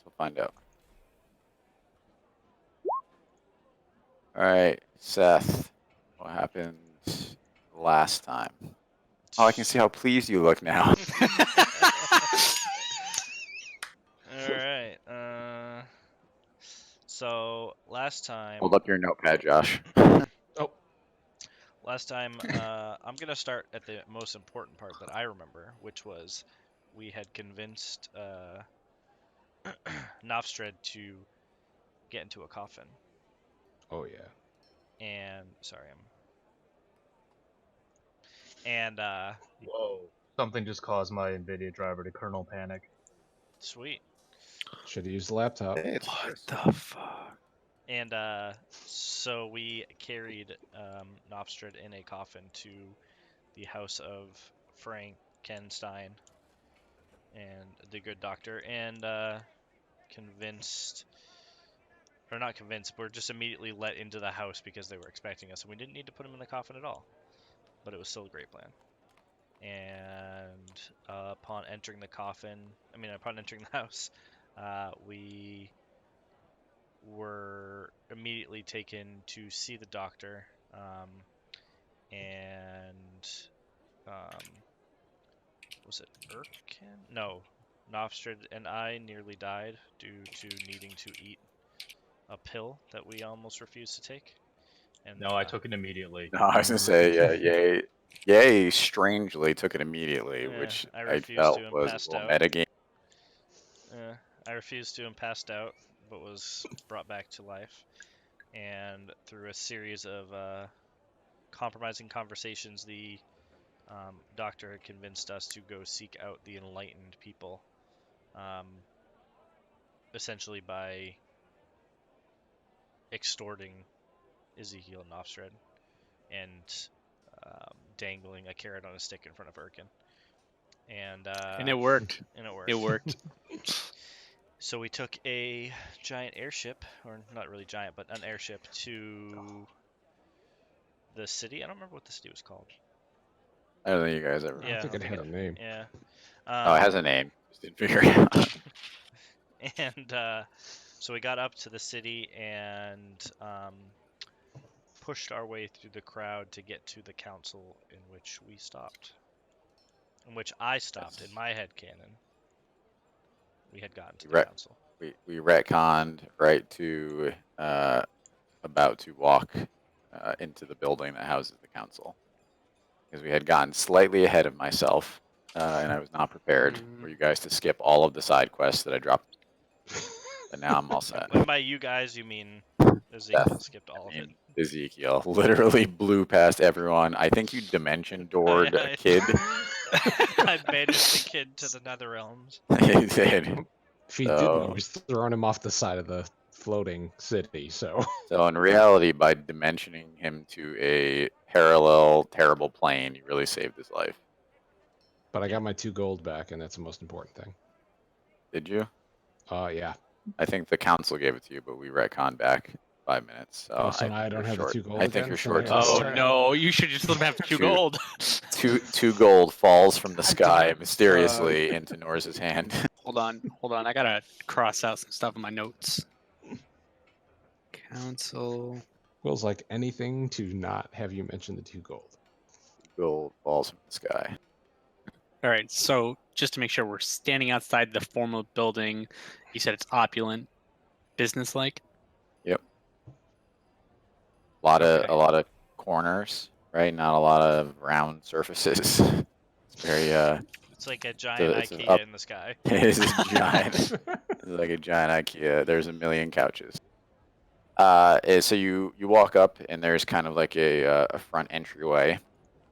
we'll find out. All right, Seth. What happened last time? Oh, I can see how pleased you look now. All right. So last time. Hold up your notepad, Josh. Last time, I'm gonna start at the most important part that I remember, which was we had convinced Novstred to get into a coffin. Oh yeah. And sorry, Whoa. Something just caused my NVIDIA driver to kernel panic. sweet. Should have used the laptop. What the fuck? And so we carried Novstred in a coffin to the house of Frankenstein and the good doctor, and convinced, or not convinced, we're just immediately let into the house because they were expecting us, and we didn't need to put him in the coffin at all. But it was still a great plan. And upon entering the house, we were immediately taken to see the doctor, and was it Erkin? No, Novstrid and I nearly died due to needing to eat a pill that we almost refused to take. And No, I took it immediately. No, I was gonna say, Yay strangely took it immediately, Yeah, which I I refused felt to and was a passed little out. metagame. I refused to and passed out, but was brought back to life. And through a series of compromising conversations, the doctor had convinced us to go seek out the enlightened people, essentially by extorting Ezekiel and Novstred and dangling a carrot on a stick in front of Erkin. And it worked. And it worked. It worked. So we took a giant airship, or not really giant, but an airship to the city. I don't remember what the city was called. I don't think you guys ever. I don't think it had a name. Yeah. Oh, it has a name. Just didn't figure it out. And so we got up to the city and pushed our way through the crowd to get to the council, in which we stopped. In which I stopped. In my head canon, we had gotten to the council. We retconned right to about to walk into the building that houses the council, because we had gotten slightly ahead of myself, and I was not prepared for you guys to skip all of the side quests that I dropped. But now I'm all set. And by you guys, you mean Ezekiel skipped all of it. Ezekiel literally blew past everyone. I think you dimension doored a kid. I banished the kid to the nether realms. He did. If he didn't, he was throwing him off the side of the floating city, so... So in reality, by dimensioning him to a parallel, terrible plane, you really saved his life. But I got my 2 gold back, and that's the most important thing. Did you? Yeah. I think the council gave it to you, but we retconned back 5 minutes. So now I don't have the 2 gold I think again? you're short. Oh no, you should just let him have 2 gold. two gold falls from the sky mysteriously into Norse's hand. Hold on. I gotta cross out some stuff in my notes. Council. Feels like anything to not have you mention the 2 gold. Gold falls from the sky. All right, so just to make sure, we're standing outside the formal building. You said it's opulent, business-like. Yep. A lot of corners, right? Not a lot of round surfaces. It's very It's like a giant IKEA in the sky. It is a giant. It's like a giant IKEA. There's a million couches. So you walk up, and there's kind of like a front entryway,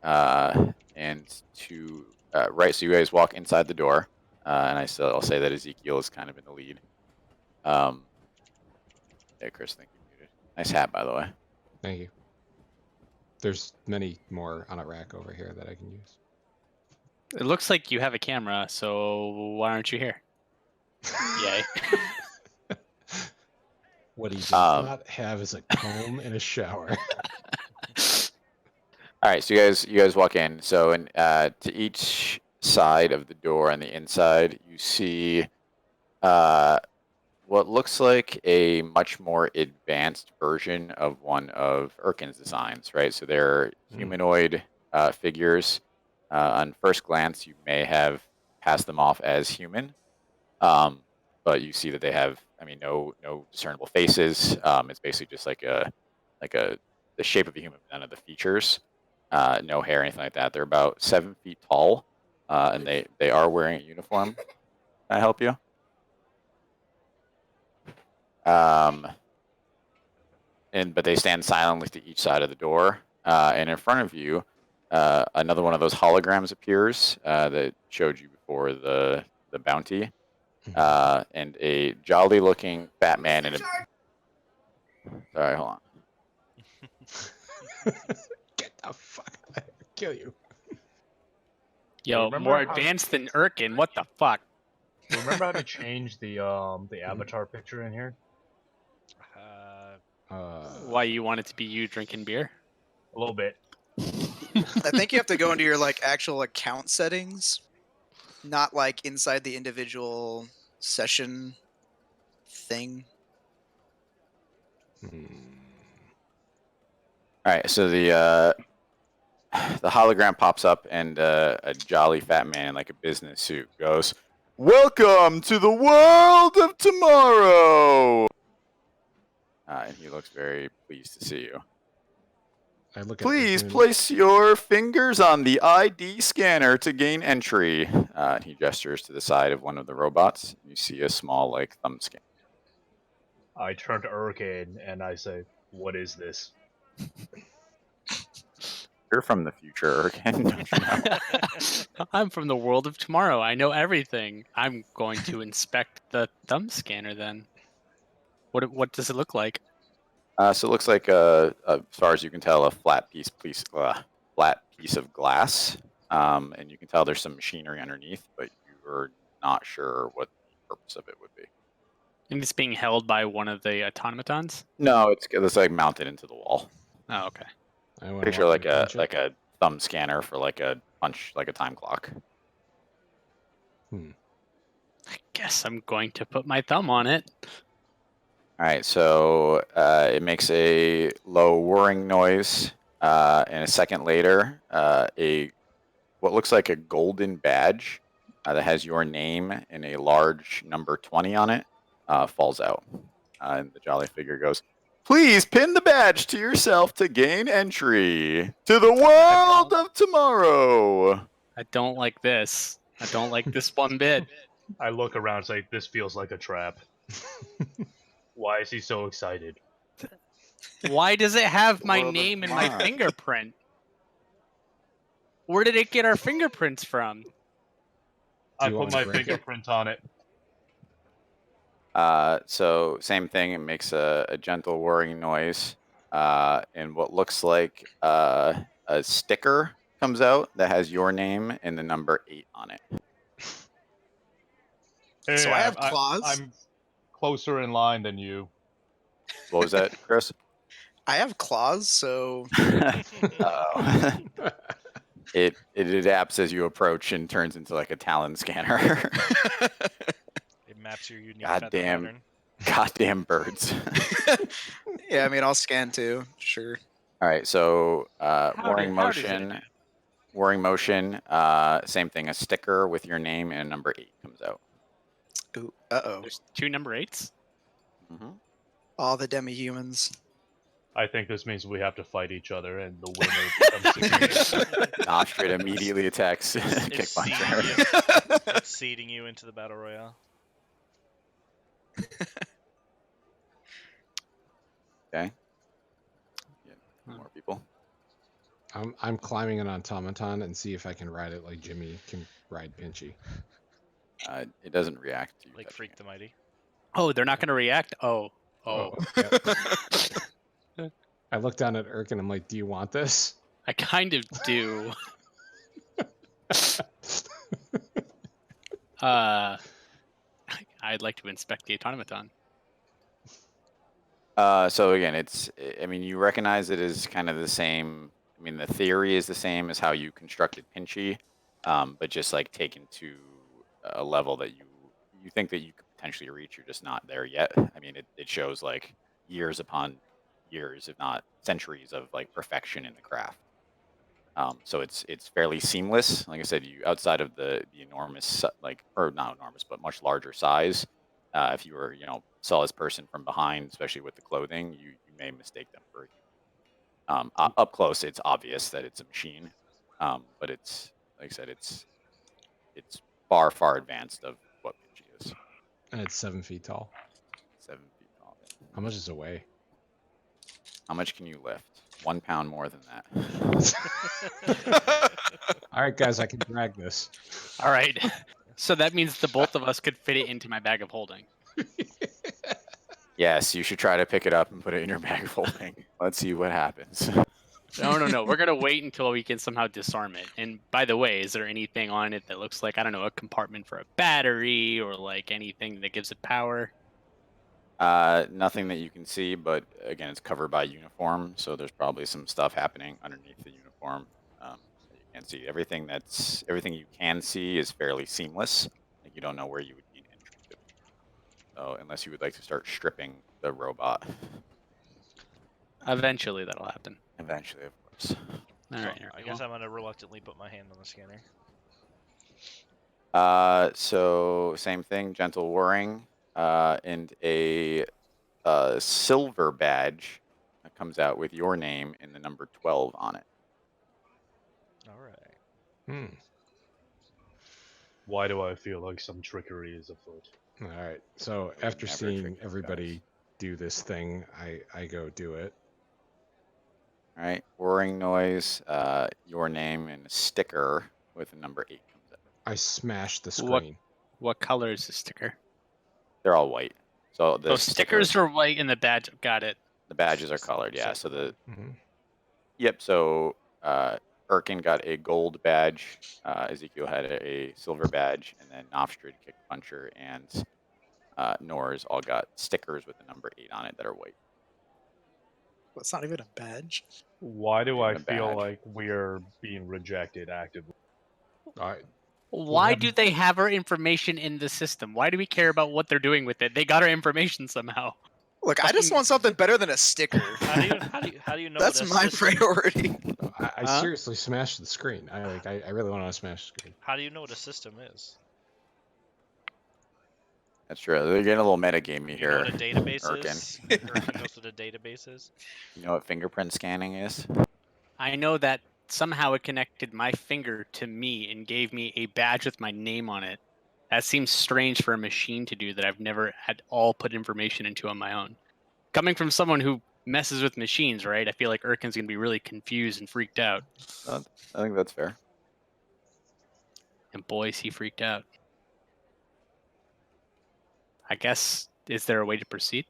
and to right. So you guys walk inside the door, and I'll say that Ezekiel is kind of in the lead. Yeah, Chris, thank you. Muted. Nice hat, by the way. Thank you. There's many more on a rack over here that I can use. It looks like you have a camera, so why aren't you here? Yay. What he does not have is a comb and a shower. All right, so you guys walk in. So to each side of the door on the inside, you see what looks like a much more advanced version of one of Erkin's designs, right? So they're humanoid figures. On first glance, you may have passed them off as human, but you see that they have, I mean, no discernible faces. It's basically just like the shape of a human, none of the features, no hair, anything like that. They're about 7 feet tall, and they are wearing a uniform. Can I help you? But they stand silently to each side of the door, and in front of you, another one of those holograms appears that showed you before the bounty, and a jolly-looking fat man in a. Sorry, hold on. Get the fuck! I'll kill you. Yo, remember more how- advanced than Erkin. What the fuck? Remember how to change the avatar picture in here? Why you want it to be you drinking beer? A little bit. I think you have to go into your like actual account settings, not like inside the individual session thing. All right, so the hologram pops up, and a jolly fat man in like a business suit goes, "Welcome to the world of tomorrow." And he looks very pleased to see you. I look Please at Erkin. place your fingers on the ID scanner to gain entry. He gestures to the side of one of the robots. You see a small like thumb scan. I turn to Urkin and I say, "What is this?" You're from the future, Erkin, don't you know? I'm from the world of tomorrow. I know everything. I'm going to inspect the thumb scanner then. What does it look like? So it looks like, as far as you can tell, a flat piece of glass, and you can tell there's some machinery underneath, but you're not sure what the purpose of it would be. And it's being held by one of the automatons? No, it's like mounted into the wall. Oh, okay. I wanna Picture walk like up and a punch it. like a thumb scanner for like a punch, like a time clock. I guess I'm going to put my thumb on it. All right, so it makes a low whirring noise, and a second later, what looks like a golden badge that has your name and a large number 20 on it falls out. And the jolly figure goes, "Please pin the badge to yourself to gain entry to the world of tomorrow." I don't like this. I don't like this one bit. I look around and say, "This feels like a trap." Why is he so excited? Why does it have my World of name and my tomorrow. fingerprint? Where did it get our fingerprints from? I you put want me my to break it? fingerprint on it. So same thing. It makes a gentle whirring noise, and what looks like a sticker comes out that has your name and the number 8 on it. Hey, So I have claws. I'm closer in line than you. What was that, Chris? I have claws, so Uh-oh. It adapts as you approach and turns into like a talon scanner. It maps your unique feather Goddamn. pattern. Goddamn birds. yeah. I mean, I'll scan too. Sure. All right, so How whirring does it motion. adapt? Whirring motion. Same thing. A sticker with your name and number 8 comes out. Ooh. Uh-oh. There's 2 number 8s? Mm-hmm. All the demi-humans. I think this means we have to fight each other, and the winner becomes the Nostrid immediately attacks Kick It's Puncher. seeding you. It's seeding you into the battle royale. Okay. Yeah, more people. I'm climbing an automaton and see if I can ride it like Jimmy can ride Pinchy. It doesn't react to you Like touching Freak it. the Mighty. Oh, they're not going to react? Oh. Yep. I look down at Erkin. I'm like, "Do you want this?" I kind of do. I'd like to inspect the automaton. So again, I mean, you recognize it as kind of the same. I mean, the theory is the same as how you constructed Pinchy, but just like taken to a level that you think that you could potentially reach. You're just not there yet. I mean, it shows like years upon years, if not centuries, of like perfection in the craft. So it's fairly seamless. Like I said, you outside of the enormous or not enormous, but much larger size. If you were saw this person from behind, especially with the clothing, you may mistake them for a human. Up close, it's obvious that it's a machine, but it's like I said, it's far advanced of what Pidgey is. And it's 7 feet tall. 7 feet tall. Yeah. How much does it weigh? How much can you lift? 1 pound more than that. All right, guys, I can drag this. All right. So that means the both of us could fit it into my bag of holding. Yes, you should try to pick it up and put it in your bag of holding. Let's see what happens. No. We're gonna wait until we can somehow disarm it. And by the way, is there anything on it that looks like, I don't know, a compartment for a battery or like anything that gives it power? Nothing that you can see, but again, it's covered by uniform, so there's probably some stuff happening underneath the uniform that you can't see. Everything you can see is fairly seamless. Like you don't know where you would need entry to. So unless you would like to start stripping the robot, Eventually that'll happen. eventually, of course. All So, right. I guess I'm gonna reluctantly put my hand on the scanner. So same thing, gentle whirring, and a silver badge that comes out with your name and the number 12 on it. All right. Hmm. Why do I feel like some trickery is afoot? All right. So would after never seeing trick you everybody guys. do this thing, I go do it. All right, whirring noise, your name and a sticker with a number 8 comes out. I smash the What- screen. What color is the sticker? They're all white. So the stickers are white and the badge. Got it. the badges are colored. Yeah. So Mhm. yep. So Erkin got a gold badge. Ezekiel had a silver badge, and then Nofstrid, Kick Puncher, and Nors all got stickers with the number 8 on it that are white. Well, it's not even a badge. Why do Not I even a feel badge. like we're being rejected actively? Why have- do they have our information in the system? Why do we care about what they're doing with it? They got our information somehow. Look, I just Fucking- want something better than a sticker. How do you know? That's what a my system- priority. I Huh? seriously smashed the screen. I really want to smash the screen. How do you know what a system is? That's true. They're getting a little metagamey You know here. what a database Erkin. is? Erkin knows what a database is. You know what fingerprint scanning is? I know that somehow it connected my finger to me and gave me a badge with my name on it. That seems strange for a machine to do that I've never at all put information into on my own. Coming from someone who messes with machines, right? I feel like Erkin's going to be really confused and freaked out. I think that's fair. And boy, is he freaked out. I guess, is there a way to proceed?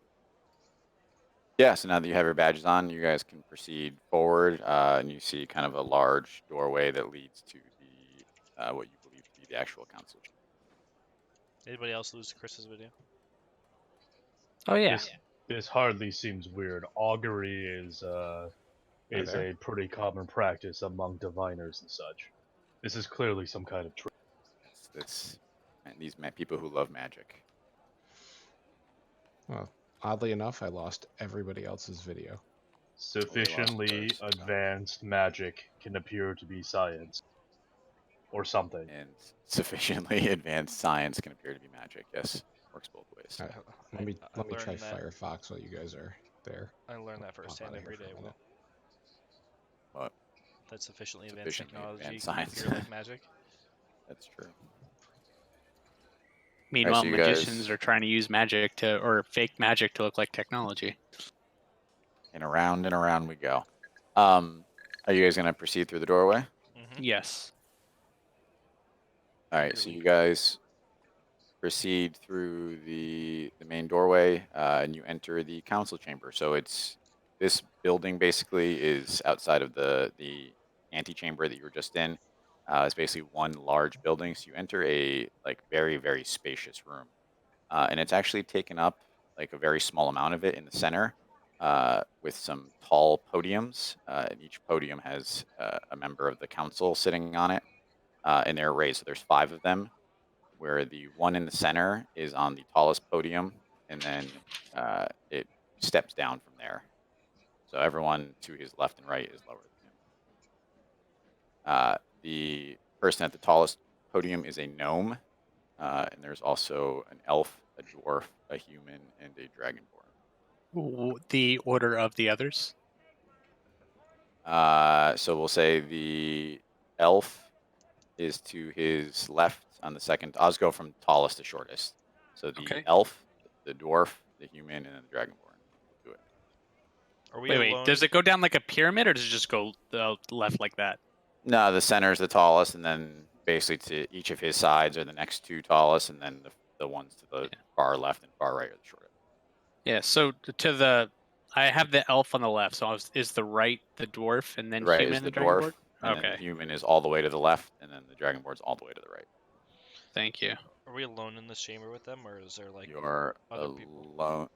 Yeah, so now that you have your badges on, you guys can proceed forward, and you see kind of a large doorway that leads to the what you believe to be the actual council chamber. Anybody else lose Chris's video? Oh, yeah. This hardly seems weird. Augury is there? a pretty common practice among diviners and such. This is clearly some kind of trick. And these people who love magic. Well, oddly enough, I lost everybody else's video. Sufficiently first. advanced magic can appear to be science. Or something. And sufficiently advanced science can appear to be magic. Yes, works both ways. Let me I try learned that. Firefox while you guys are there. I learned that Pop firsthand outta here every for a day. minute. Will. What? That sufficiently advanced Sufficiently technology advanced can science. appear like magic. That's true. Meanwhile, so you magicians guys- are trying to use magic or fake magic to look like technology. And around we go. Are you guys gonna proceed through the doorway? Mm-hmm. Yes. All right, so you guys proceed through the main doorway, and you enter the council chamber. So this building basically is outside of the antechamber that you were just in. It's basically one large building. So you enter a like very spacious room, and it's actually taken up like a very small amount of it in the center, with some tall podiums. And each podium has a member of the council sitting on it, in their array. So there's 5 of them. where the one in the center is on the tallest podium, and then it steps down from there. So everyone to his left and right is lower than him. The person at the tallest podium is a gnome, and there's also an elf, a dwarf, a human, and a dragonborn. The order of the others. So we'll say the elf is to his left on the second. I'll just go from tallest to shortest. So the Okay. elf, the dwarf, the human, and then the dragonborn. We'll do it. Are we Wait, alone? does it go down like a pyramid, or does it just go left like that? No, the center is the tallest, and then basically to each of his sides are the next two tallest, and then the ones to the far left and far right are the shortest. Yeah. So I have the elf on the left. So is the right the dwarf, and then The right human is and the the dwarf, dragonborn? and then Okay. the human is all the way to the left, and then the dragonborn's all the way to the right. Thank you. Are we alone in this chamber with them, or is there like You're other people? alone.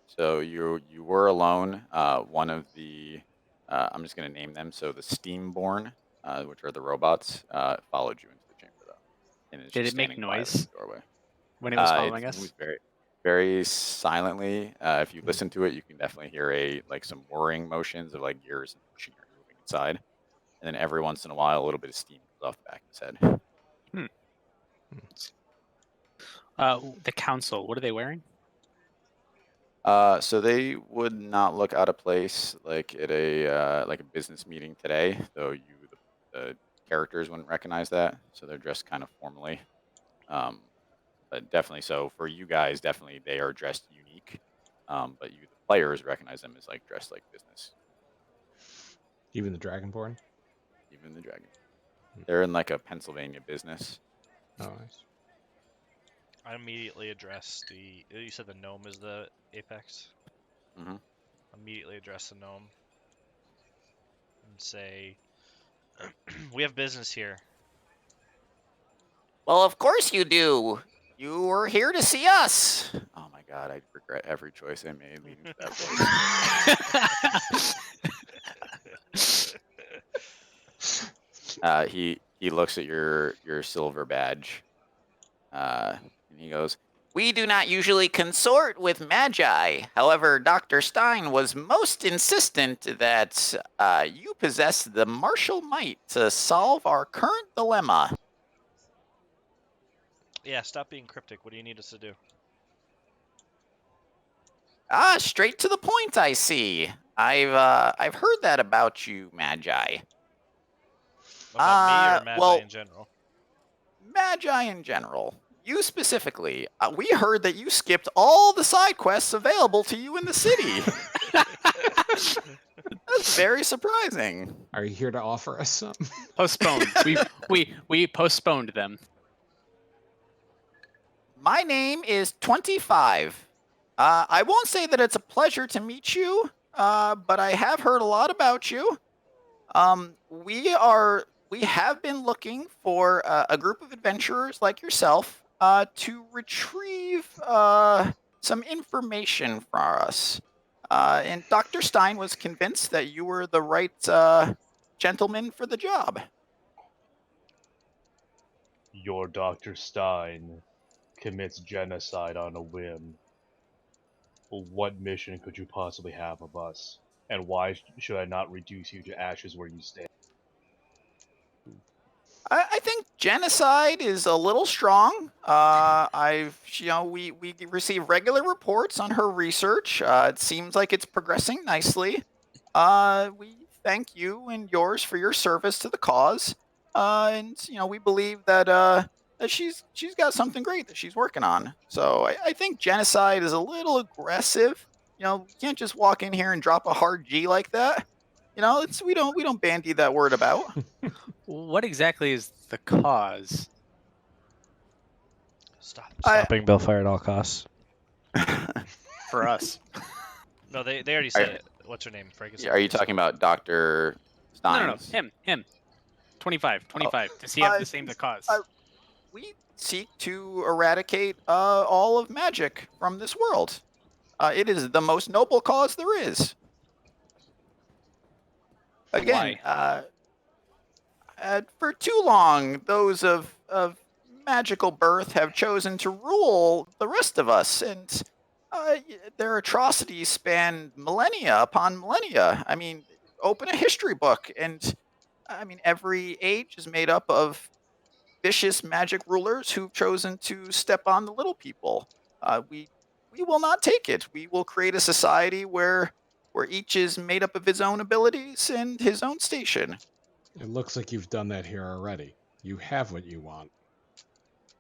So you were alone. One of the I'm just gonna name them. So the Steamborn, which are the robots, followed you into the chamber though, and is Did just it make standing quietly noise in the doorway. when it was It following moves us? very, very silently. If you listen to it, you can definitely hear some whirring motions of like gears and machinery moving inside, and then every once in a while, a little bit of steam comes off the back of his head. The council. What are they wearing? So they would not look out of place like at a business meeting today, though the characters wouldn't recognize that. So they're dressed kind of formally. But definitely, so for you guys, definitely they are dressed unique. But you, the players, recognize them as like dressed like business. Even the Dragonborn? Even the dragon. They're in like a Pennsylvania business. Oh, nice. I immediately address the. You said the gnome is the apex. Mhm. Immediately address the gnome and say, "We have business here." Well, of course you do. You were here to see us. Oh my god, I regret every choice I made leading to that voice. He looks at your silver badge, and he goes, "We do not usually consort with magi. However, Dr. Stein was most insistent that you possess the martial might to solve our current dilemma." Yeah, stop being cryptic. What do you need us to do? Straight to the point, I see. I've heard that about you, Magi. About me or Magi well- in general? Magi in general. You specifically. We heard that you skipped all the side quests available to you in the city. That's very surprising. Are you here to offer us something? Postponed. we postponed them. My name is 25. I won't say that it's a pleasure to meet you, but I have heard a lot about you. We have been looking for a group of adventurers like yourself to retrieve some information for us. And Dr. Stein was convinced that you were the right gentleman for the job. Your Dr. Stein commits genocide on a whim. What mission could you possibly have of us? And why should I not reduce you to ashes where you stand? I think genocide is a little strong. We receive regular reports on her research. It seems like it's progressing nicely. We thank you and yours for your service to the cause. And we believe that she's got something great that she's working on. So I think genocide is a little aggressive. You can't just walk in here and drop a hard G like that. We don't bandy that word about. What exactly is the cause? Stopping Bellfire at all costs. For us? No, they already said it. What's her name? Frankenstein. Are you talking about Dr. No. Stein? Him. 25. Does he have the same cause? We seek to eradicate all of magic from this world. It is the most noble cause there is. Again, for too long, those of magical birth have chosen to rule the rest of us, and their atrocities span millennia upon millennia. I mean, open a history book, and I mean, every age is made up of vicious magic rulers who've chosen to step on the little people. We will not take it. We will create a society where each is made up of his own abilities and his own station. It looks like you've done that here already. You have what you want.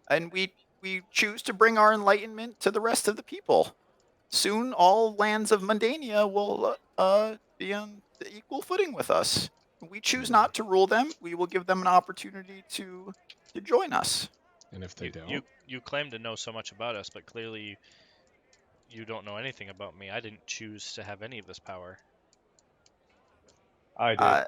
And we choose to bring our enlightenment to the rest of the people. Soon, all lands of Mundania will be on the equal footing with us. We choose not to rule them. We will give them an opportunity to join us. And if they You, don't, you claim to know so much about us, but clearly you don't know anything about me. I didn't choose to have any of this power. I did.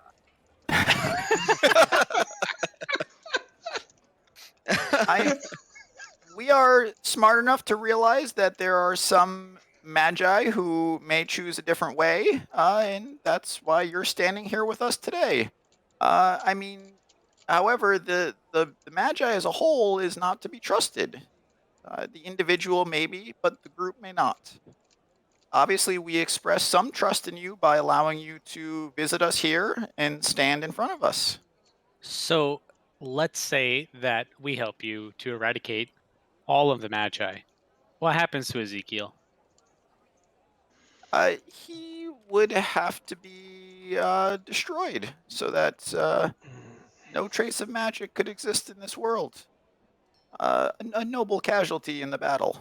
We are smart enough to realize that there are some magi who may choose a different way, and that's why you're standing here with us today. I mean, however, the magi as a whole is not to be trusted. The individual maybe, but the group may not. Obviously, we express some trust in you by allowing you to visit us here and stand in front of us. So let's say that we help you to eradicate all of the Magi. What happens to Ezekiel? He would have to be destroyed so that no trace of magic could exist in this world. A noble casualty in the battle.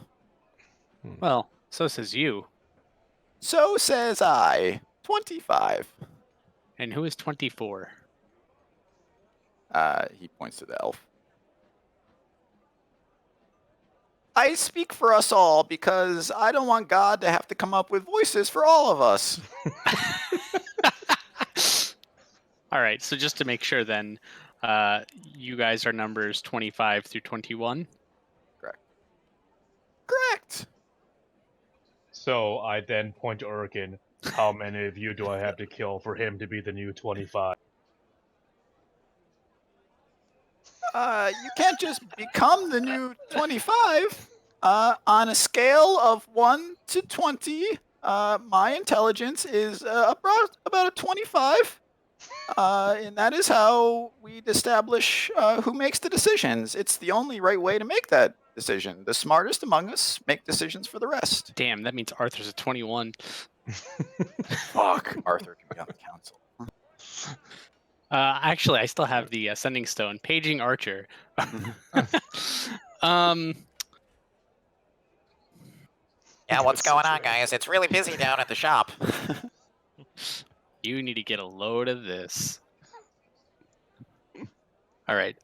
Well, so says you. So says I. 25. And who is 24? He points to the elf. I speak for us all because I don't want God to have to come up with voices for all of us. All right, so just to make sure then, you guys are numbers 25 through 21? Correct. So I then point to Urkin. How many of you do I have to kill for him to be the new 25? You can't just become the new 25. On a scale of 1 to 20, my intelligence is about a 25. And that is how we'd establish who makes the decisions. It's the only right way to make that decision. The smartest among us make decisions for the rest. Damn, that means Arthur's a 21. Fuck. Arthur can be on the council. Actually, I still have the Sending Stone. Paging Archer. Yeah, what's going on, guys? It's really busy down at the shop. You need to get a load of this. All right.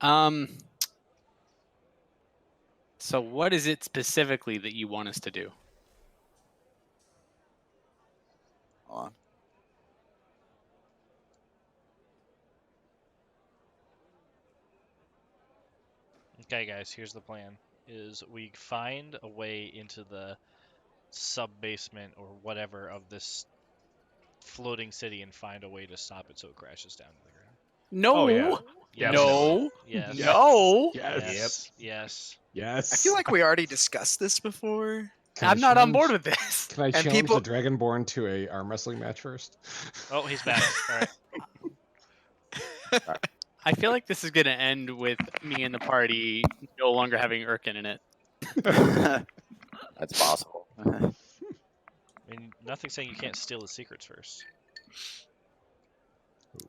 So what is it specifically that you want us to do? Hold on. Okay, guys, here's the plan. Is we find a way into the sub-basement or whatever of this floating city and find a way to stop it so it crashes down to the ground. No. Oh, yeah. Yes. No. Yes. No. Yes. Yes. yes. I feel like we already discussed this before. Can I I'm not on challenge- board with this. Can I And challenge people- the Dragonborn to a arm wrestling match first? Oh, he's back. All right. I feel like this is going to end with me and the party no longer having Urkin in it. That's possible. I mean, nothing's saying you can't steal his secrets first.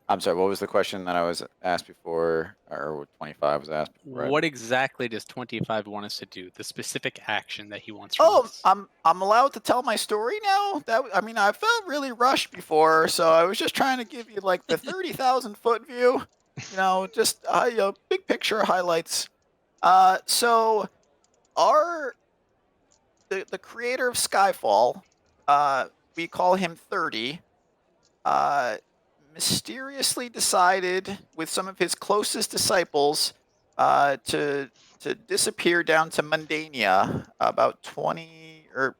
I'm sorry, what was the question that I was asked before, or what 25 was asked before? Right? What exactly does 25 want us to do? The specific action that he wants from Oh, us. I'm allowed to tell my story now. I mean, I felt really rushed before, so I was just trying to give you like the 30,000 foot view. You know, just big picture highlights. So, the creator of Skyfall, we call him 30. Mysteriously decided with some of his closest disciples to disappear down to Mundania about 20 or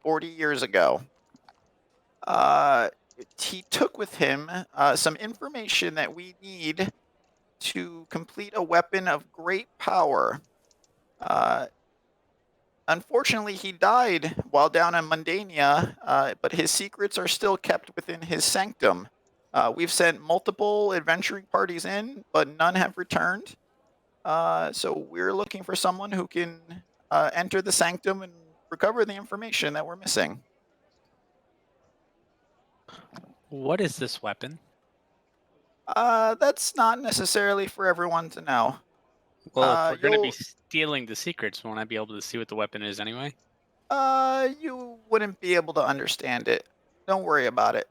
40 years ago. He took with him some information that we need to complete a weapon of great power. Uh, unfortunately, he died while down in Mundania, but his secrets are still kept within his sanctum. We've sent multiple adventuring parties in, but none have returned. So we're looking for someone who can enter the sanctum and recover the information that we're missing. What is this weapon? That's not necessarily for everyone to know. Well, if we're going to be You'll stealing the secrets, won't I be able to see what the weapon is anyway? you wouldn't be able to understand it. Don't worry about it.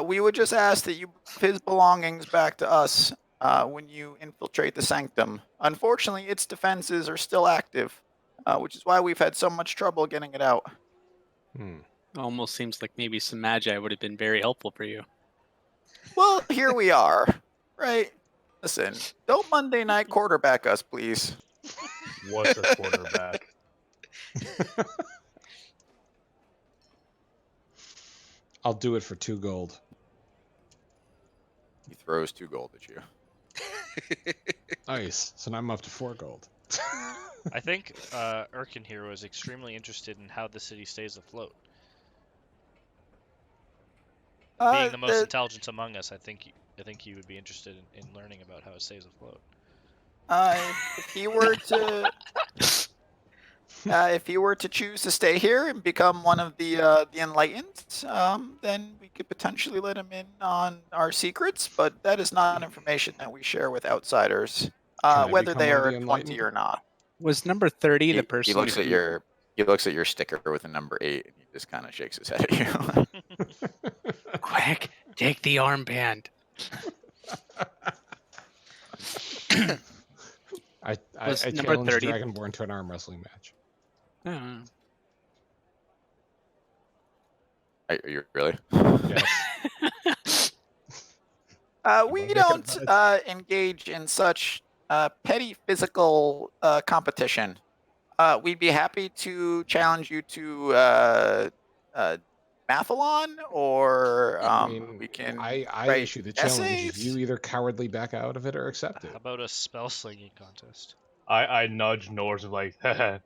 We would just ask that you give his belongings back to us when you infiltrate the sanctum. Unfortunately, its defenses are still active, which is why we've had so much trouble getting it out. Almost seems like maybe some magi would have been very helpful for you. Well, here we are, right? Listen, don't Monday night quarterback us, please. What's a quarterback? I'll do it for 2 gold. He throws 2 gold at you. Nice. So now I'm up to 4 gold. I think Urkin here was extremely interested in how the city stays afloat. Being the most intelligent among us, I think he would be interested in learning about how it stays afloat. If he were to, if he were to choose to stay here and become one of the enlightened, then we could potentially let him in on our secrets. But that is not information that we share with outsiders, I whether become they one of are the 20 enlightened? or not. Was number 30 the He person looks who... at your sticker with a number 8, and he just kind of shakes his head at you. Quick, take the armband. I Was number challenge 30? Dragonborn to an arm wrestling match. Are you really? Yes. We Make it don't bad. engage in such petty physical competition. We'd be happy to challenge you to Mathalon, or I mean, we can I write issue the challenge. essays. You either cowardly back out of it or accept it. How about a spell slinging contest? I nudge Norse of like,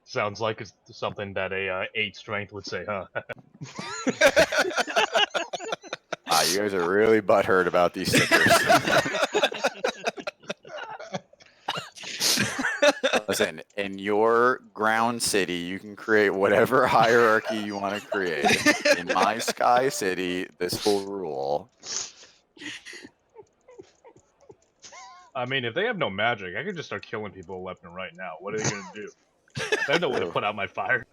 sounds like it's something that a 8 strength would say, huh? You guys are really butthurt about these stickers. Listen, in your ground city, you can create whatever hierarchy you want to create. In my sky city, this will rule. I mean, if they have no magic, I could just start killing people left and right now. What are they gonna do? They have no way to put out my fire.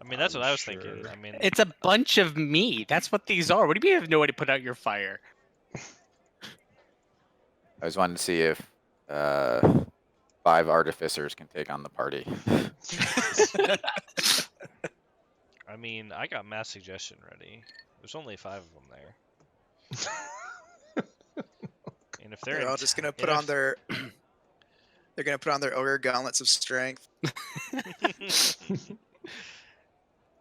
I mean, that's what I was Sure. thinking. I mean, It's a bunch of me. That's what these are. What do you mean you have no way to put out your fire? I just wanted to see if 5 artificers can take on the party. I mean, I got mass suggestion ready. There's only 5 of them there. And if They're all just gonna put on their they're gonna put on their ogre gauntlets of strength.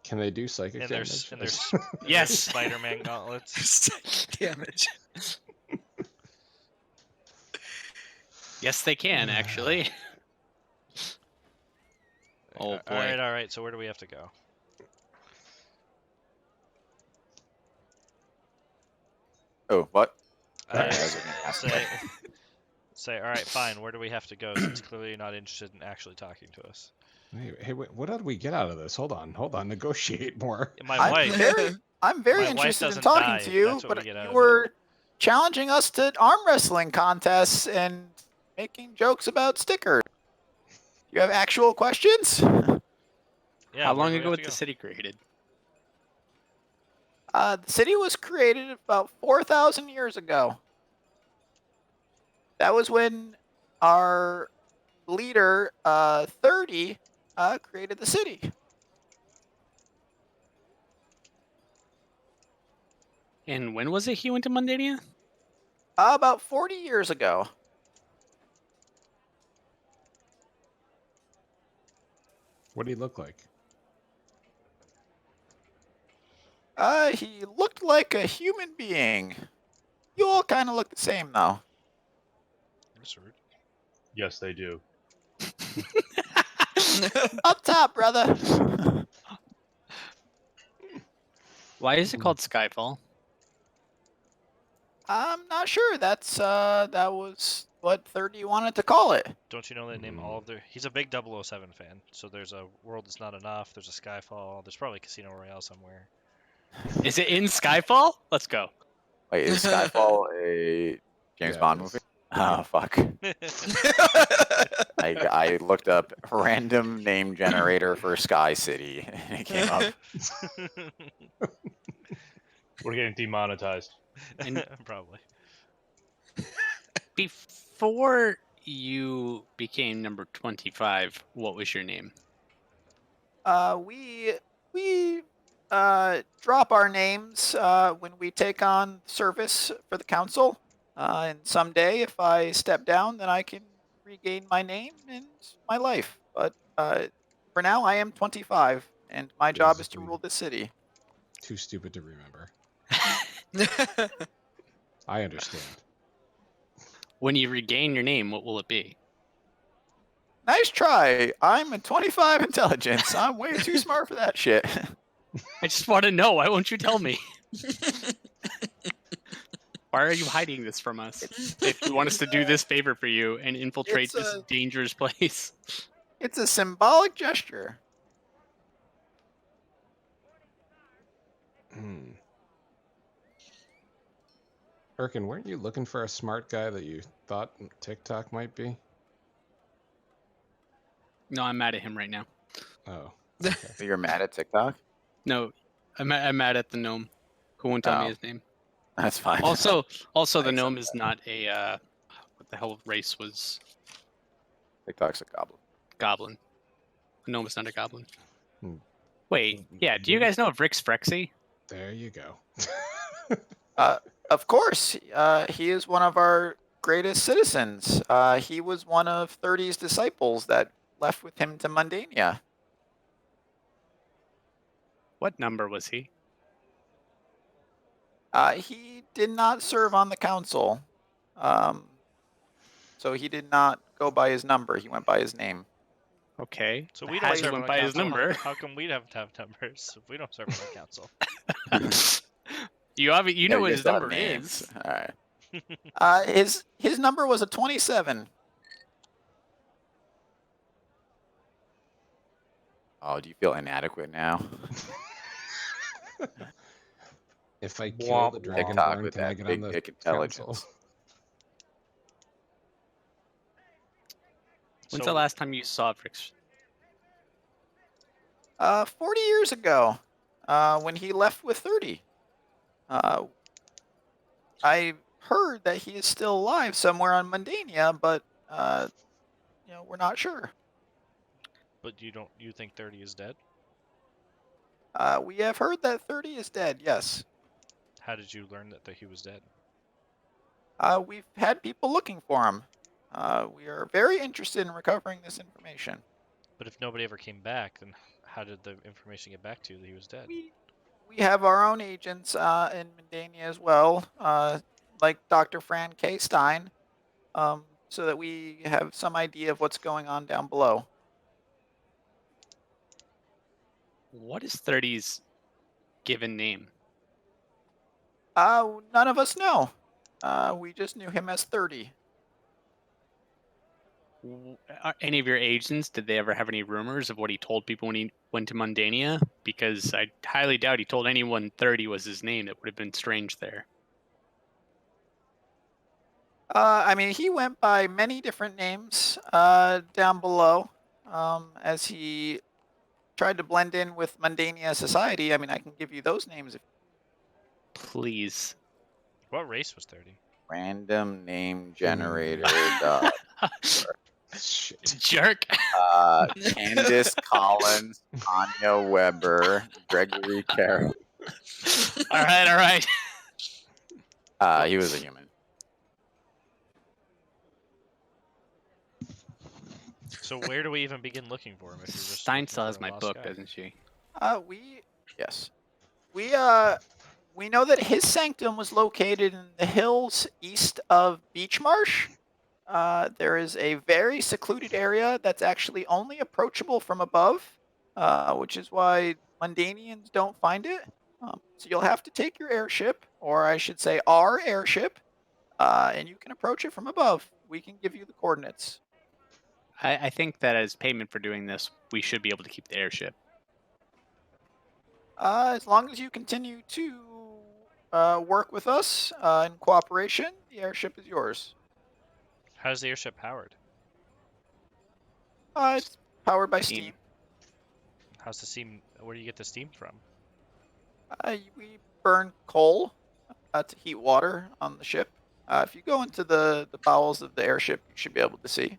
Can they do psychic damage? And there's Yes. Spider-Man gauntlets. Psychic damage. Yes, they can, actually. Oh, boy. All right. So where do we have to go? Oh, what? Say, all right, fine. Where do we have to go? Since clearly you're not interested in actually talking to us. Hey, wait, what did we get out of this? Hold on. Negotiate more. My wife. I'm very My wife interested in doesn't talking die, to you, that's what we but get out you of were challenging us to arm wrestling contests and making jokes about stickers. You have actual questions? Yeah, How where long do we ago have was to the go? city created? The city was created about 4,000 years ago. That was when our leader, 30, created the city. And when was it he went to Mundania? About 40 years ago. What did he look like? He looked like a human being. You all kind of look the same, though. That's rude. Yes, they do. Up top, brother. Why is it called Skyfall? I'm not sure. That was what 30 wanted to call it. Don't you know they name all of their? He's a big 007 fan. So there's a World Is Not Enough. There's a Skyfall. There's probably Casino Royale somewhere. Is it in Skyfall? Let's go. Wait, is Skyfall a James Yeah, Bond it movie? is. Oh fuck! I looked up random name generator for Sky City, and it came up. We're getting demonetized. Probably. Before you became number 25, what was your name? We drop our names when we take on service for the council. And someday, if I step down, then I can regain my name and my life. But for now, I am 25, and my job is to Basically. rule the city. Too stupid to remember. I understand. When you regain your name, what will it be? Nice try. I'm a 25 intelligence. I'm way too smart for that shit. I just want to know. Why won't you tell me? Why are you hiding this from us? If you want us to do this favor for you and infiltrate this dangerous place. It's a symbolic gesture. Erkin, weren't you looking for a smart guy that you thought TikTok might be? No, I'm mad at him right now. Oh. So you're mad at TikTok? No, I'm mad at the gnome who won't tell me Oh. his name. That's fine. Also, the I gnome accept is not a what the hell race was TikTok's a goblin. goblin. A gnome is not a goblin. Hmm. Wait, yeah. Do you guys know of Rix Frexy? There you go. Of course, he is one of our greatest citizens. He was one of 30's disciples that left with him to Mundania. What number was he? He did not serve on the council, so he did not go by his number. He went by his name. Okay. So we How don't he serve went on by the his council. number. How come we'd have to have numbers if we don't serve on the council? You know Yeah, what you his guys got number names. is. All right. His number was a 27. Oh, do you feel inadequate now? If I kill Womp the womp. TikTok Dragonborn, with can I that get big on the dick council? intelligence. When's So- the last time you saw Rix? 40 years ago, when he left with 30. I heard that he is still alive somewhere on Mundania, but we're not sure. But you think 30 is dead? We have heard that 30 is dead. Yes. How did you learn that he was dead? We've had people looking for him. We are very interested in recovering this information. But if nobody ever came back, then how did the information get back to you that he was dead? We have our own agents in Mundania as well, like Dr. Fran K. Stein, so that we have some idea of what's going on down below. What is 30's given name? None of us know. We just knew him as 30. Are any of your agents, did they ever have any rumors of what he told people when he went to Mundania? Because I highly doubt he told anyone 30 was his name. That would have been strange there. I mean, he went by many different names down below as he tried to blend in with Mundania society. I mean, I can give you those names. Please. What race was 30? Random name generator. Shit. Jerk. Candace Collins, Anya Weber, Gregory Carroll. All right. He was a human. So where do we even begin looking for him? If you're just Stein looking still for has a my lost book, guy? doesn't she? Yes. We know that his sanctum was located in the hills east of Beach Marsh. There is a very secluded area that's actually only approachable from above, which is why Mundanians don't find it. So you'll have to take your airship, or I should say our airship, and you can approach it from above. We can give you the coordinates. I think that as payment for doing this, we should be able to keep the airship. As long as you continue to work with us in cooperation, the airship is yours. How's the airship powered? It's powered by Steam. steam. How's the steam? Where do you get the steam from? We burn coal to heat water on the ship. If you go into the bowels of the airship, you should be able to see.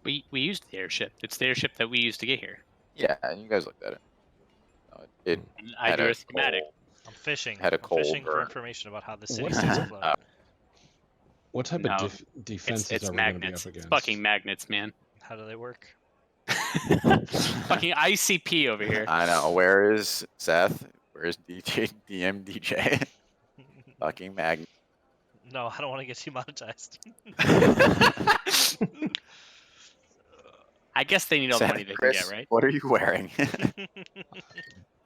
We used the airship. It's the airship that we used to get here. Yeah, you guys looked at it. It And I had drew a a schematic. coal- I'm fishing. Had a I'm coal fishing for burn. information about how the city What- stays afloat. What type No, of defenses It's are we going to be magnets. up It's against? fucking magnets, man. How do they work? Fucking ICP over here. I know. Where is Seth? Where's DJ DM DJ? Fucking magnet. No, I don't want to get demonetized. I guess they need all the Seth, money they Chris, can get, right? What are you wearing?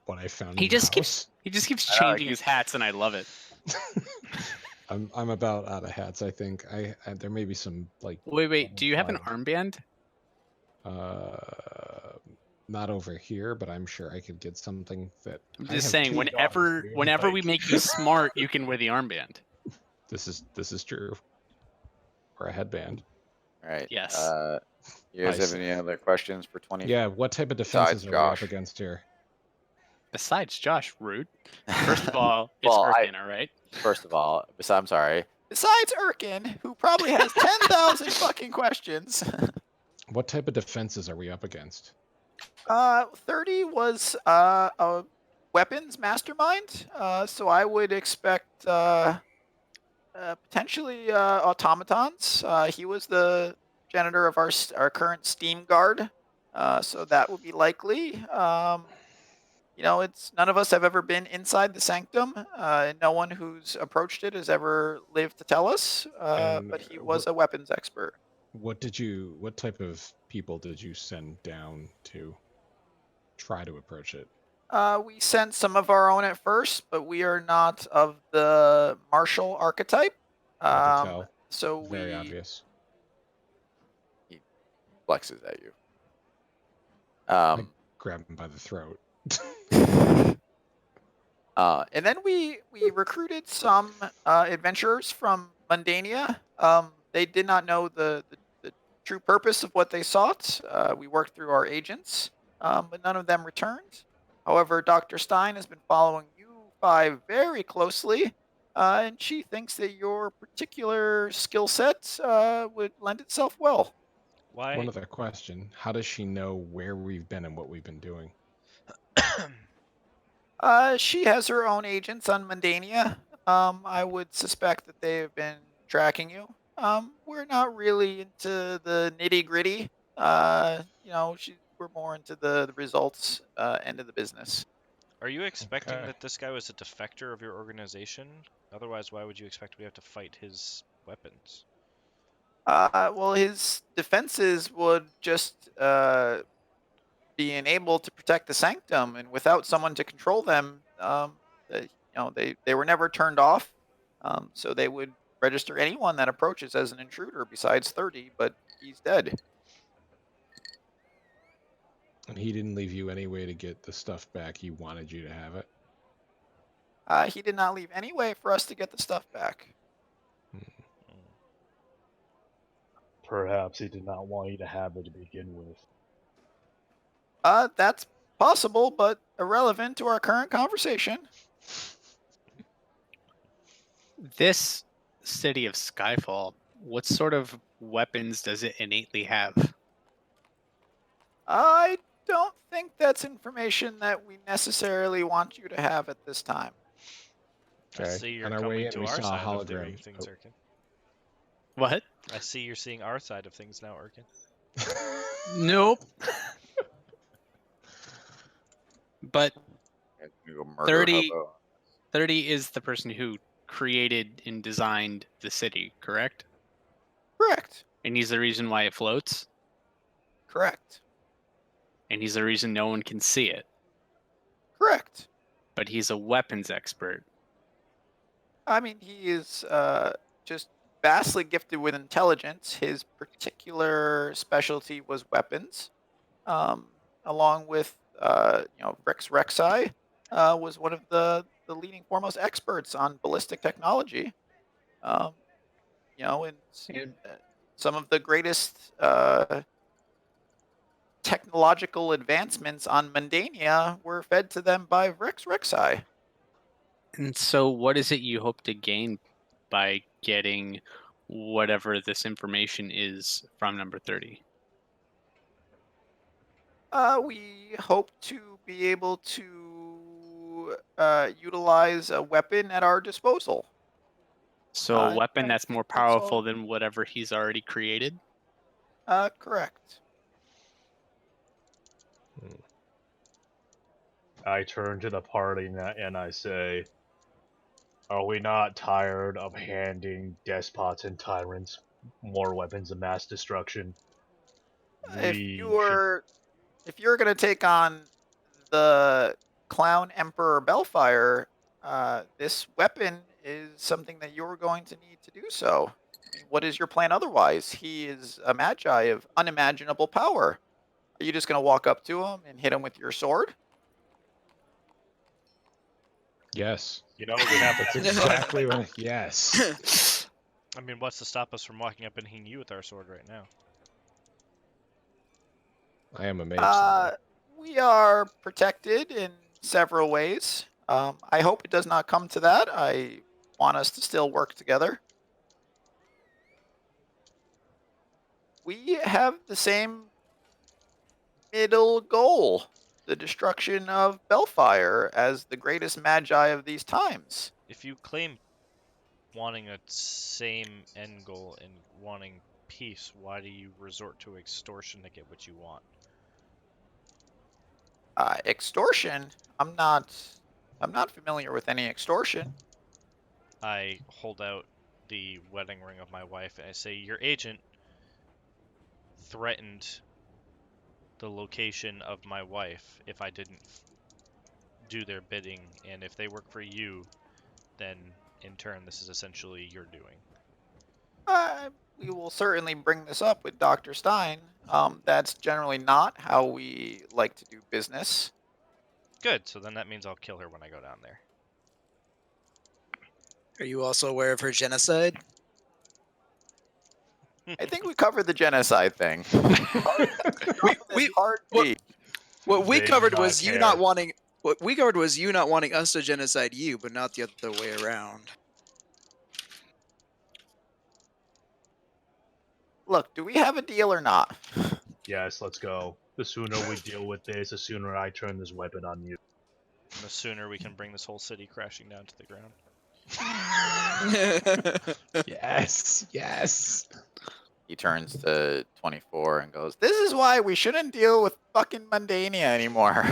What I found He in just the keeps house. he just keeps I know, changing his hats, and I love it. I'm about out of hats. I think I there may be some like Wait. Do you have an Fine. armband? not over here, but I'm sure I could get something that. I'm I just have saying, two whenever dogs, whenever we like, make you smart, you can wear the armband. this is true. Or a headband. All right. Yes. You guys I have see. any other questions for 20? Yeah, what type of Besides defenses are we up Josh. against here? Besides Josh, rude. First of all, it's Well, Urkin, all right? First of all, I'm sorry. Besides Urkin, who probably has 10,000 fucking questions. What type of defenses are we up against? 30 was a weapons mastermind, so I would expect potentially automatons. He was the janitor of our current steam guard, so that would be likely. It's none of us have ever been inside the sanctum. And no one who's approached it has ever lived to tell us. And But he was a weapons expert. What type of people did you send down to try to approach it? We sent some of our own at first, but we are not of the martial archetype. I can tell. So Very obvious. He flexes at you. Grab him by the throat. And then we recruited some adventurers from Mundania. They did not know the true purpose of what they sought. We worked through our agents, but none of them returned. However, Dr. Stein has been following you five very closely, and she thinks that your particular skill set would lend itself well. Why? One other question. How does she know where we've been and what we've been doing? She has her own agents on Mundania. I would suspect that they have been tracking you. We're not really into the nitty gritty. We're more into the results end of the business. Are you expecting Okay. that this guy was a defector of your organization? Otherwise, why would you expect we have to fight his weapons? Well, his defenses would just being able to protect the sanctum, and without someone to control them, they were never turned off. So they would register anyone that approaches as an intruder besides 30, but he's dead. And he didn't leave you any way to get the stuff back. He wanted you to have it. He did not leave any way for us to get the stuff back. Perhaps he did not want you to have it to begin with. That's possible, but irrelevant to our current conversation. This city of Skyfall, what sort of weapons does it innately have? I don't think that's information that we necessarily want you to have at this time. I Okay. see you're On our way coming in, to we our saw a side of hologram. things, Oh. Urkin. What? I see you're seeing our side of things now, Urkin. Nope. But You go murder 30 hobo. 30 is the person who created and designed the city, correct? Correct. And he's the reason why it floats. Correct. And he's the reason no one can see it. Correct. But he's a weapons expert. I mean, he is just vastly gifted with intelligence. His particular specialty was weapons, along with Rex Rexi was one of the leading foremost experts on ballistic technology. Um, and And uh, some of the greatest technological advancements on Mundania were fed to them by Rex Rexi. And so, what is it you hope to gain by getting whatever this information is from number 30? We hope to be able to utilize a weapon at our disposal. So, a I weapon that's think more that's all. powerful than whatever he's already created? Correct. I turn to the party and I say, are we not tired of handing despots and tyrants more weapons of mass destruction? If We should. you're if you're gonna take on the Clown Emperor Bellfire, this weapon is something that you're going to need to do so. I mean, what is your plan otherwise? He is a magi of unimaginable power. Are you just gonna walk up to him and hit him with your sword? yes, You know, we have that's to. exactly what. Yes. I mean, what's to stop us from walking up and hitting you with our sword right now? I am a mage. Someday. We are protected in several ways. I hope it does not come to that. I want us to still work together. We have the same middle goal, the destruction of Bellfire as the greatest magi of these times. If you claim wanting a same end goal and wanting peace, why do you resort to extortion to get what you want? Extortion? I'm not familiar with any extortion. I hold out the wedding ring of my wife and I say, your agent threatened the location of my wife if I didn't do their bidding, and if they work for you, then in turn this is essentially your doing. We will certainly bring this up with Dr. Stein. That's generally not how we like to do business. Good, so then that means I'll kill her when I go down there. Are you also aware of her genocide? I think we covered the genocide thing. we- Part what- B. What we They do covered not was you care. not wanting. What we covered was you not wanting us to genocide you, but not the other way around. Look, do we have a deal or not? Yes, let's go. The sooner we deal with this, the sooner I turn this weapon on you. And the sooner we can bring this whole city crashing down to the ground. Yes. Yes. He turns to 24 and goes, "This is why we shouldn't deal with fucking Mundania anymore."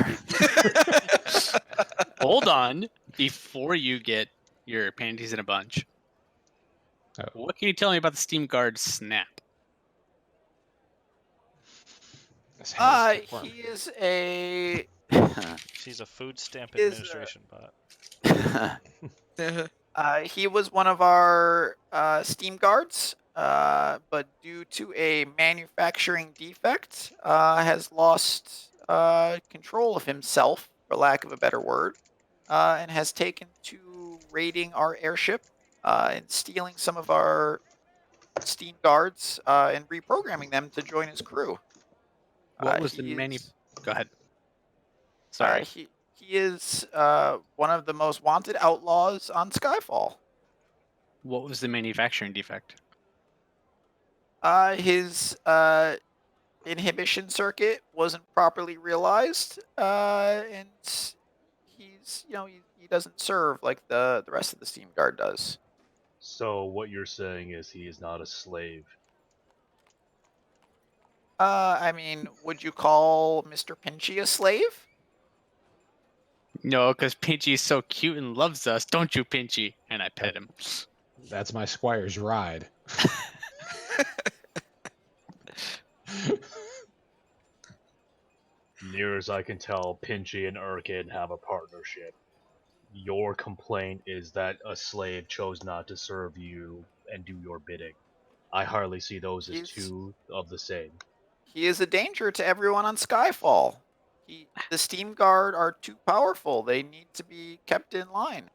Hold on before you get your panties in a bunch. Oh. What can you tell me about the Steam Guard Snap? This hell's the worm. He is a She's a food stamp Is, administration bot. he was one of our Steam guards, but due to a manufacturing defect, has lost control of himself, for lack of a better word, and has taken to raiding our airship and stealing some of our Steam guards and reprogramming them to join his crew. What was the Go ahead. Sorry. He is one of the most wanted outlaws on Skyfall. What was the manufacturing defect? His inhibition circuit wasn't properly realized, and he's he doesn't serve like the rest of the Steam Guard does. So what you're saying is he is not a slave. I mean, would you call Mr. Pinchy a slave? No, because Pinchy's so cute and loves us, don't you, Pinchy? And I pet him. That's my squire's ride. Near as I can tell, Pinchy and Urkin have a partnership. Your complaint is that a slave chose not to serve you and do your bidding. I hardly see those as He's two of the same. he is a danger to everyone on Skyfall. The Steam Guard are too powerful. They need to be kept in line.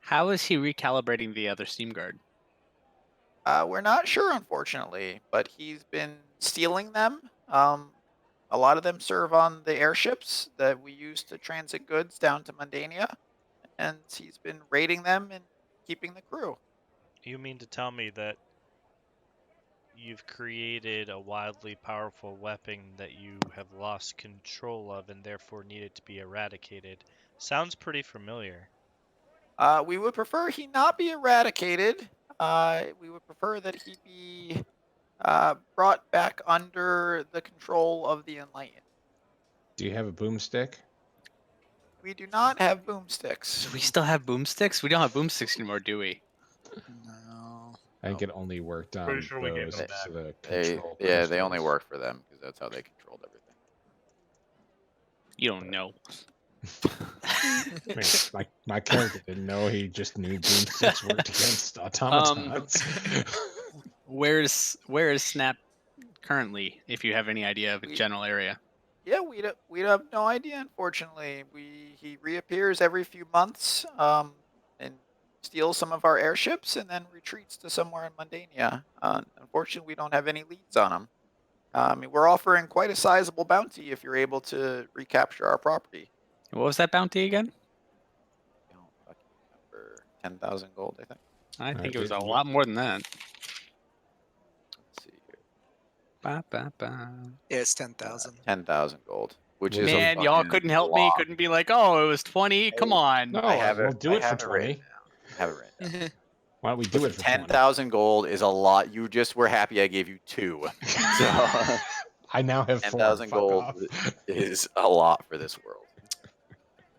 How is he recalibrating the other Steam Guard? We're not sure, unfortunately, but he's been stealing them. A lot of them serve on the airships that we use to transit goods down to Mundania, and he's been raiding them and keeping the crew. You mean to tell me that you've created a wildly powerful weapon that you have lost control of and therefore needed to be eradicated? Sounds pretty familiar. We would prefer he not be eradicated. We would prefer that he be brought back under the control of the Enlightened. Do you have a boomstick? We do not have boomsticks. Do we still have boomsticks? We don't have boomsticks anymore, do we? No. I think it only worked on Pretty sure we gave those them to the They, control. yeah, they only crystals. work for them because that's how they controlled everything. You don't know. I mean, my character didn't know. He just knew boomsticks worked against automatons. Where is Snap currently? If you have any idea of a We- general area. Yeah, we'd have no idea. Unfortunately, he reappears every few months, and steals some of our airships, and then retreats to somewhere in Mundania. Unfortunately, we don't have any leads on him. We're offering quite a sizable bounty if you're able to recapture our property. What was that bounty again? I don't fucking remember. 10,000 gold, I think. I think Alright, it was a you- lot more than that. Let's see here. Ba, ba, ba. Yeah, it's 10,000. 10,000 gold, which Well, is Man, a y'all fucking couldn't help me. lot. Couldn't be like, oh, it was 20. Come on. No, I have we'll it. do I it for have it written 20. down. I have it written down. Why don't we do it for 20? 10,000 gold is a lot. You just were happy I gave you 2. So I now have 4. 10,000 Fuck gold off. is a lot for this world.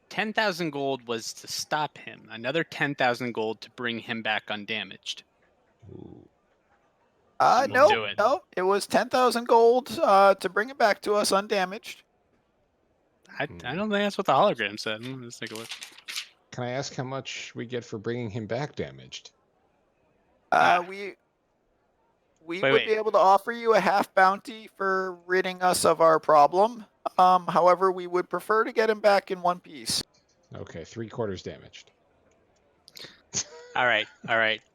10,000 gold was to stop him. Another 10,000 gold to bring him back undamaged. Ooh. We'll No, do it. no, it was 10,000 gold to bring it back to us undamaged. I don't think that's what the hologram said. Let's take a look. Can I ask how much we get for bringing him back damaged? We Wait, would wait. be able to offer you a half bounty for ridding us of our problem. However, we would prefer to get him back in one piece. Okay, 3/4 damaged. All right.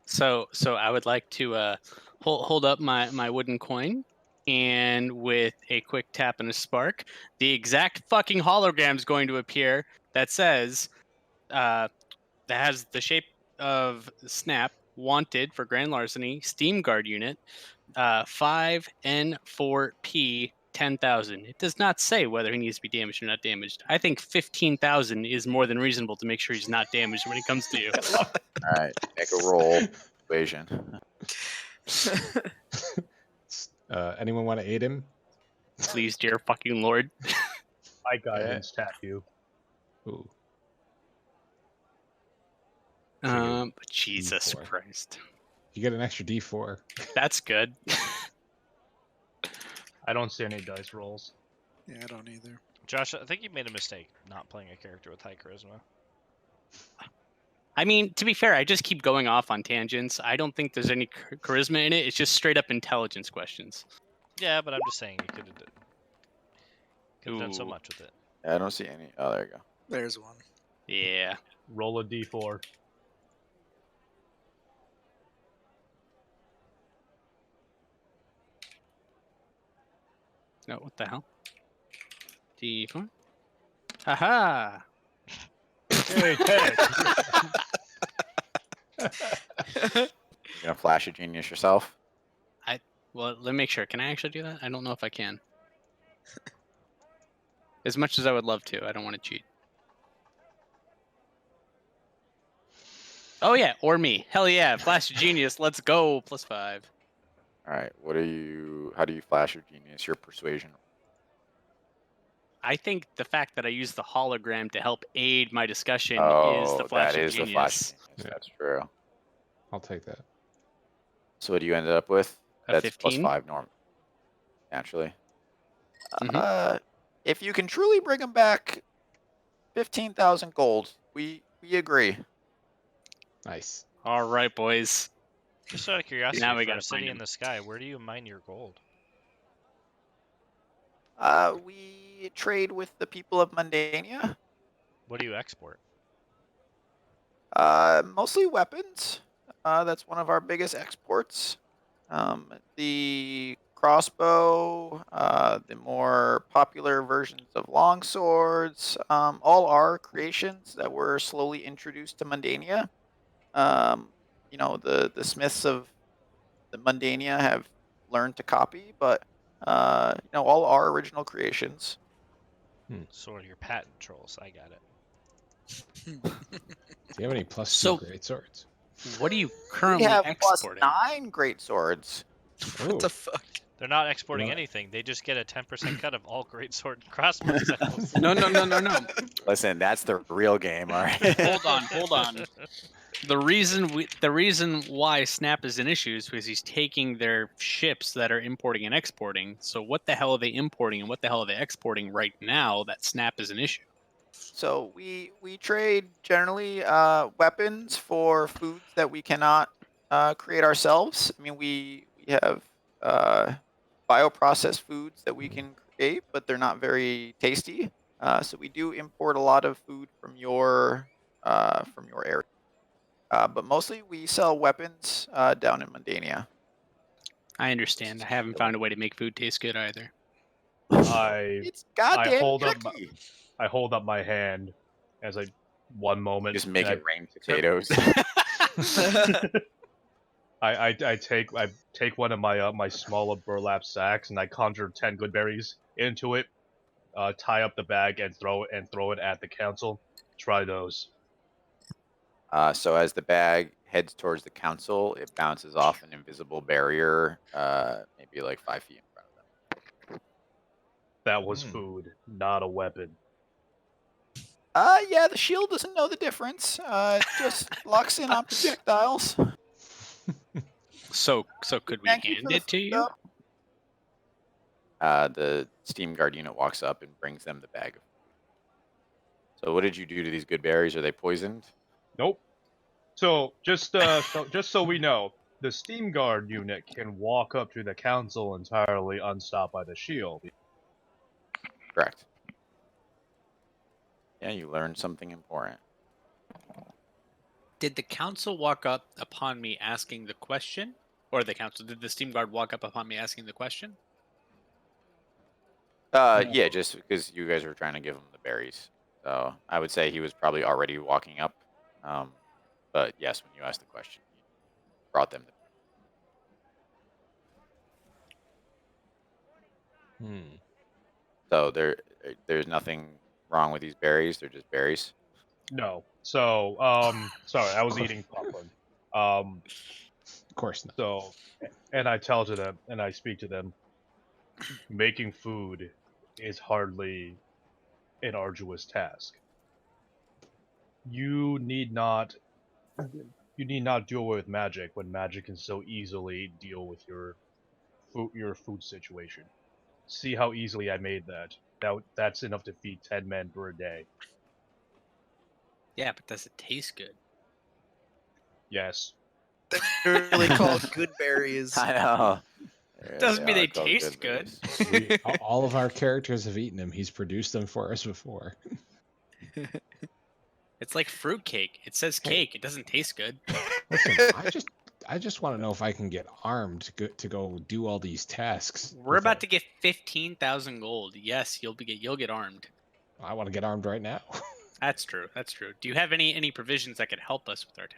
So I would like to hold up my wooden coin, and with a quick tap and a spark, the exact fucking hologram is going to appear that says, that has the shape of Snap, wanted for grand larceny, Steam Guard unit, 5N4P 10,000. It does not say whether he needs to be damaged or not damaged. I think 15,000 is more than reasonable to make sure he's not damaged when it comes to you. All right, make a roll. Equation. Anyone want to aid him? Please, dear fucking lord. I guidance tap you. Ooh. Jesus D4. Christ. You get an extra D4. That's good. I don't see any dice rolls. Yeah, I don't either. Josh, I think you made a mistake not playing a character with high charisma. I mean, to be fair, I just keep going off on tangents. I don't think there's any charisma in it. It's just straight up intelligence questions. Yeah, but I'm just saying you could have done so Ooh. much with it. Yeah, I don't see any. Oh, there you go. There's one. Yeah. Roll a d4. No, what the hell? D4? Haha! Hey, Ted! You gonna flash a genius yourself? Well, let me make sure. Can I actually do that? I don't know if I can. As much as I would love to, I don't want to cheat. Oh yeah, or me. Hell yeah, Flash of Genius, let's go. +5. All right. What are you? How do you flash your genius? Your persuasion. I think the fact that I use the hologram to help aid my discussion is the Oh, Flash that of is Genius. the flash of genius. Yeah. That's true. I'll take that. So what do you end up with? A That's 15? +5 norm. Naturally. Mhm. if you can truly bring him back, 15,000 gold. We agree. Nice. All right, boys. Just out of curiosity, Now we for a gotta find city in him. the sky, where do you mine your gold? We trade with the people of Mundania. What do you export? Mostly weapons. That's one of our biggest exports. The crossbow, the more popular versions of longswords, all are creations that were slowly introduced to Mundania. The smiths of the Mundania have learned to copy, but all are original creations. Sort of your patent trolls. I got it. Do you have any +2 So- great swords? What are you We currently have exporting? +9 great swords. What the fuck? They're not exporting Right. anything. They just get a 10% cut of all great sword and crossbow sales. No. Listen, that's the real game, all right? Hold on. The reason why Snap is an issue is because he's taking their ships that are importing and exporting. So what the hell are they importing and what the hell are they exporting right now that Snap is an issue? So we trade generally weapons for foods that we cannot create ourselves. I mean, we have bioprocessed foods that we can create, but they're not very tasty. So we do import a lot of food from your area. But mostly we sell weapons down in Mundania. I understand. I haven't found a way to make food taste good either. It's goddamn hold up tricky. I hold up my hand as one moment. Just make and it rain potatoes. I take one of my my smaller burlap sacks and I conjure 10 good berries into it, tie up the bag and throw it at the council. Try those. So as the bag heads towards the council, it bounces off an invisible barrier, maybe like 5 feet in front of them. That was food, not a weapon. Yeah, the shield doesn't know the difference. It just locks in on projectiles. So could we Thank you hand for the it to food, you? though. The steam guard unit walks up and brings them the bag of food. So what did you do to these good berries? Are they poisoned? Nope. So just so we know, the Steam Guard unit can walk up to the council entirely unstopped by the shield. Correct. Yeah, you learned something important. Did the council walk up upon me asking the question? Or did the steam guard walk up upon me asking the question? Yeah, just because you guys were trying to give him the berries. So I would say he was probably already walking up. But yes, when you asked the question, he brought them the So there's nothing wrong with these berries. They're just berries. No. So, sorry, I was eating popcorn. Of course not. So, and I speak to them. Making food is hardly an arduous task. You need not deal with magic when magic can so easily deal with your food situation. See how easily I made that. That's enough to feed 10 men per day. Yeah, but does it taste good? Yes. They're really called good berries. I know. Doesn't mean are they called taste good. berries. All of our characters have eaten them. He's produced them for us before. It's like fruitcake. It says cake. It doesn't taste good. Listen, I just want to know if I can get armed to go do all these tasks. We're about to get 15,000 gold. Yes, you'll get armed. I want to get armed right now. That's true. Do you have any provisions that could help us with our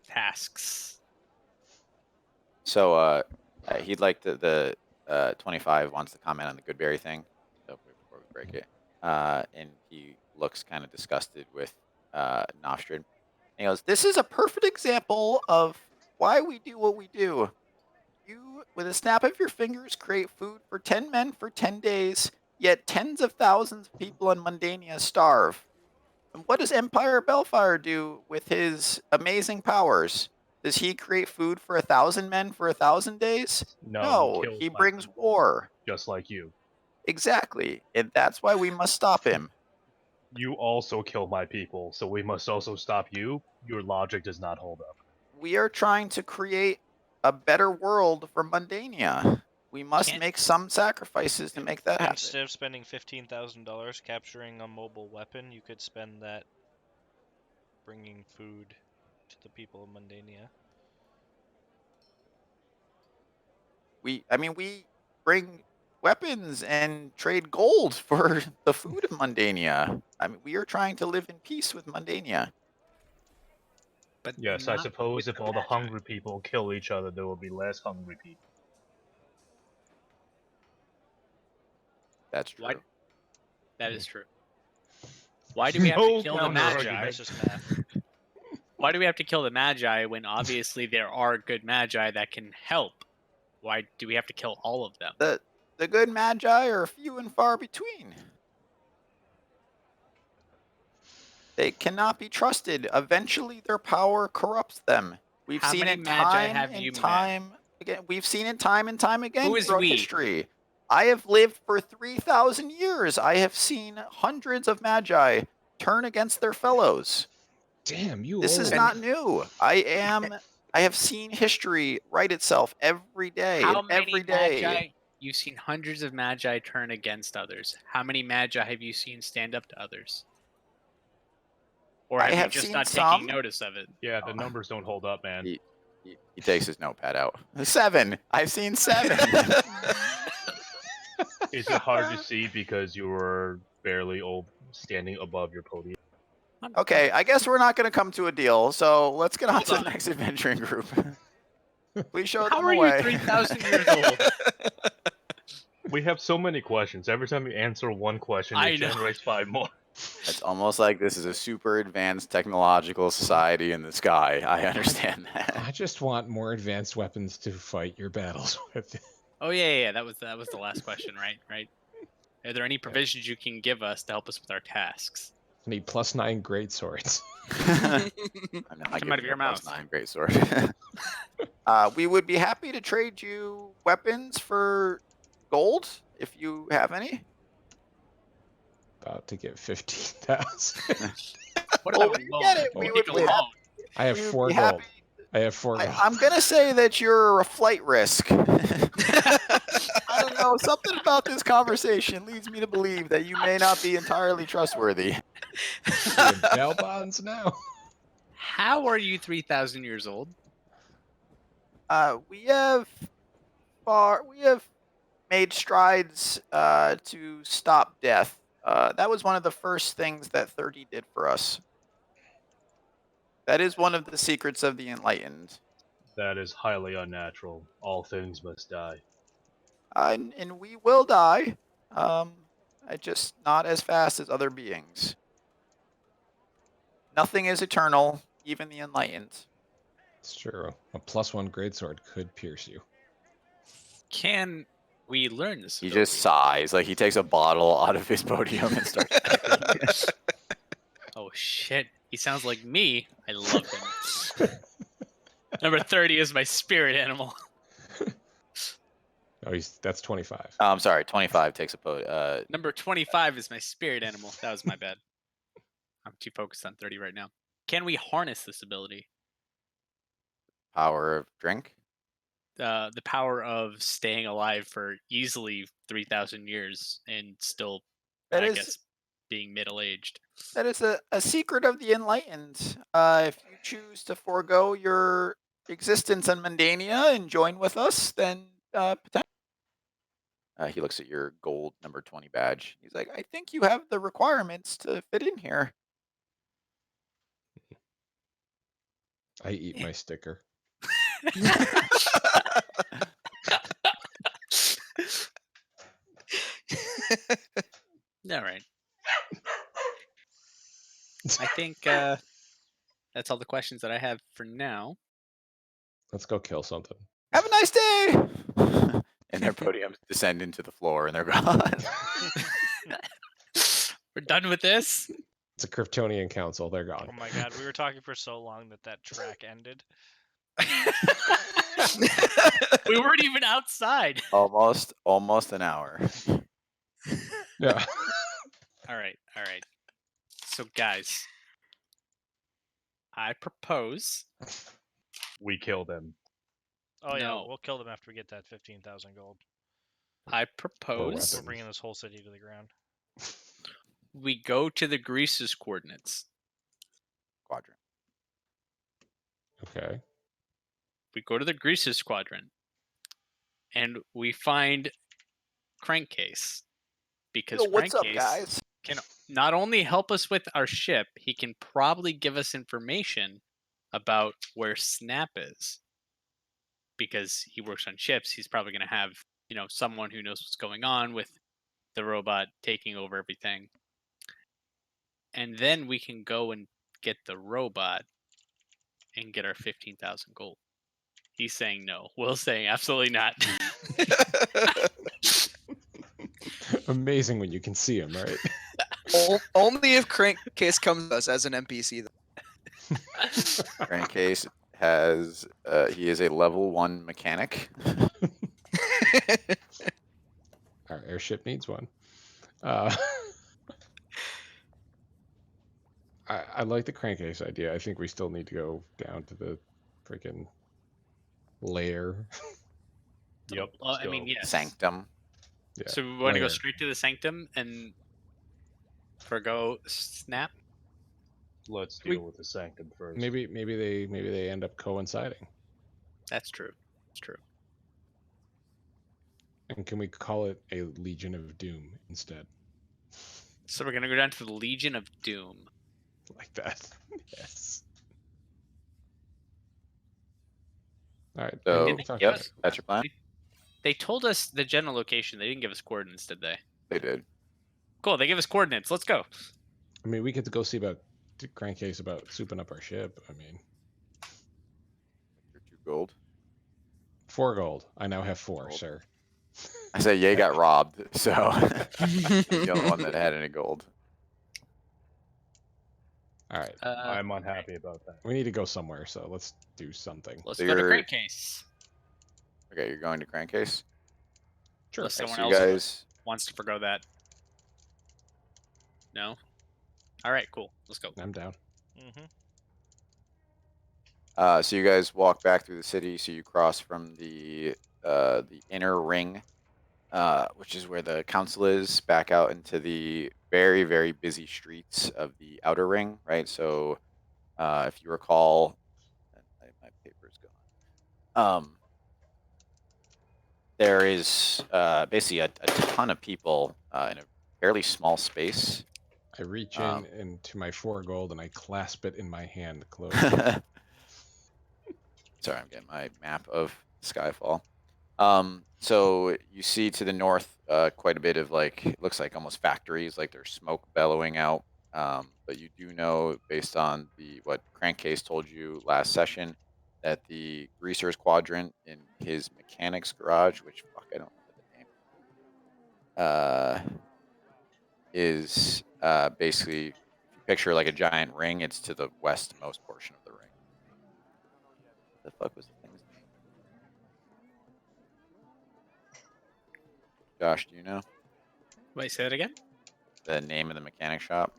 tasks? So he'd like the 25 wants to comment on the Goodberry thing. So before we break it, and he looks kind of disgusted with Nostrid. And he goes, "This is a perfect example of why we do what we do. You, with a snap of your fingers, create food for 10 men for 10 days, yet tens of thousands of people in Mundania starve. And what does Empire Bellfire do with his amazing powers? Does he create food for 1,000 men for 1,000 days? No, No, he kills he my brings people, war. just like you. Exactly. And that's why we must stop him. You also kill my people, so we must also stop you? Your logic does not hold up. We are trying to create a better world for Mundania. We must Can't- make some sacrifices to make that happen. Instead of spending $15,000 capturing a mobile weapon, you could spend that bringing food to the people of Mundania. We bring weapons and trade gold for the food of Mundania. I mean, we are trying to live in peace with Mundania. But Yes, I not suppose with if the all the Magi. hungry people kill each other, there will be less hungry people. That's true. Why? That is true. Why do we have No to kill the counter-argument. Magi? That's just math. Why do we have to kill the Magi when obviously there are good Magi that can help? Why do we have to kill all of them? The good magi are few and far between. They cannot be trusted. Eventually, their power corrupts them. We've How seen many it Magi time have and you met? time again. We've seen it time and time again Who is throughout we? history. I have lived for 3,000 years. I have seen hundreds of magi turn against their fellows. Damn, you This is old. not new. I have seen history write itself every day How and many every day. Magi? You've seen hundreds of Magi turn against others. How many Magi have you seen stand up to others? Or I have you have just seen not some. taking notice of it? Yeah, the numbers don't hold up, man. He takes his notepad out. 7. I've seen 7. Is it hard to see because you were barely standing above your podium? Okay, I guess we're not going to come to a deal. So let's get on Hold to on. the next adventuring group. Please show How them are away. you 3,000 years old? We have so many questions. Every time you answer one question, I it know. generates 5 more. It's almost like this is a super advanced technological society in the sky. I understand that. I just want more advanced weapons to fight your battles with. Oh yeah. That was the last question, right? Right. Are there any provisions you can give us to help us with our tasks? I need +9 great swords. I'm not Come giving out of you your a mouth. +9 great sword. We would be happy to trade you weapons for gold if you have any. About to get 15,000. What Well, about when you loan? get it, Can we we would take a be loan? happy. I have We would 4 be gold. happy. I have 4 gold. I'm gonna say that you're a flight risk. I don't know. Something about this conversation leads me to believe that you may not be entirely trustworthy. Doing bail bonds now. How are you 3,000 years old? We have made strides to stop death. That was one of the first things that 30 did for us. That is one of the secrets of the enlightened. That is highly unnatural. All things must die. And we will die. Just not as fast as other beings. Nothing is eternal, even the enlightened. It's true. A +1 greatsword could pierce you. Can we learn this? He just sighs, like he takes a bottle out of his podium and starts. Oh shit! He sounds like me. I love him. Number 30 is my spirit animal. Oh, that's 25. I'm sorry, 25 takes a Number 25 is my spirit animal. That was my bad. I'm too focused on 30 right now. Can we harness this ability? power of drink. The power of staying alive for easily 3,000 years and still, That I is guess, being middle-aged. that is a secret of the enlightened. If you choose to forego your existence in Mundania and join with us, then potentially. He looks at your gold number 20 badge. He's like, I think you have the requirements to fit in here. I eat my sticker. All right. I think that's all the questions that I have for now. Let's go kill something. Have a nice day. And their podiums descend into the floor and they're gone. We're done with this. It's a Kryptonian council. They're gone. Oh my god, we were talking for so long that track ended. We weren't even outside. almost an hour. Yeah. All right. So, guys, I propose. We kill them. Oh yeah, No. we'll kill them after we get that 15,000 gold. I propose weapons. We're bringing this whole city to the ground. we go to the Grease's coordinates. Quadrant. Okay. We go to the Grease's quadrant, and we find Crankcase, because Yo, what's up, Crankcase guys? can not only help us with our ship, he can probably give us information about where Snap is. Because he works on ships, he's probably going to have, someone who knows what's going on with the robot taking over everything. And then we can go and get the robot and get our 15,000 gold. He's saying no. Will's saying absolutely not. Amazing when you can see him, right? Only if Crankcase comes to us as an NPC. Crankcase has he is a level 1 mechanic. Our airship needs one. I like the crankcase idea. I think we still need to go down to the freaking lair. Yep. Well, let's I mean, go. yes. Sanctum. Yeah. So we want to go lair. straight to the sanctum and forgo Snap? Let's We- deal with the sanctum first. Maybe they end up coinciding. That's true. It's true. And can we call it a Legion of Doom instead? So we're going to go down to the Legion of Doom. Like that. Yes. All right. So, Did they talk give about us- it. that's your plan? They told us the general location. They didn't give us coordinates, did they? They did. Cool. They gave us coordinates. Let's go. I mean, we get to go see about crankcase about souping up our ship. I mean, Your 2 gold. 4 gold. I now have 4, Gold. sir. I said Ye got robbed, so he's the only one that had any gold. All right. I'm unhappy about that. We need to go somewhere, so let's do something. Let's So go to you're- Crankcase. Okay, you're going to Crankcase. Sure. Unless someone So you else guys, wants to forgo that. No? All right, cool. Let's go. I'm down. Mm-hmm. so you guys walk back through the city. So you cross from the inner ring, which is where the council is, back out into the very, very busy streets of the outer ring, right? So, if you recall, my paper's gone. There is basically a ton of people in a fairly small space. I reach into my 4 gold and I clasp it in my hand close. Sorry, I'm getting my map of Skyfall. So you see to the north quite a bit of it looks like almost factories, like there's smoke bellowing out. But you do know, based on what Crankcase told you last session, that the Greaser's Quadrant in his mechanics garage, which fuck, I don't remember the name, is basically, if you picture like a giant ring, it's to the westmost portion of the ring. The fuck was the thing's name? Josh, do you know Wait, say that again? the name of the mechanic shop?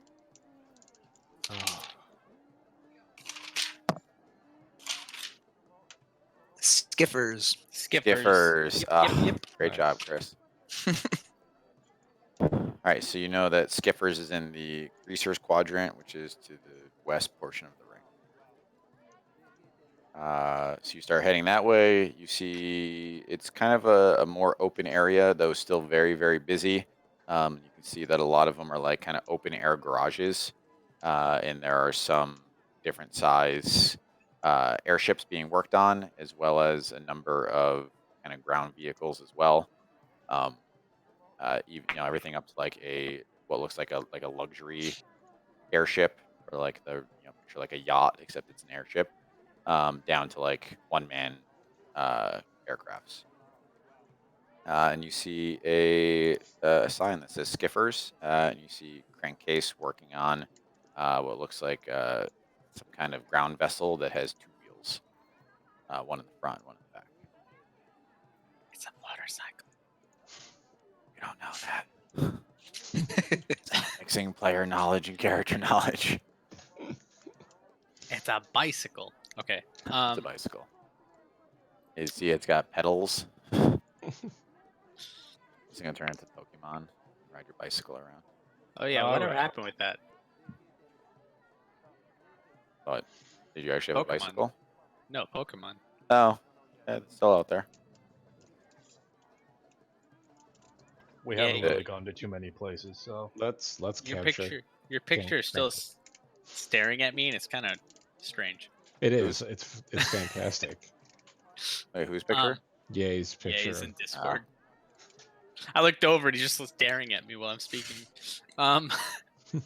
Skiffers. Skiffers. Yep. Great job, Chris. All right, so you know that Skiffers is in the Greaser's Quadrant, which is to the west portion of the ring. So you start heading that way. You see it's kind of a more open area, though still very, very busy. You can see that a lot of them are like kind of open air garages, and there are some different size airships being worked on, as well as a number of kind of ground vehicles as well. Even everything up to like what looks like a luxury airship, or like picture like a yacht, except it's an airship, down to like one-man aircrafts. And you see a sign that says Skiffers, and you see Crankcase working on what looks like some kind of ground vessel that has 2 wheels, one in the front, one in the back. It's a motorcycle. You don't know that. Mixing player knowledge and character knowledge. It's a bicycle. Okay. It's a bicycle. See, it's got pedals. It's gonna turn into Pokemon. Ride your bicycle around. Oh yeah, whatever happened with that? But did you actually have Pokemon. a bicycle? No, Pokemon. Oh, yeah, it's still out there. We Yeah, haven't yeah. really gone to too many places, so Let's Your capture. your picture is still Crank. staring at me, and it's kind of strange. It is. It's fantastic. Wait, whose picture? Yay's Yeah, picture. he's in Discord. I looked over, and he's just staring at me while I'm speaking. All He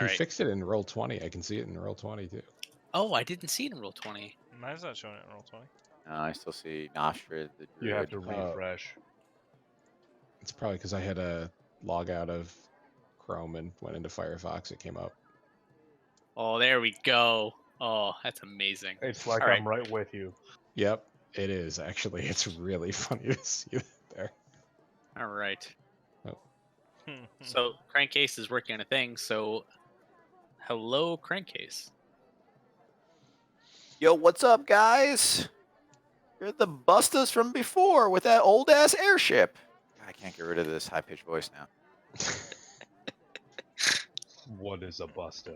right. fixed it in roll 20. I can see it in roll 20 too. Oh, I didn't see it in roll 20. Mine's not showing it in roll 20. I still see Nostrid, the druid. you have to refresh. It's probably because I had a log out of Chrome and went into Firefox. It came up. Oh, there we go. Oh, that's amazing. It's like All I'm right with you. Yep, it is actually. It's really funny to see that there. All right. Oh. So Crankcase is working on a thing. So, hello, Crankcase. Yo, what's up, guys? You're the Bustas from before with that old ass airship. I can't get rid of this high pitched voice now. What is a busta?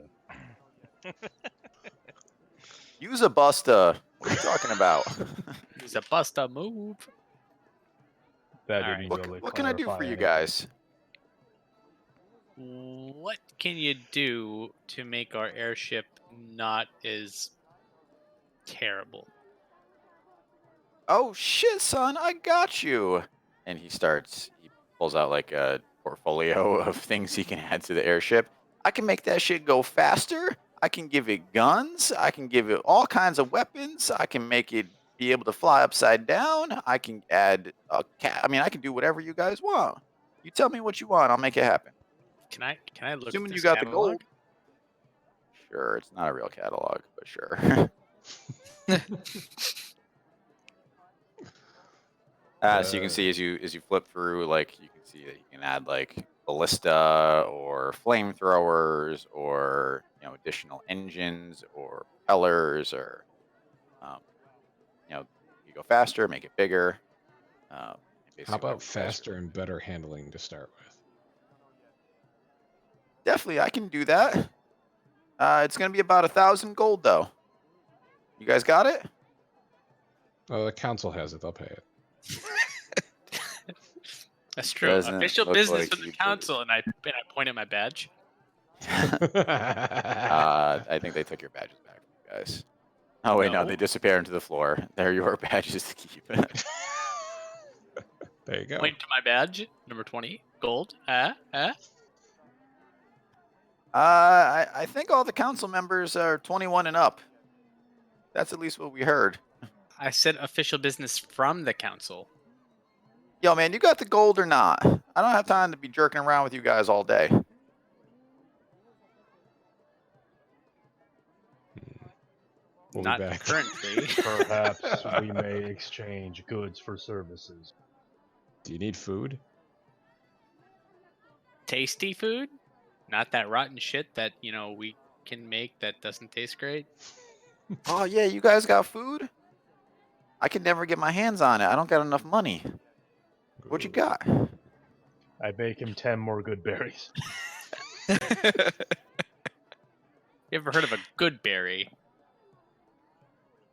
Use a Busta. What are you talking about? He's a busta move. That All didn't right. really What can I do clarify for you anything. guys? What can you do to make our airship not as terrible? Oh shit, son, I got you. And he pulls out like a portfolio of things he can add to the airship. I can make that shit go faster. I can give it guns. I can give it all kinds of weapons. I can make it be able to fly upside down. I can add a cat. I mean, I can do whatever you guys want. You tell me what you want, I'll make it happen. Can I look Assuming at you this got the catalog? gold. Sure, it's not a real catalog, but sure. So you can see as you flip through, like you can see that you can add like ballista or flamethrowers or additional engines or propellers or you go faster, make it bigger. How basically about whatever you guys faster and better handling to start with? Definitely, I can do that. It's gonna be about 1,000 gold though. You guys got it? Oh, the council has it. They'll pay it. That's true. Doesn't Official look business like for the you do. council, and I point at my badge. I think they took your badges back from you guys. Oh wait, no, No. they disappear into the floor. They're your badges to keep. There you go. Point to my badge, number 20, gold. I think all the council members are 21 and up. That's at least what we heard. I said official business from the council. Yo, man, you got the gold or not? I don't have time to be jerking around with you guys all day. We'll Not be back. currently. Perhaps we may exchange goods for services. Do you need food? Tasty food, not that rotten shit that we can make that doesn't taste great. Oh yeah, you guys got food? I can never get my hands on it. I don't got enough money. What you got? I bake him 10 more good berries. You ever heard of a good berry?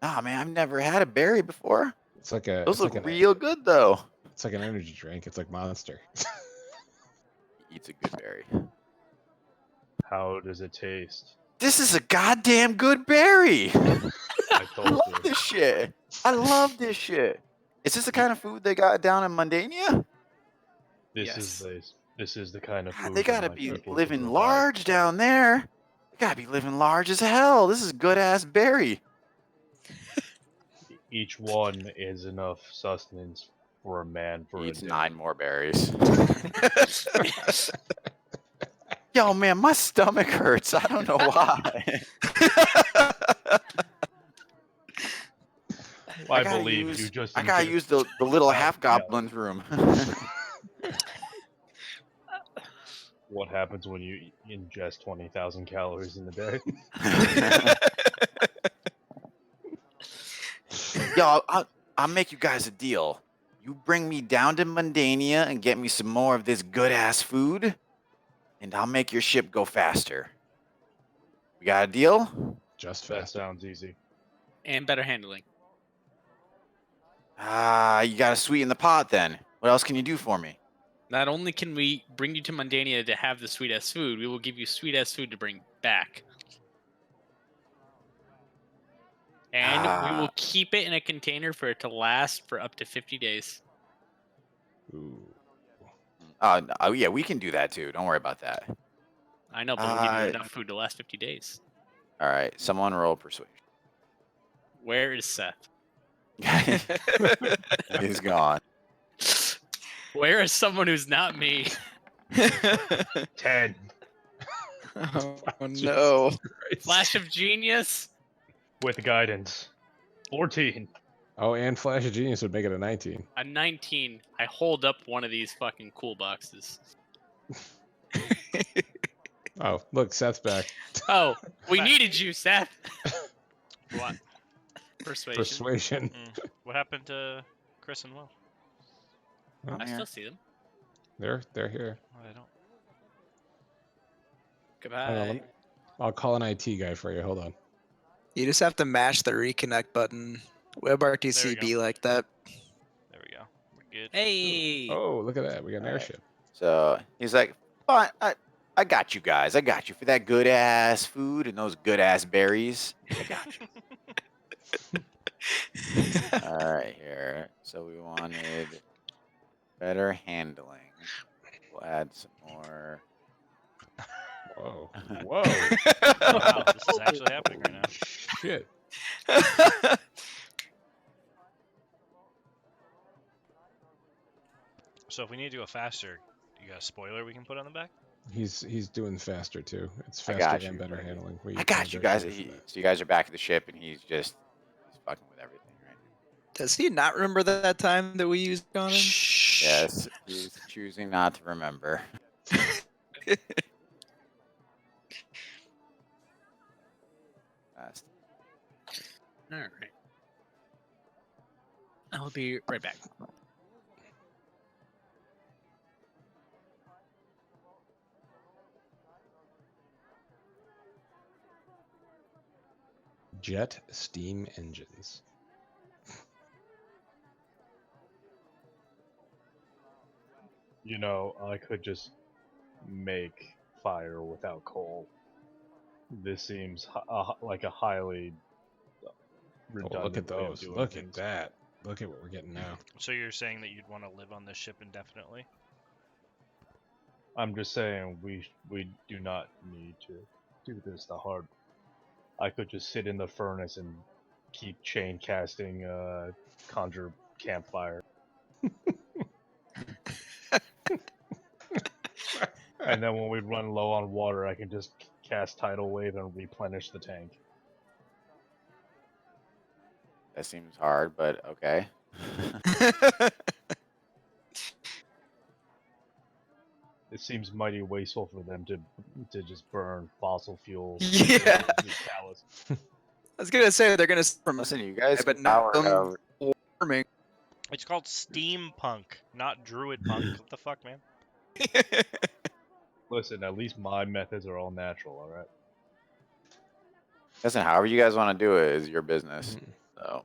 Ah, man, I've never had a berry before. It's like a. Those It's look like real good though. It's like an energy drink. It's like Monster. He eats a good berry. How does it taste? This is a goddamn good berry. I I told love you. this shit. I love this shit. Is this the kind of food they got down in Mundania? This is the kind of God, food they that gotta my be people living can provide. large down there. They gotta be living large as hell. This is good ass berry. Each one is enough sustenance for a man for He a eats day. 9 more berries. Yo, man, my stomach hurts. I don't know why. I believe you just. I gotta use the little half goblin's room. What happens when you ingest 20,000 calories in a day? Yo, I'll make you guys a deal. You bring me down to Mundania and get me some more of this good ass food, and I'll make your ship go faster. We got a deal? Just That faster. sounds easy. And better handling. You gotta sweeten the pot then. What else can you do for me? Not only can we bring you to Mundania to have the sweet ass food, we will give you sweet ass food to bring back. And we will keep it in a container for it to last for up to 50 days. Ooh. Oh yeah, we can do that too. Don't worry about that. I know, but we'll give you enough food to last 50 days. All right, someone roll persuasion. Where is Seth? He's gone. Where is someone who's not me? 10 Oh no. Flash of genius? with guidance. 14. Oh, and Flash of Genius would make it a 19. A 19. I hold up one of these fucking cool boxes. Oh, look, Seth's back. Oh, we needed you, Seth. What? Persuasion. Persuasion. What happened to Chris and Will? I still see them. They're here. Oh, I don't. Goodbye. Hang on, I'll call an IT guy for you. Hold on. You just have to mash the reconnect button. WebRTC go. be like that. There we go. We're good. Hey. Oh, look at that. We got an All right. airship. So he's like, fine, I got you guys. I got you for that good ass food and those good ass berries. I got you. All right, here. So we wanted better handling. We'll add some more. Whoa. Whoa. Wow, this is actually happening right now. Shit. So if we need to go faster, you got a spoiler we can put on the back? He's doing faster too. It's I faster got and you, better buddy. handling. I got you guys. So you guys are back at the ship, and he's fucking with everything, right? Does he not remember that time that we used on him? Yes, he's choosing not to remember. Fast. All right. I'll be right back. Jet steam engines. You know, I could just make fire without coal. This seems like a highly redundant Oh, look at way of those. doing Look things. at that. Look at what we're getting now. So you're saying that you'd want to live on this ship indefinitely? I'm just saying we do not need to do this the hard. I could just sit in the furnace and keep chain casting, conjure campfire. And then when we run low on water, I can just cast tidal wave and replenish the tank. That seems hard, but okay. It seems mighty wasteful for them to just burn fossil fuels. Yeah. Callous. I was gonna say they're gonna from Listen, you guys but can no power however. warming. It's called steampunk, not druid punk. What the fuck, man? Listen, at least my methods are all natural, alright? Listen, however you guys want to do it is your business. Mhm. So,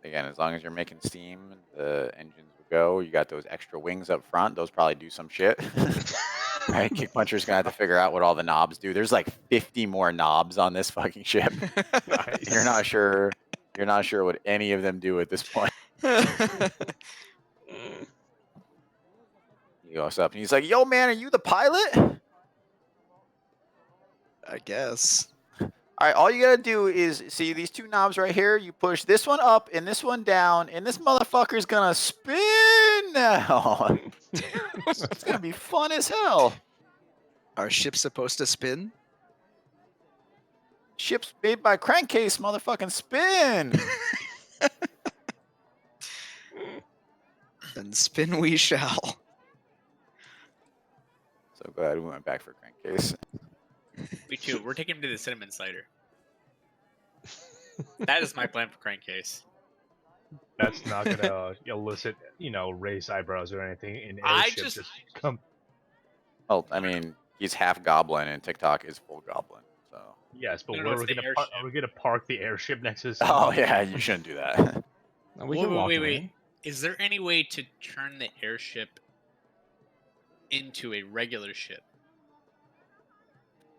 again, as long as you're making steam, the engines will go. You got those extra wings up front; those probably do some shit. Right? Kick Puncher's gonna have to figure out what all the knobs do. There's like 50 more knobs on this fucking ship. Nice. You're not sure. You're not sure what any of them do at this point. He goes up and he's like, "Yo, man, are you the pilot?" I guess. All right, all you gotta do is see these two knobs right here. You push this one up and this one down, and this motherfucker's gonna spin now. It's gonna be fun as hell. Our ship's supposed to spin? Ship's made by crankcase, motherfucking spin. Then spin we shall. So glad we went back for crankcase. Me too. We're taking him to the cinnamon cider. That is my plan for crankcase. That's not gonna elicit, raised eyebrows or anything in I airship. just- Come. Well, I mean, he's half goblin, and TikTok is full goblin. So. Yes, but No, where it's are we the gonna airship. are we gonna park the airship next to the Oh cinnamon? yeah, you shouldn't do that. No, we can walk in. Is there any way to turn the airship into a regular ship?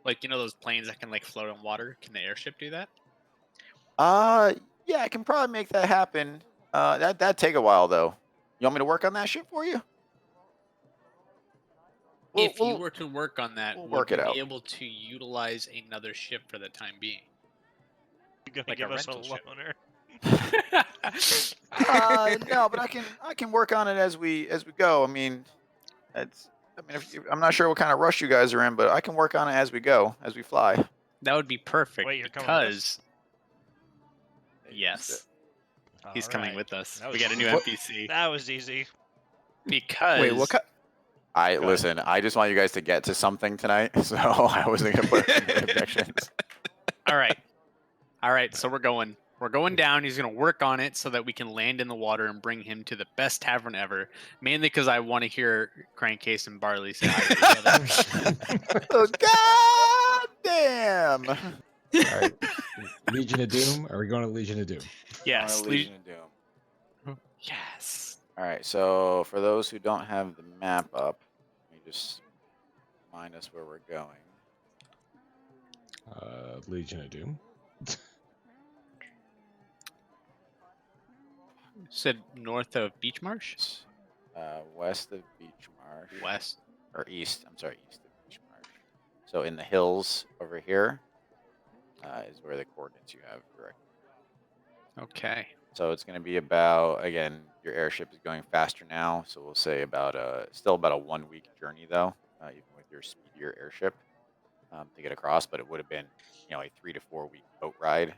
Like, those planes that can like float on water? Can the airship do that? Yeah, I can probably make that happen. That'd take a while though. You want me to work on that shit for you? If you were to work on that, we'll would work you it out. be able to utilize another ship for the time being? You're gonna Like give a us a rental ship. loaner. No, but I can work on it as we go. I mean, I'm not sure what kind of rush you guys are in, but I can work on it as we go, as we fly. That would be perfect. Wait, you're coming with us? Yes, he's coming Alright. with us. That We was got a new easy. NPC. That was easy. Because Wait, what? Listen. I just want you guys to get to something tonight, so I wasn't gonna put any objections. All right. So we're going down. He's gonna work on it so that we can land in the water and bring him to the best tavern ever. Mainly because I want to hear Crankcase and Barley say hi to each other. Oh, God damn! All right. Legion of Doom. Are we going to Legion of Doom? Yes, Legion of Doom. yes. All right. So for those who don't have the map up, let me just remind us where we're going. Legion of Doom. Said north of Beach Marsh. West of Beach Marsh. West. Or east. I'm sorry, east of Beach Marsh. So in the hills over here is where the coordinates you have directly. Okay. So it's going to be about, again, your airship is going faster now. So we'll say still about a 1 week journey though, even with your speedier airship to get across. But it would have been, a 3 to 4 week boat ride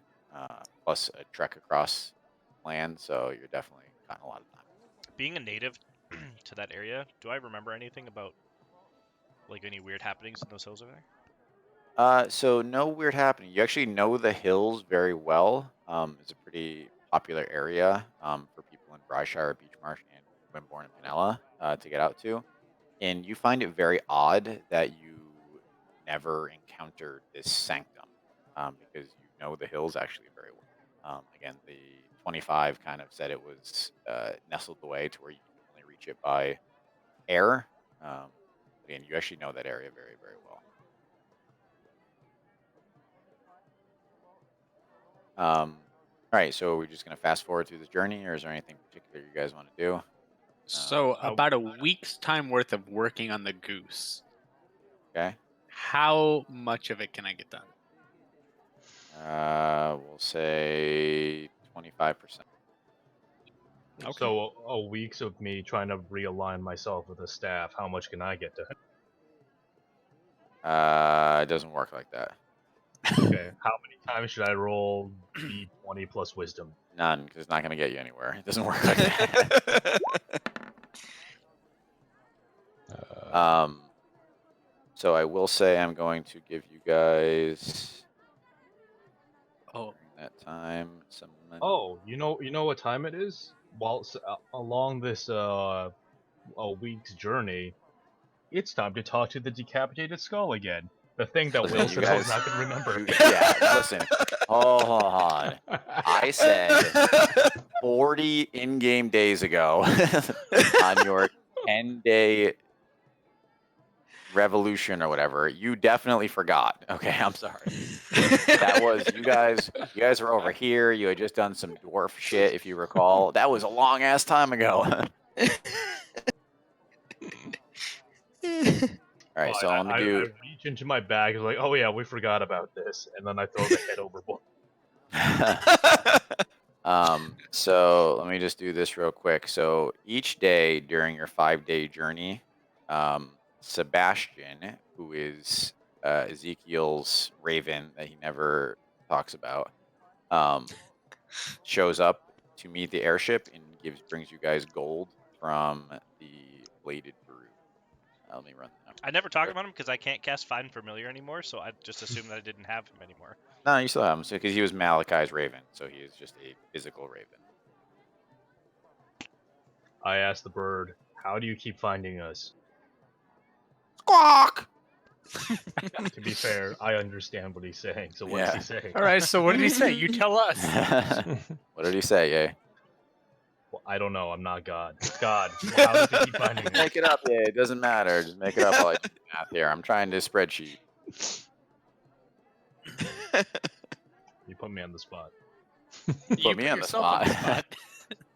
plus a trek across land. So you're definitely got a lot of time. Being a native to that area, do I remember anything about like any weird happenings in those hills over there? So no weird happening. You actually know the hills very well. It's a pretty popular area for people in Bryshire, Beach Marsh, and Wimborne and Pinella to get out to. And you find it very odd that you never encountered this sanctum because you know the hills actually very well. Again, the 25 kind of said it was nestled away to where you can only reach it by air. Again, you actually know that area very, very well. All right, so we're just gonna fast forward through this journey, or is there anything particular you guys want to do? So about a week's time worth of working on the goose. Okay. How much of it can I get done? We'll say 25%. Okay. So a week's of me trying to realign myself with the staff. How much can I get done? It doesn't work like that. Okay. How many times should I roll D20 plus wisdom? None, because it's not gonna get you anywhere. It doesn't work like that. So I will say I'm going to give you guys during that time some money. Oh, you know what time it is? While along this a week's journey, it's time to talk to the decapitated skull again. The thing that Listen, Will you said I was guys- not going to remember. Yeah, listen. Hold on. I said 40 in-game days ago on your 10-day revolution or whatever, you definitely forgot. Okay, I'm sorry. That was you guys were over here. You had just done some dwarf shit, if you recall. That was a long ass time ago. All right, so let me I do. reach into my bag and like, oh yeah, we forgot about this, and then I throw the head overboard. So let me just do this real quick. So each day during your 5-day journey, Sebastian, who is Ezekiel's raven that he never talks about, shows up to meet the airship and brings you guys gold from the bladed brew. Let me run that. I never talked about him because I can't cast Find Familiar anymore, so I just assumed that I didn't have him anymore. No, you still have him because he was Malachi's Raven, so he is just a physical Raven. I asked the bird, "How do you keep finding us?" Squawk. To be fair, I understand what he's saying. So what's Yeah. he saying? All right, so what did he say? You tell us. What did he say? Yeah. Well, I don't know. I'm not God. God, how does he keep finding us? Make it up. Yeah, it doesn't matter. Just make it up while I do the math here. I'm trying to spreadsheet. You put me on the spot. You me on the yourself on the spot.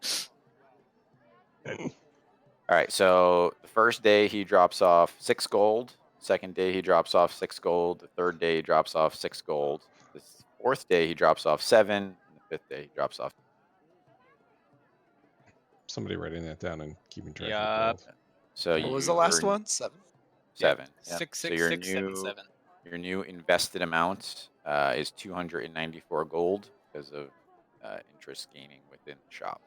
spot. All right. So the first day he drops off 6 gold. Second day he drops off 6 gold. The third day he drops off 6 gold. The fourth day he drops off 7. And the fifth day he drops off. Somebody writing that down and keeping track Yup. of gold. So What was the last your one? 7. 7. Yep. Yep. 6, So 6, your 6, 7, 7. Your new invested amount is 294 gold because of interest gaining within the shop.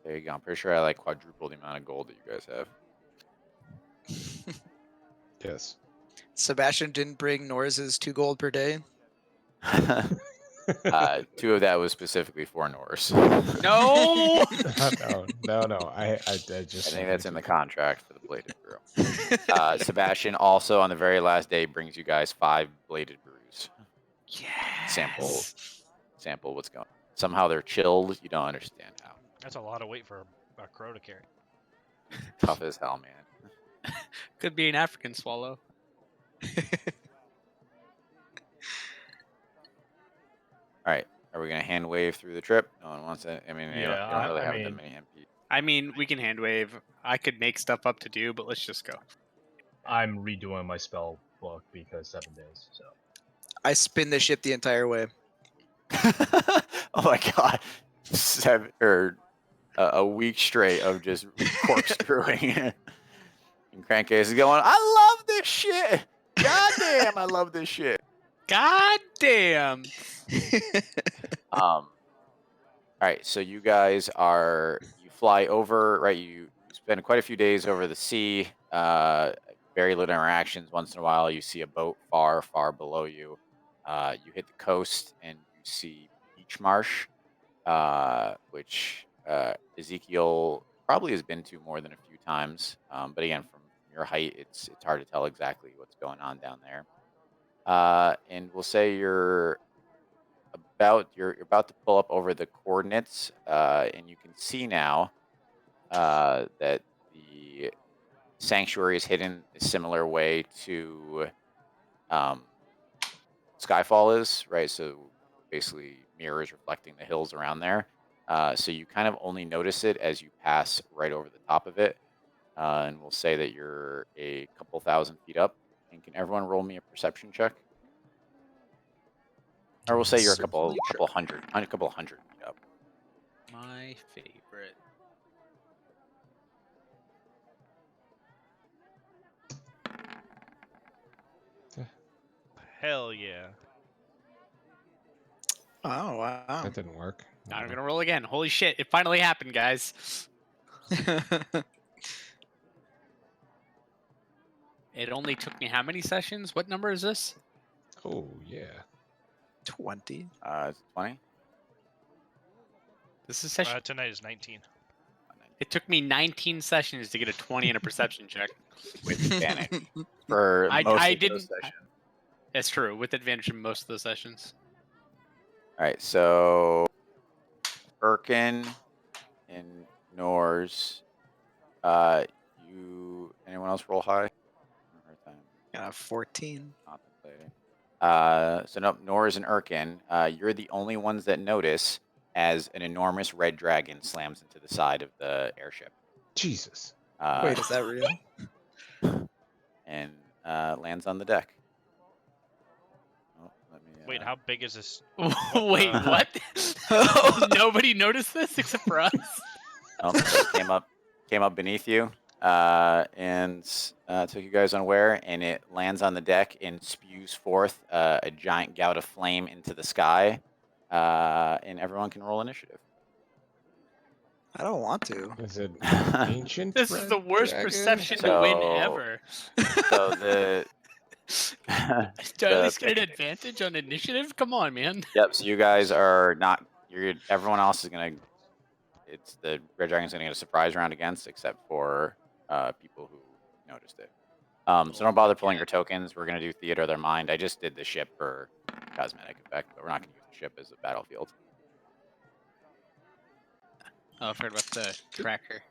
There you go. I'm pretty sure I like quadrupled the amount of gold that you guys have. Yes. Sebastian didn't bring Norris's 2 gold per day. 2 of that was specifically for Norse. No. No. I I just think that's in the contract for the bladed brew. Sebastian also on the very last day brings you guys 5 bladed brews. Yes. Sample what's going on. Somehow they're chilled. You don't understand how. That's a lot of weight for a crow to carry. Tough as hell, man. Could be an African swallow. All right. Are we going to hand wave through the trip? No one wants it. I mean, you Yeah, don't really I have mean- that many MPs. I mean, we can hand wave. I could make stuff up to do, but let's just go. I'm redoing my spell book because 7 days. So I spin the ship the entire way. Oh my god. A week straight of just corkscrewing. And Crankcase is going, I love this shit. God damn, I love this shit. God damn. All right, so you guys you fly over, right? You spend quite a few days over the sea. Very little interactions. Once in a while, you see a boat far, far below you. You hit the coast and you see beach marsh, which Ezekiel probably has been to more than a few times. But again, from your height, it's hard to tell exactly what's going on down there. And we'll say you're about to pull up over the coordinates, and you can see now that the sanctuary is hidden a similar way to Skyfall is, right? So basically mirrors reflecting the hills around there. So you kind of only notice it as you pass right over the top of it. And we'll say that you're a couple thousand feet up. And can everyone roll me a perception check? Or we'll say you're a couple hundred feet up. My favorite. Hell yeah. Oh, wow. That didn't work. I'm gonna roll again. Holy shit! It finally happened, guys. It only took me how many sessions? What number is this? Oh yeah. 20. It's 20. This is session. Tonight is 19. It took me 19 sessions to get a 20 in a perception check. With advantage for I most of didn't- those sessions. That's true, with advantage in most of the sessions. All right, so Erkin and Nors, anyone else roll high? Got a 14. Contemplating. So nope, Nors and Erkin, you're the only ones that notice as an enormous red dragon slams into the side of the airship. Jesus. Wait, is that real? And lands on the deck. Oh, let me, Wait, how big is this? Wait, the- what? Nobody noticed this except for us? Oh, it came up beneath you and took you guys unaware, and it lands on the deck and spews forth a giant gout of flame into the sky, and everyone can roll initiative. I don't want to. Is it ancient? This is the red worst dragon? perception to win So- ever. So the Do I at the least get an advantage on initiative? Come on, man. Yep. So you guys are not. Everyone else is gonna. It's the red dragon's gonna get a surprise round against, except for people who noticed it. So don't bother pulling your tokens. We're gonna do theater of their mind. I just did the ship for cosmetic effect, but we're not gonna use the ship as a battlefield. Oh, I've heard about the tracker.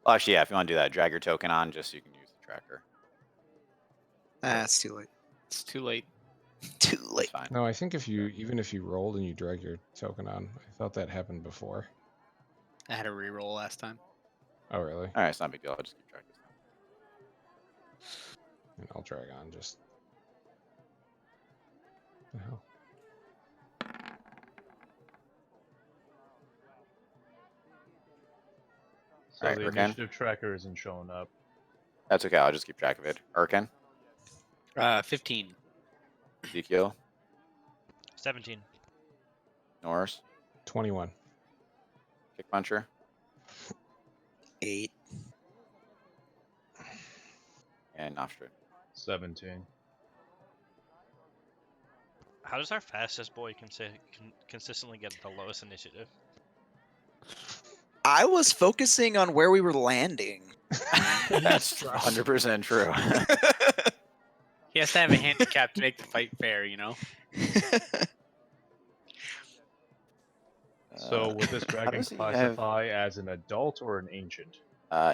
Well, actually, yeah. If you want to do that, drag your token on just so you can use the tracker. It's too late. It's too late. Too It's late. fine. No, I think even if you rolled and you drag your token on, I thought that happened before. I had a reroll last time. Oh, really? All right, it's not a big deal. I'll just keep track this time. And I'll drag on just. The hell? So Alright, the Urken? initiative tracker isn't showing up. That's okay. I'll just keep track of it. Urken, 15. Ezekiel, 17. Norse, 21. Kick Puncher, 8. and Nostra. 17. How does our fastest boy consistently get the lowest initiative? I was focusing on where we were landing. That's 100% true. He has to have a handicap to make the fight fair, you know? So would this dragon does he have- classify as an adult or an ancient?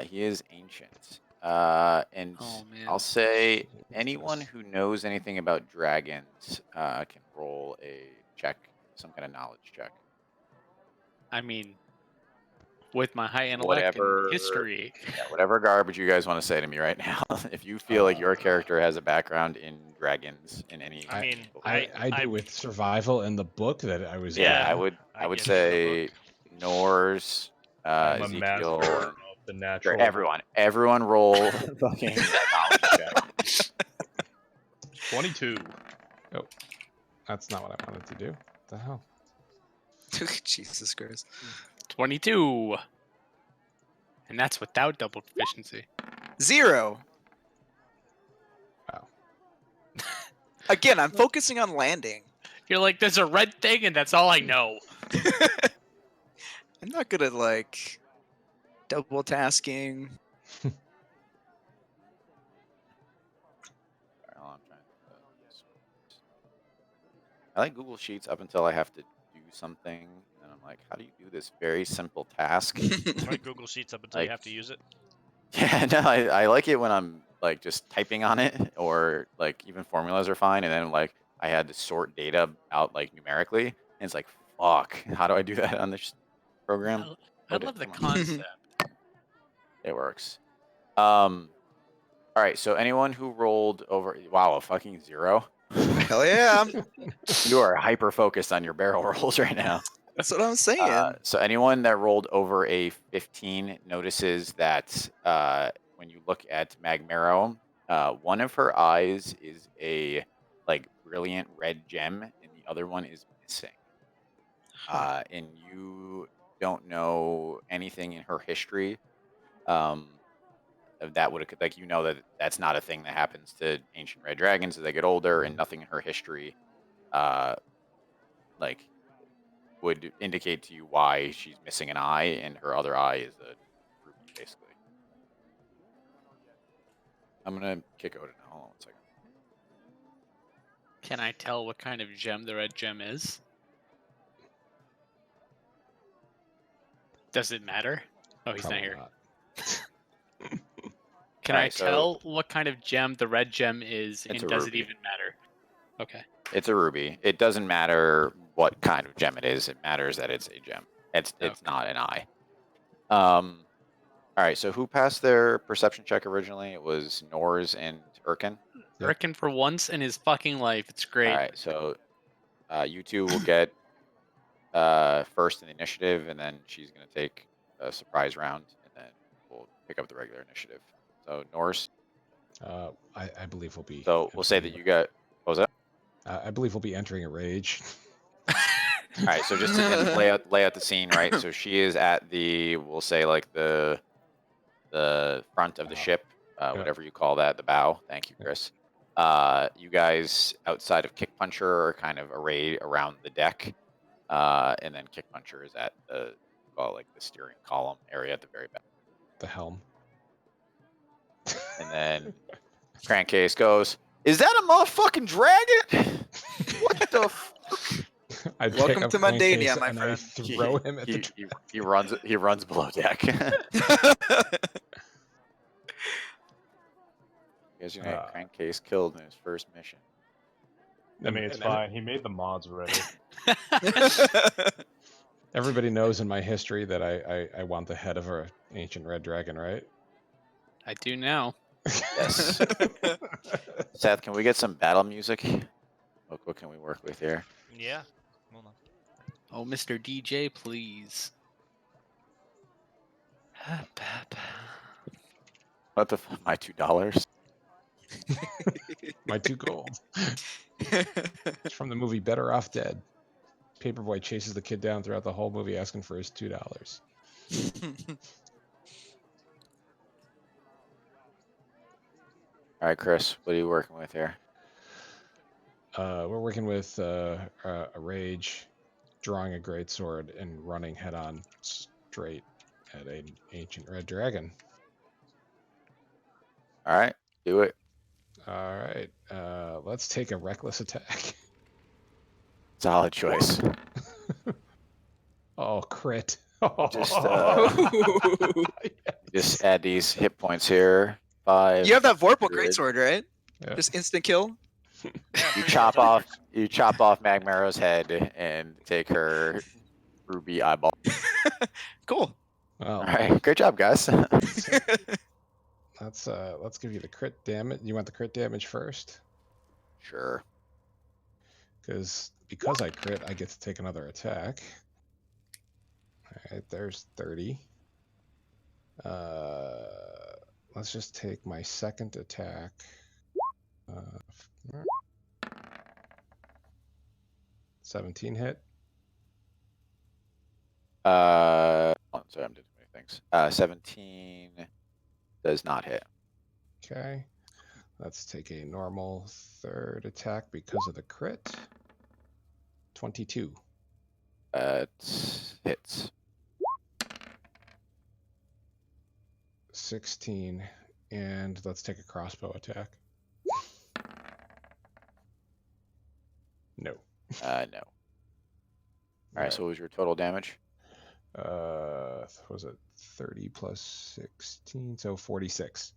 He is ancient. And Oh, man. I'll say anyone who knows anything about dragons can roll a check, some kind of knowledge check. I mean, with my high intellect Whatever- and history. Yeah, whatever garbage you guys want to say to me right now. If you feel like your character has a background in dragons in any, I mean, I do with survival in the book that I was. yeah, Yeah. I would I would get it in the say book. Norse, I'm a Ezekiel, master of the natural. everyone roll fucking knowledge check. 22. That's not what I wanted to do. What the hell? Jesus Christ. 22. And that's without double proficiency. 0. Wow. Again, I'm focusing on landing. You're like, there's a red thing, and that's all I know. I'm not good at like double tasking. I like Google Sheets up until I have to do something, and I'm like, how do you do this very simple task? Try Google Sheets up until you have to use it. Yeah, no, I like it when I'm like just typing on it, or like even formulas are fine, and then like I had to sort data out like numerically, and it's like, fuck, how do I do that on this program? I love the Come on. concept. It works. All right, so anyone who rolled over, wow, a fucking 0. Hell yeah. You are hyper focused on your barrel rolls right now. That's what I'm saying. So anyone that rolled over a 15 notices that when you look at Magmero, one of her eyes is a like brilliant red gem, and the other one is missing. And you don't know anything in her history. That would like that that's not a thing that happens to ancient red dragons as they get older, and nothing in her history, like would indicate to you why she's missing an eye, and her other eye is a ruby, basically. I'm gonna kick Odin. Hold on 1 second. Can I tell what kind of gem the red gem is? Does it matter? Oh, he's Probably not here. not. Can I Alright, so- tell what kind of gem the red gem is, It's and a does ruby. it even matter? Okay. It's a ruby. It doesn't matter what kind of gem it is. It matters that it's a gem. It's Okay. not an eye. All right. So who passed their perception check originally? It was Nors and Urken. Yep. Working for once in his fucking life. It's great. All right. So you two will get first in the initiative, and then she's gonna take a surprise round, and then we'll pick up the regular initiative. So Norse. I believe we'll be. So we'll say that entering you got. What was that? I believe we'll be entering a rage. All right, so just to lay out the scene, right? So she is at we'll say like the front of the ship, whatever you call that, the bow. Thank you, Chris. You guys outside of Kick Puncher are kind of arrayed around the deck, and then Kick Puncher is at the steering column area at the very back. The helm. And then Crankcase goes, "Is that a motherfucking dragon? What the fuck?" I Welcome pick up to Mundania, Crankcase my and I friend. throw him at the He runs below deck. You guys are gonna get Crankcase killed in his first mission. I mean, it's fine. He made the mods already. Everybody knows in my history that I want the head of an ancient red dragon, right? I do now. Yes. Seth, can we get some battle music? What can we work with here? Yeah. Hold on. Oh, Mr. DJ, please. What the my $2? My 2 gold. It's from the movie Better Off Dead. Paperboy chases the kid down throughout the whole movie asking for his $2. All right, Chris, what are you working with here? We're working with a rage, drawing a great sword, and running head on straight at an ancient red dragon. All right, do it. All right, let's take a reckless attack. Solid choice. Oh, crit. Just add these hit points here. 5. You have that Vorpal Greatsword, right? Yeah. Just instant kill. You chop off Magmaro's head and take her ruby eyeball. Cool. Well, All right, great job, guys. let's give you the crit damage. You want the crit damage first? Sure. Because I crit, I get to take another attack. All right, there's 30. Let's just take my second attack. 17 hit. Oh, sorry, I'm doing too many things. 17 does not hit. Okay. Let's take a normal third attack because of the crit. 22. Hits. 16. And let's take a crossbow attack. No. No. All right, so what was your total damage? Was it 30 plus 16? So 46.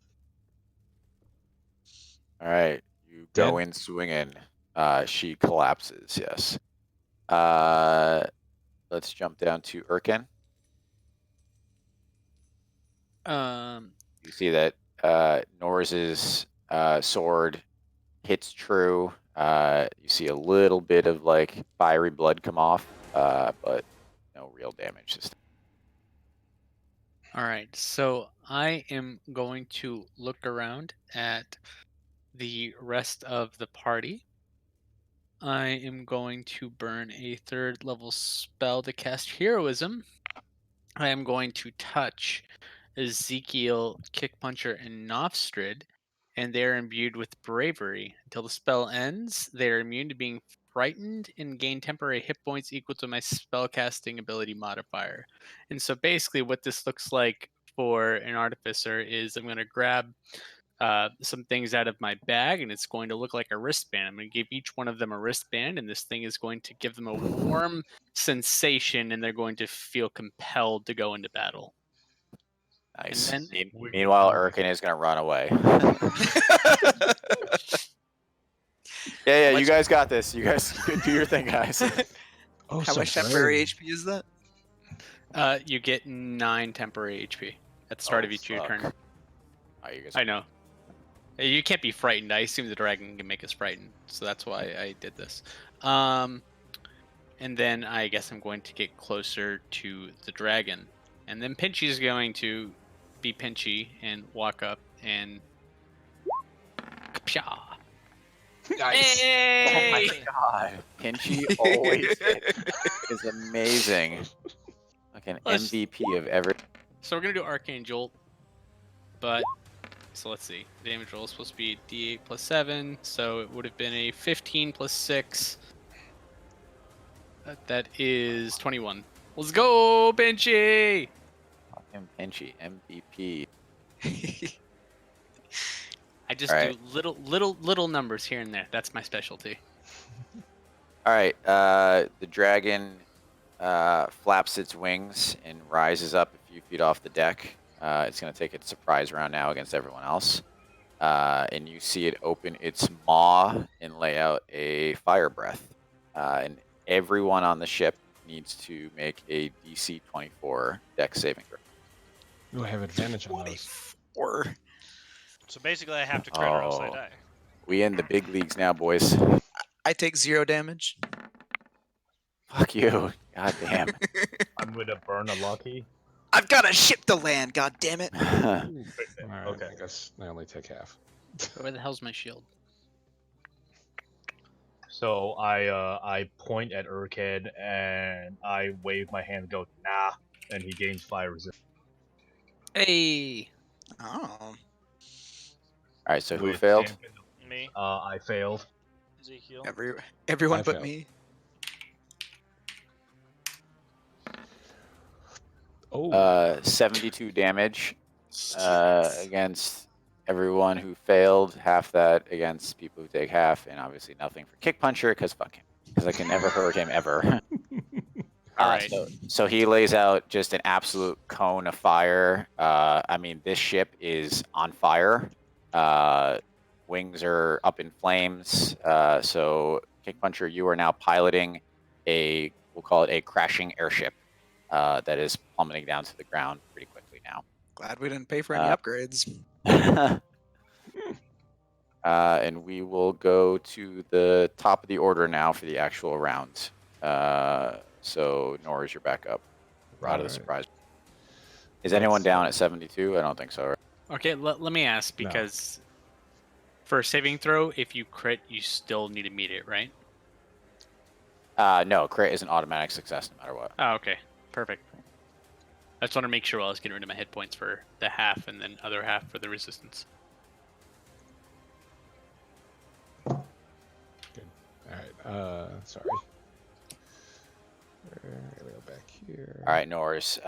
All right, you go in swinging. She collapses. Yes. Let's jump down to Urkin. You see that Nors's sword hits true. You see a little bit of like fiery blood come off, but no real damage this time. All right, so I am going to look around at the rest of the party. I am going to burn a 3rd level spell to cast Heroism. I am going to touch Ezekiel, Kick Puncher, and Nofstrid, and they are imbued with bravery. Until the spell ends, they are immune to being frightened and gain temporary hit points equal to my spellcasting ability modifier. And so basically what this looks like for an artificer is I'm going to grab some things out of my bag, and it's going to look like a wristband. I'm going to give each one of them a wristband, and this thing is going to give them a warm sensation, and they're going to feel compelled to go into battle. Nice. And then, Meanwhile, Urkin is going to run away. Yeah, you guys got this. You guys do your thing, guys. How much temporary HP is that? you get 9 temporary HP at the start of each your turn. I know. You can't be frightened. I assume the dragon can make us frightened, so that's why I did this. And then I guess I'm going to get closer to the dragon. And then Pinchy is going to be Pinchy and walk up and... Kapsha! Nice. Oh my Hey! god. Pinchy always hit. Is amazing. Like an Let's- MVP of every. So we're gonna do Arcane Jolt, but so let's see. The damage roll is supposed to be D8 plus 7, so it would have been a 15 plus 6. That is 21. Let's go, Benchy! Fucking Pinchy MVP. I just Alright. do little numbers here and there. That's my specialty. Alright, the dragon flaps its wings and rises up a few feet off the deck. It's going to take its surprise round now against everyone else. And you see it open its maw and lay out a fire breath. And everyone on the ship needs to make a DC 24 dex saving throw. Ooh, I have advantage on those. 24. So basically, I have to crit or else I Oh. die. We in the big leagues now, boys. I take 0 damage. Fuck you. God damn. I'm gonna burn a lucky. I've got a ship to land, god damn it. Alright, Okay. I guess I only take half. Where the hell's my shield? So I point at Urkhead and I wave my hand and go, nah, and he gains fire resistance. Hey! Oh. Alright, so who With failed? dampen- Me, I failed. Ezekiel. Everyone I but failed. me. Oh, 72 damage against everyone who failed, half that against people who take half, and obviously nothing for Kick Puncher, because fuck him. Because I can never hurt him ever. Alright. So he lays out just an absolute cone of fire. I mean, this ship is on fire. Wings are up in flames. So Kick Puncher, you are now piloting we'll call it a crashing airship that is plummeting down to the ground pretty quickly now. Glad we didn't pay for any upgrades. And we will go to the top of the order now for the actual round. So Norris, you're back up. We're out of the Alright. surprise. Is anyone That's, down at 72? I don't think so. Right? Okay, let me ask, No. because for a saving throw, if you crit, you still need to meet it, right? No, crit is an automatic success no matter what. Oh, okay. Perfect. I just want to make sure I was getting rid of my hit points for the half and then other half for the resistance. alright. Sorry. Gotta go back here. All right, Norris.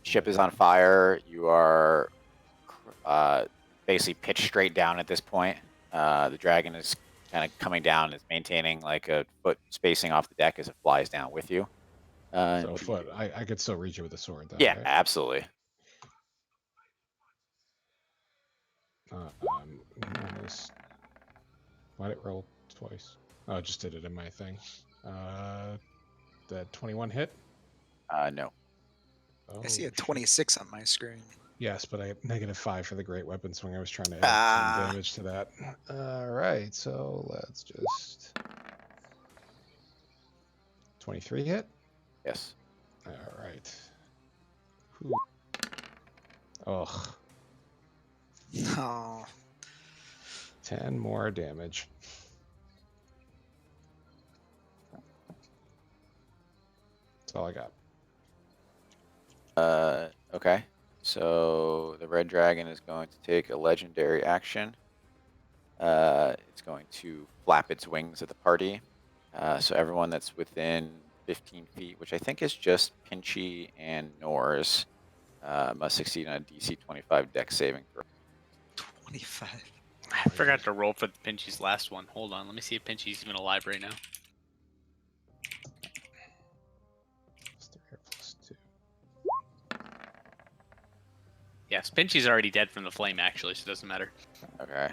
Ship is on fire. You are basically pitched straight down at this point. The dragon is kind of coming down. It's maintaining like a foot spacing off the deck as it flies down with you. So what do you foot. do? I could still reach you with a sword, though. Yeah, right? absolutely. Minus. Why'd it roll twice? Oh, I just did it in my thing. That 21 hit? No. Oh, I see a shit. 26 on my screen. Yes, but I have -5 for the great weapon swing. I was trying to add Ah. 10 damage to that. Alright, so let's just... 23 hit? Yes. Alright. Ugh. Oh. 10 more damage. That's all I got. Okay. So the red dragon is going to take a legendary action. It's going to flap its wings at the party. So everyone that's within 15 feet, which I think is just Pinchy and Norris, must succeed on a DC 25 dex saving throw. 25. I forgot to roll for Pinchy's last one. Hold on, let me see if Pinchy's even alive right now. +3 +2. Yes, Pinchy's already dead from the flame, actually, so it doesn't matter. Okay.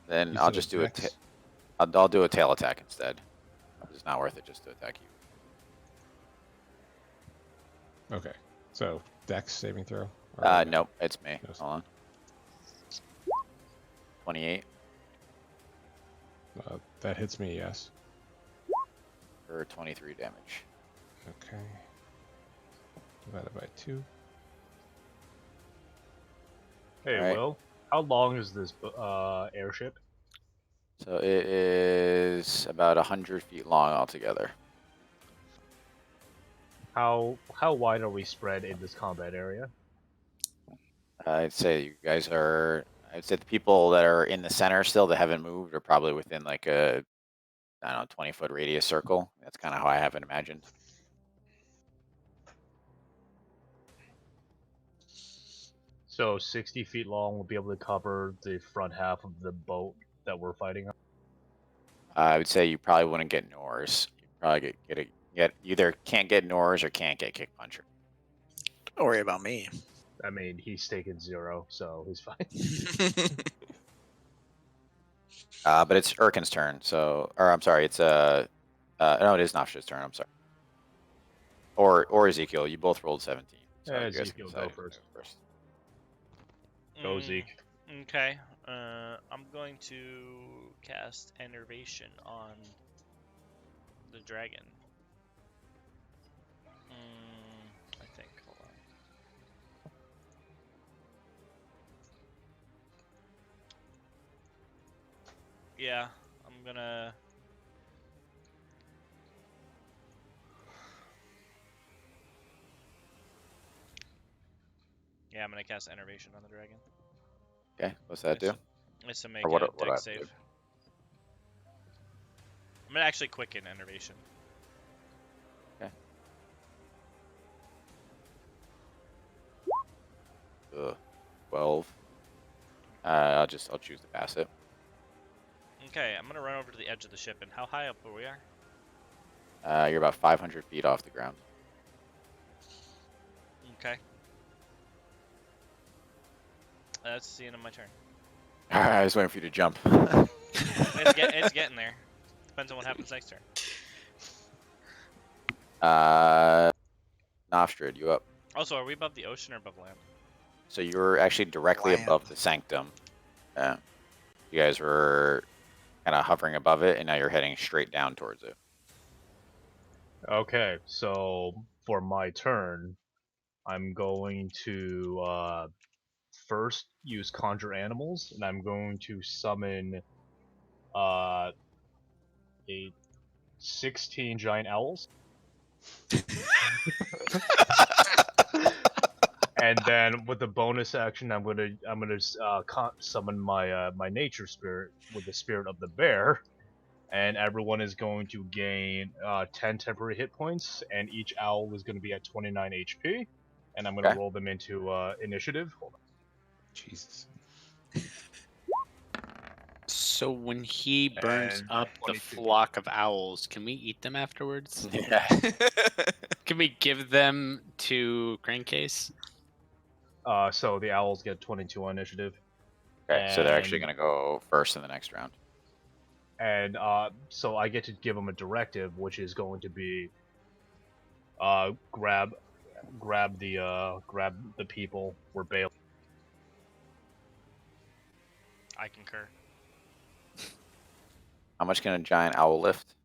Then You I'll said just a do dex? I'll do a tail attack instead. It's not worth it just to attack you. Okay, so dex saving throw? Or Nope, it's me. Yes. Hold on. 28 that hits me, yes. for 23 damage. Okay. Divided by 2. Hey, Alright. Will, how long is this airship? So it is about 100 feet long altogether. How wide are we spread in this combat area? I'd say you guys are. I'd say the people that are in the center still that haven't moved are probably within like a, I don't know, 20-foot radius circle. That's kind of how I have it imagined. So 60 feet long will be able to cover the front half of the boat that we're fighting on. I would say you probably wouldn't get Nors. You probably get either can't get Nors or can't get Kick Puncher. Don't worry about me. I mean, he's taken 0, so he's fine. But it's Urkin's turn. So, or I'm sorry, it's no, it is Nafsh's turn. I'm sorry. Or Ezekiel. You both rolled 17. So you guys can Ezekiel, decide go who first. goes first. Go, Zeke. Okay. I'm going to cast Enervation on the dragon. I think. Hold on. Yeah, I'm gonna. Yeah, I'm gonna cast Enervation on the dragon. Okay, what's that do? It's to make Or what? a What do I deck have to save. do? I'm gonna actually quicken Enervation. Ugh, 12. I'll choose to pass it. Okay, I'm gonna run over to the edge of the ship. And how high up are we? You're about 500 feet off the ground. Okay. That's the end of my turn. I was waiting for you to jump. It's getting there. Depends on what happens next turn. Nostrad, you up? Also, are we above the ocean or above land? So you're actually directly Land. above the sanctum. Yeah. You guys were kind of hovering above it, and now you're heading straight down towards it. Okay, so for my turn, I'm going to first use Conjure Animals, and I'm going to summon a 16 giant owls. And then with the bonus action, I'm gonna summon my nature spirit with the spirit of the bear, and everyone is going to gain 10 temporary hit points, and each owl is going to be at 29 HP, and I'm going to Okay. roll them into initiative. Hold on. Jesus. So when he burns And up the 22. flock of owls, can we eat them afterwards? Yeah. Can we give them to Crankcase? So the owls get 22 on initiative. Okay, so they're actually And- going to go first in the next round. And so I get to give them a directive, which is going to be grab the people we're bailing. I concur. How much can a giant owl lift?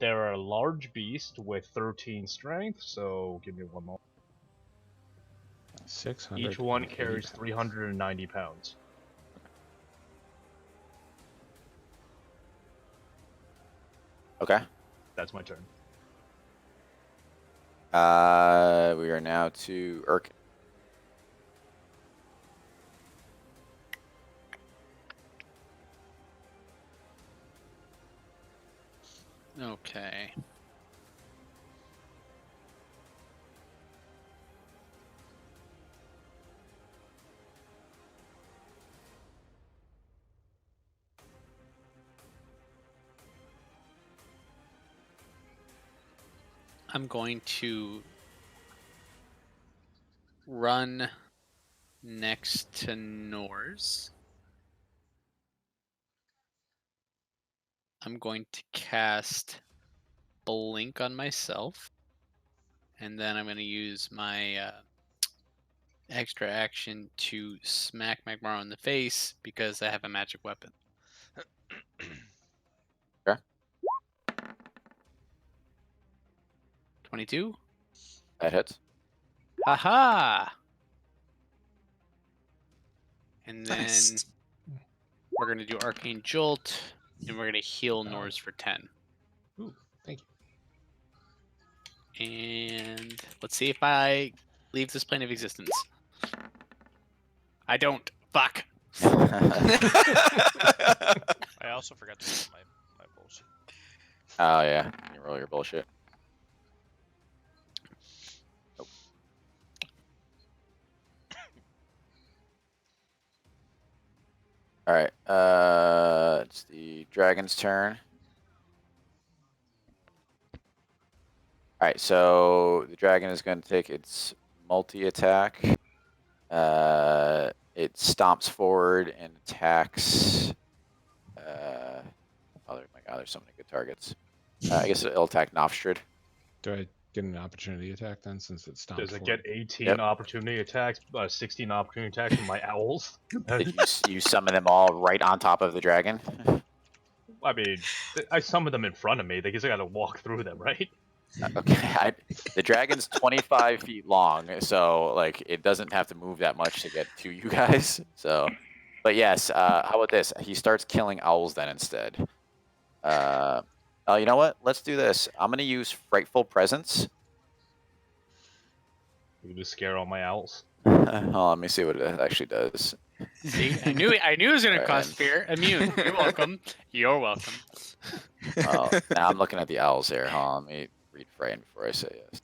They're a large beast with 13 strength, so give me one more. 600. Each one carries 390 pounds. Okay. That's my turn. We are now to Urkin. Okay. I'm going to run next to Nors. I'm going to cast Blink on myself. And then I'm going to use my extra action to smack Magmar in the face because I have a magic weapon. Okay. 22? That hits. Aha! And then Nice. we're going to do Arcane Jolt and we're gonna heal Norse for 10. Ooh, thank you. And let's see if I leave this plane of existence. I don't. Fuck. I also forgot to roll my bullshit. Oh yeah, you roll your bullshit. Nope. All right. It's the dragon's turn. All right, so the dragon is going to take its multi-attack. It stomps forward and attacks. Oh my god, there's so many good targets. I guess it'll attack Nofstrid. Do I get an opportunity attack then, since it stomped Does it forward? get 18 Yep. opportunity attacks, 16 opportunity attacks from my owls? Did you summon them all right on top of the dragon? I mean, I summoned them in front of me. They just gotta walk through them, right? Okay, the dragon's 25 feet long, so like it doesn't have to move that much to get to you guys. So, but yes, how about this? He starts killing owls then instead. You know what? Let's do this. I'm gonna use Frightful Presence. You can just scare all my owls. Let me see what it actually does. See, I knew it was gonna Alright, cause and- fear. Immune. You're welcome. You're welcome. Well, now I'm looking at the owls here. Hold on, let me read Frighten before I say yes.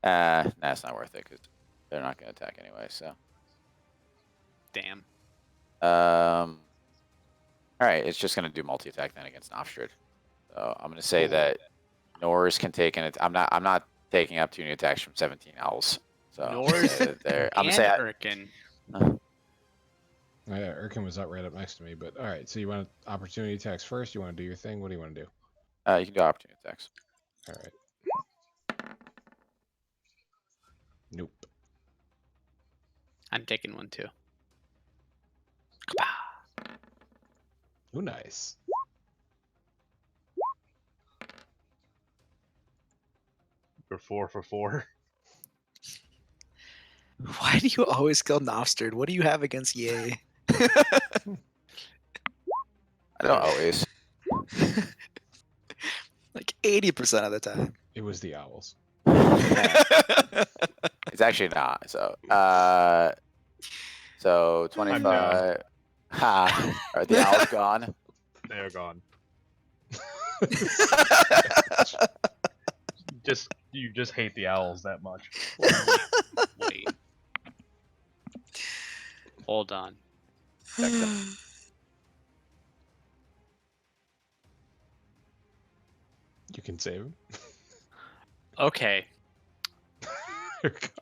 Nah, it's not worth it because they're not gonna attack anyway. So, Damn. all right, it's just gonna do multi-attack then against Nofstrid. So I'm gonna say that Norse can take an. I'm not taking opportunity attacks from 17 owls. So Norse there. I'm and gonna say Urkin. Oh, yeah, Urkin was right up next to me, but all right. So you want opportunity attacks first? You want to do your thing? What do you want to do? you can do opportunity attacks. All right. Nope. I'm taking one too. Ooh, nice. For 4 for 4. Why do you always kill Nofsterd? What do you have against Yay? I don't always. Like 80% of the time. It was the owls. It's actually not. So 25. Ha! Are the owls gone? They're gone. You just hate the owls that much. Wait. Hold on. You can save him. Okay.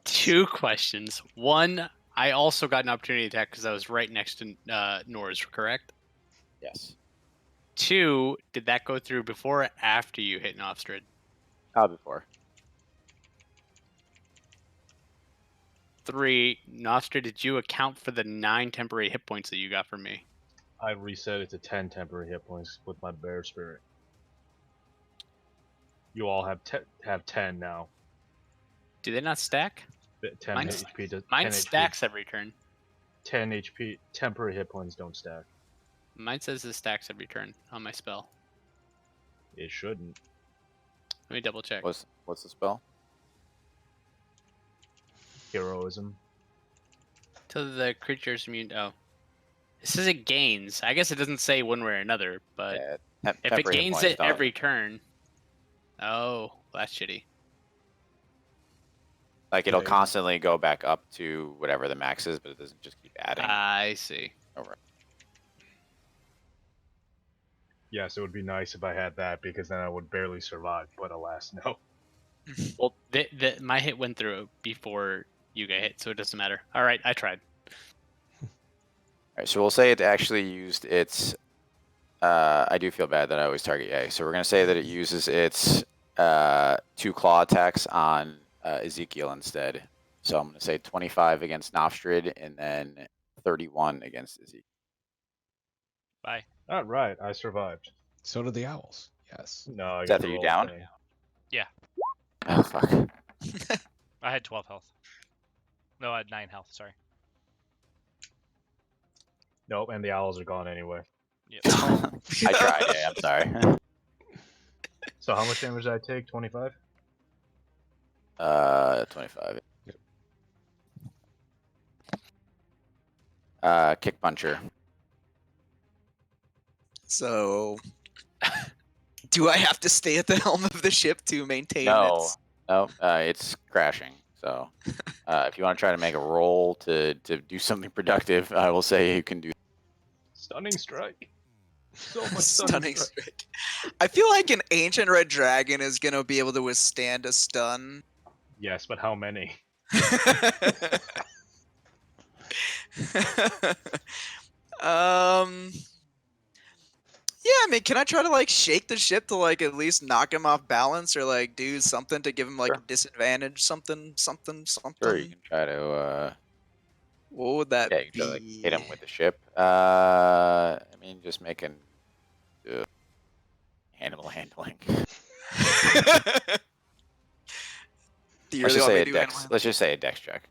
2 questions. One, I also got an opportunity attack because I was right next to Norse, correct? Yes. 2, did that go through before or after you hit Nofstrid? How before? 3, Nofstrid, did you account for the 9 temporary hit points that you got from me? I reset it to 10 temporary hit points with my bear spirit. You all have 10 now. Do they not stack? 10 Mine's- HP. 10 Mine HP. stacks every turn. 10 HP. Temporary hit points don't stack. Mine says it stacks every turn on my spell. It shouldn't. Let me double check. What's the spell? Heroism. To the creature's immune. Oh. It says it gains. I guess it doesn't say one way or another, but Yeah, if it temporary hit gains points it don't- every turn. Oh, that's shitty. Like it'll Yeah. constantly go back up to whatever the max is, but it doesn't just keep adding. I see. over. Yes, it would be nice if I had that because then I would barely survive. But alas, no. Well, my hit went through before you got hit, so it doesn't matter. All right, I tried. All right, so we'll say it actually used its. I do feel bad that I always target Yay. So we're gonna say that it uses its 2 claw attacks on Ezekiel instead. So I'm gonna say 25 against Nofstrid and then 31 against Ezekiel. Bye. All right, I survived. So did the owls. Yes. No, I Is got that the you roll down? thing. Oh fuck. I had 12 health. No, I had 9 health. Sorry. Nope, and the owls are gone anyway. Yep. I tried. Yeah, I'm sorry. So how much damage did I take? 25? 25. Yep. Kick puncher. So, do I have to stay at the helm of the ship to maintain No, its? no, it's crashing. So, if you want to try to make a roll to do something productive, I will say you can do. Stunning strike. So much Stunning strike. I feel like an ancient red dragon is gonna be able to withstand a stun. Yes, but how many? Yeah, I mean, can I try to like shake the ship to like at least knock him off balance or like do something to give him like Sure. a disadvantage? Something. Sure, you can try to. What would that Yeah, you can be? try to like, hit him with the ship. I mean, just making animal handling. Do you Let's really just want say me a to do dex. animal Let's just say a dex check.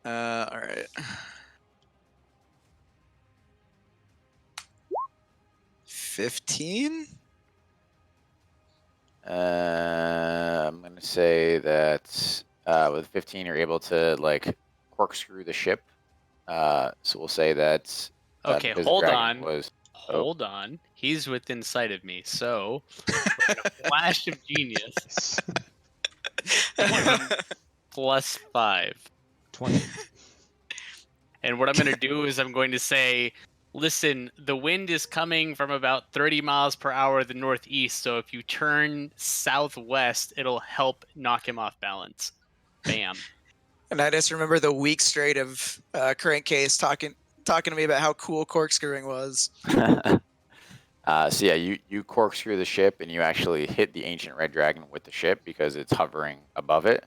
All right. 15? I'm gonna say that with 15, you're able to like corkscrew the ship. So we'll say that Okay, because hold the dragon on. was. Hold on. He's within sight of me, so in a flash of genius, +5. 20. And what I'm going to do is I'm going to say, listen, the wind is coming from about 30 miles per hour the northeast, so if you turn southwest, it'll help knock him off balance. Bam. And I just remember the week straight of Crankcase talking to me about how cool corkscrewing was. So yeah, you corkscrew the ship and you actually hit the ancient red dragon with the ship because it's hovering above it.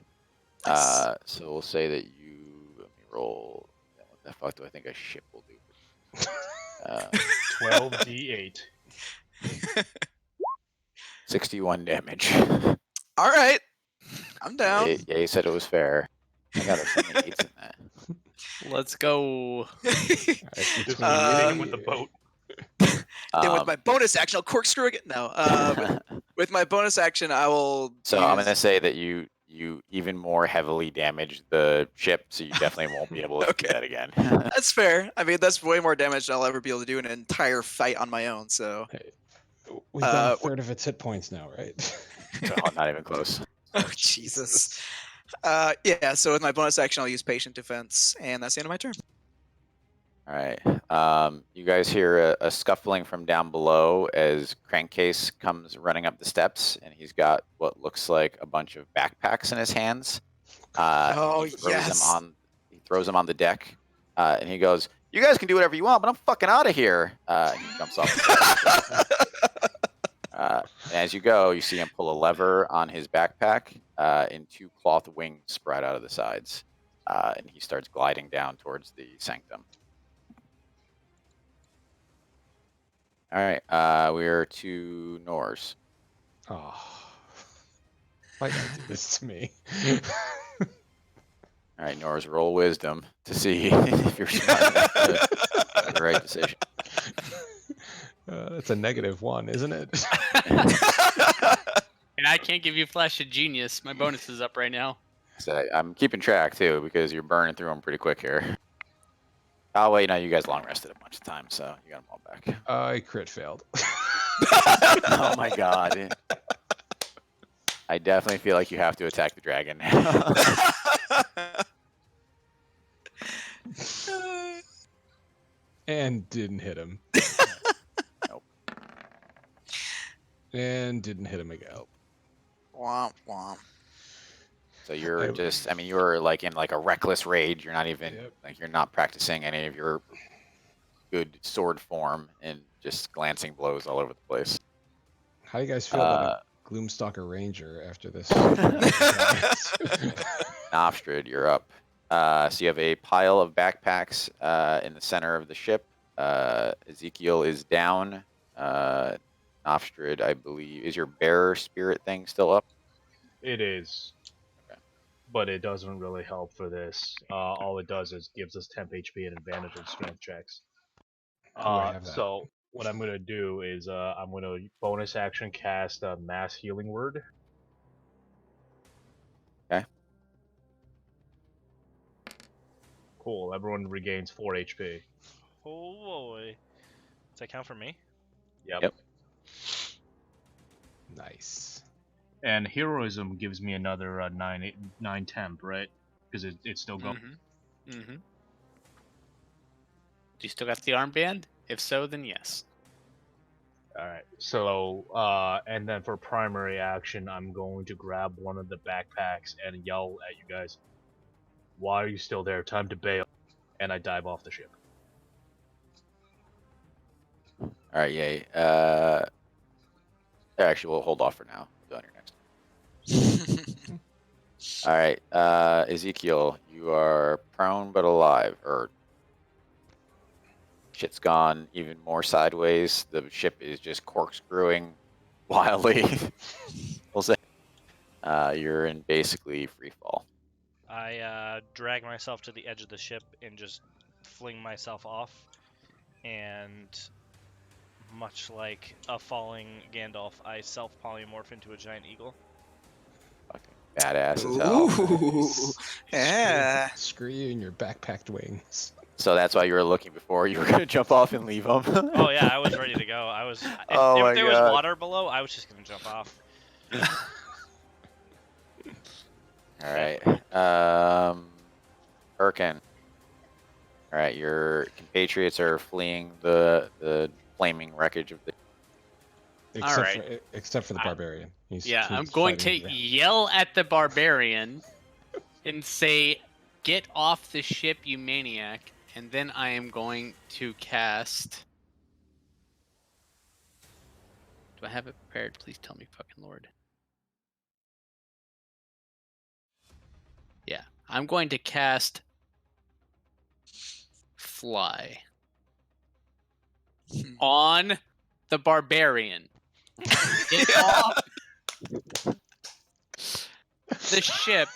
Nice. So we'll say that you. Let me roll. What the fuck do I think a ship will do? 12d8. 61 damage. All right. I'm down. Yeah, you said it was fair. I got so many 8s in that. Let's go. Just keep hitting him with the boat. Then with my bonus action, I'll corkscrew again. No. With my bonus action, I will. So I'm use- gonna say that you even more heavily damaged the ship, so you definitely won't be able to do Okay. that again. That's fair. I mean, that's way more damage than I'll ever be able to do in an entire fight on my own. So. Hey, we've got a third of its hit points now, right? So, not even close. Oh Jesus. Yeah. So with my bonus action, I'll use patient defense, and that's the end of my turn. All right. You guys hear a scuffling from down below as Crankcase comes running up the steps, and he's got what looks like a bunch of backpacks in his hands. Oh, he throws yes. He throws them on the deck, and he goes, "You guys can do whatever you want, but I'm fucking out of here." And he jumps off the steps. And as you go, you see him pull a lever on his backpack, and 2 cloth wings spread out of the sides, and he starts gliding down towards the sanctum. All right, we're to Norse. Oh, why gotta do this to me? All right, Norse, roll wisdom to see if you're smart enough to make the right decision. That's a -1, isn't it? And I can't give you flash of genius. My bonus is up right now. So I'm keeping track too because you're burning through them pretty quick here. Oh wait, no, you guys long rested a bunch of time, so you got them all back. I crit failed. Oh my god. I definitely feel like you have to attack the dragon now. And didn't hit him. Nope. And didn't hit him again. Womp womp. So you're just, I mean, you're like in like a reckless rage. You're not even, Yep. like, you're not practicing any of your good sword form and just glancing blows all over the place. How do you guys feel about a Gloomstalker Ranger after this? Nofstrid, you're up. So you have a pile of backpacks in the center of the ship. Ezekiel is down. Nofstrid, I believe, is your bearer spirit thing still up? It is. but it doesn't really help for this. All it does is gives us temp HP and advantage on strength checks. Oh, I have that. So what I'm gonna do is I'm gonna bonus action cast a mass healing word. Okay. Cool. Everyone regains 4 HP. Oh boy. Does that count for me? Yep. Nice. And heroism gives me another 9 temp, right? Because it's still going. Mm-hmm. Mm-hmm. Do you still got the armband? If so, then yes. All right. So and then for primary action, I'm going to grab one of the backpacks and yell at you guys. Why are you still there? Time to bail. And I dive off the ship. All right, yay. Actually, we'll hold off for now. We'll do on your next. All right, Ezekiel, you are prone but alive, or shit's gone even more sideways. The ship is just corkscrewing wildly. We'll say. You're in basically free fall. I drag myself to the edge of the ship and just fling myself off. And much like a falling Gandalf, I self-polymorph into a giant eagle. Fucking badass as hell. Ooh, yeah. Screw you and your backpacked wings. So that's why you were looking before. You were gonna jump off and leave them. Oh yeah, I was ready to go. I was. Oh my if there was God. water below, I was just gonna jump off. All right. Erkin. All right, your compatriots are fleeing the flaming wreckage of the. Except for the barbarian. He's I'm going to fighting the- yell at the barbarian and say, "Get off the ship, you maniac!" And then I am going to cast. Do I have it prepared? Please tell me, fucking Lord. Yeah, I'm going to cast Fly on the barbarian. Get off the ship.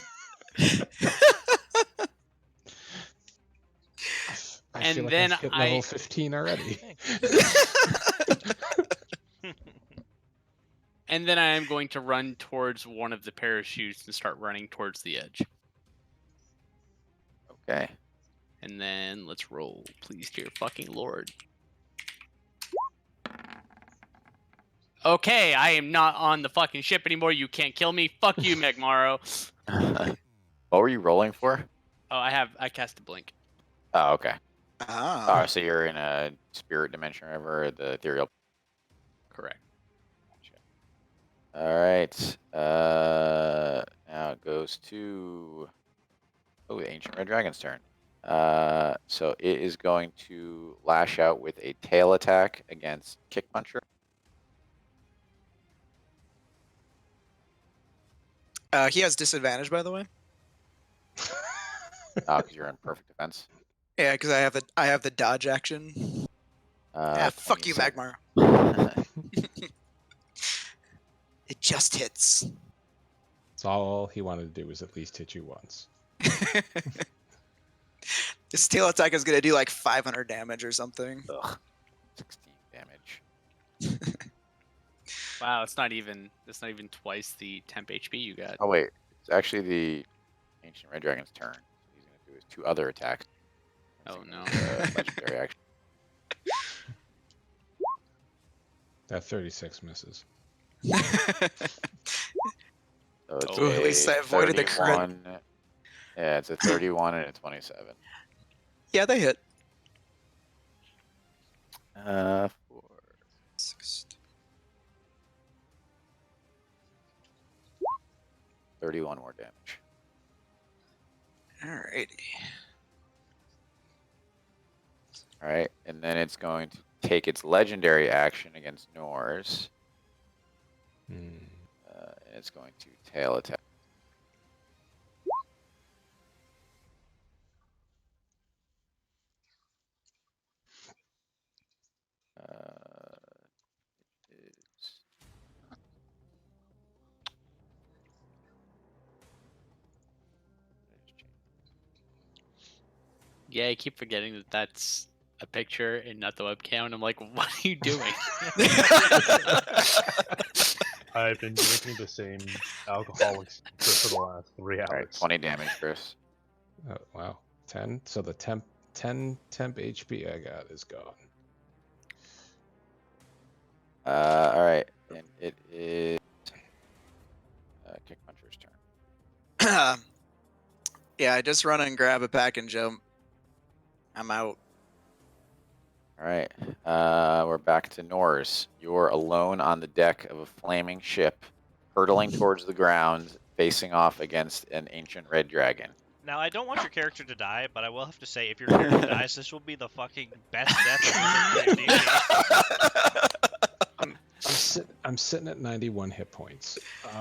I And feel like then I've hit level 15 already. And then I am going to run towards one of the parachutes and start running towards the edge. Okay. And then let's roll, please, dear fucking Lord. Okay, I am not on the fucking ship anymore. You can't kill me. Fuck you, Magmaro. What were you rolling for? Oh, I cast a blink. Oh, okay. Ah. Oh, so you're in a spirit dimension or whatever, the ethereal. Correct. All right. Now it goes to the ancient red dragon's turn. So it is going to lash out with a tail attack against Kick Puncher. He has disadvantage, by the way. Because you're in perfect defense. Yeah, because I have the dodge action. Fuck you, 27. Magmar. It just hits. That's all he wanted to do was at least hit you once. This tail attack is gonna do like 500 damage or something. Ugh. 16 damage. Wow, it's not even twice the temp HP you got. Oh wait, it's actually the ancient red dragon's turn. So he's gonna do his 2 other attacks. Oh no. Legendary action. That 36 misses. So it's Oh, at least I avoided the crit. 31. Yeah, it's a 31 and a 27. Yeah, they hit. 4. 31 more damage. Alrighty. All right, and then it's going to take its legendary action against Norse. And it's going to tail attack. Is Yeah, I keep forgetting that that's a picture and not the webcam. And I'm like, what are you doing? I've been drinking the same alcoholic for the last 3 All right, hours. 20 damage, Chris. Oh, wow. 10. So the 10 temp HP I got is gone. All right, and it is Kick Puncher's turn. Yeah, I just run and grab a pack and jump. I'm out. All right, we're back to Norse. You're alone on the deck of a flaming ship, hurtling towards the ground, facing off against an ancient red dragon. Now, I don't want your character to die, but I will have to say, if your character dies, this will be the fucking best death in the history of D&D. I'm sitting at 91 hit points. But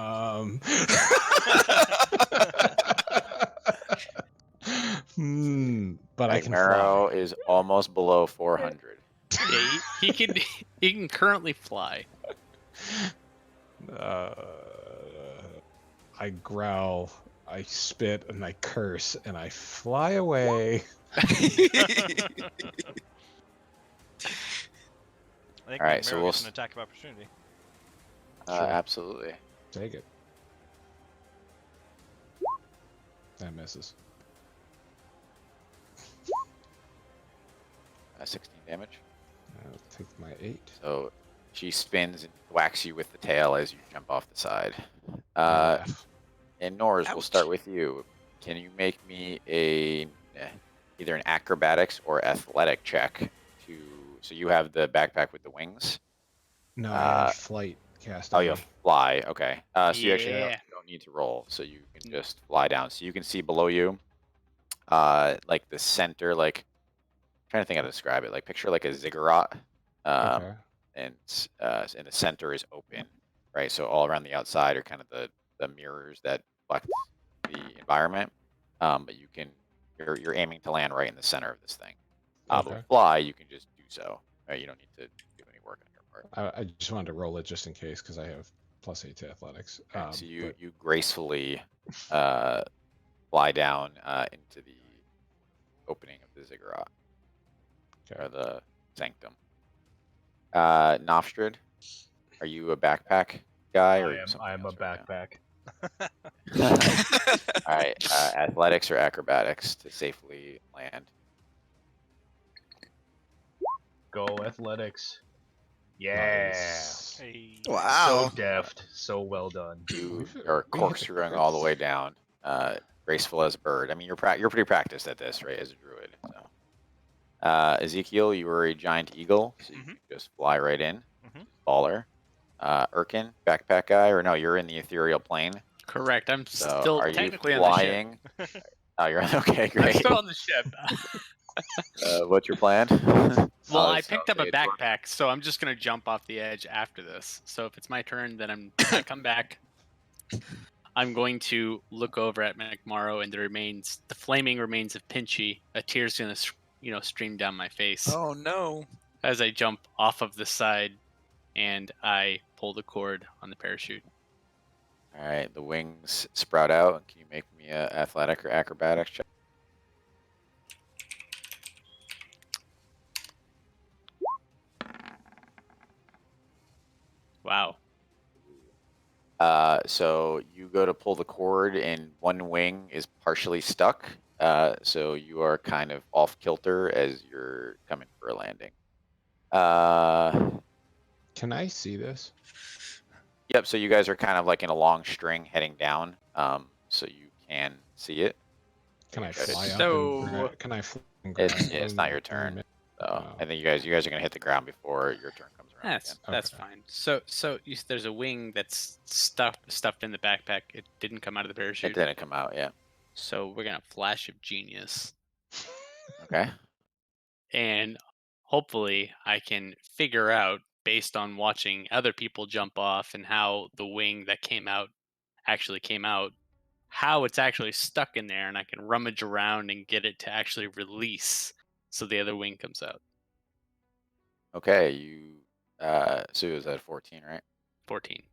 I can Magmaro fly. is almost below 400. Yeah, he can currently fly. I growl, I spit, and I curse, and I fly away. I think All right, Magmaro so we'll gets an attack of opportunity. Sure. Absolutely. Take it. That misses. 16 damage. I'll take my 8. So she spins and whacks you with the tail as you jump off the side. I laugh. And Norse, we'll start Ouch. with you. Can you make me either an acrobatics or athletic check to? So you have the backpack with the wings. No, I have flight cast. Oh, on you me. fly. Okay. So you actually Yeah. don't need to roll. So you can just fly down. So you can see below you, like the center, like trying to think how to describe it. Like picture like a ziggurat. Okay. And in the center is open, right? So all around the outside are kind of the mirrors that reflect the environment. But you're aiming to land right in the center of this thing. But Okay. with fly, you can just do so. Right? You don't need to do any work on your part. I just wanted to roll it just in case because I have +8 to athletics. Okay, so you but you gracefully fly down into the opening of the ziggurat okay. or the sanctum. Nofstrid, are you a backpack guy or I am a something else right backpack. All right, athletics or acrobatics to safely land. Go athletics. Yeah. Nice. Hey. Wow. So deft. So well done. You We are hit the corkscrewing all the way crits. down, graceful as a bird. I mean, you're pretty practiced at this, right, as a druid. So, Ezekiel, you were a giant eagle, so you can just fly right in. Baller. Erkin, backpack guy, or no? You're in the ethereal plane. Correct. I'm So still are technically you on the ship. flying? Oh, you're okay. I'm Great. still on the ship. What's your plan? Well, Oh, I so picked up a it's work- backpack, so I'm just gonna jump off the edge after this. So if it's my turn, then I come back. I'm going to look over at Magmaro and the flaming remains of Pinchy. A tear's gonna, stream down my face Oh no. as I jump off of the side, and I pull the cord on the parachute. All right, the wings sprout out. Can you make me a athletic or acrobatics check? Wow. So you go to pull the cord, and one wing is partially stuck. So you are kind of off kilter as you're coming for a landing. Can I see this? Yep. So you guys are kind of like in a long string heading down. So you can see it. Can I Okay. fly up? So- Can I fly and grab? It's not your turn. So I think you guys are gonna hit the ground before your turn comes around. That's Okay. fine. So there's a wing that's stuffed in the backpack. It didn't come out of the Again. parachute. It didn't come out yet. So we're gonna flash of genius, Okay. and hopefully I can figure out, based on watching other people jump off and how the wing that came out actually came out, how it's actually stuck in there, and I can rummage around and get it to actually release so the other wing comes out. Okay. You. So it was at 14, right? 14.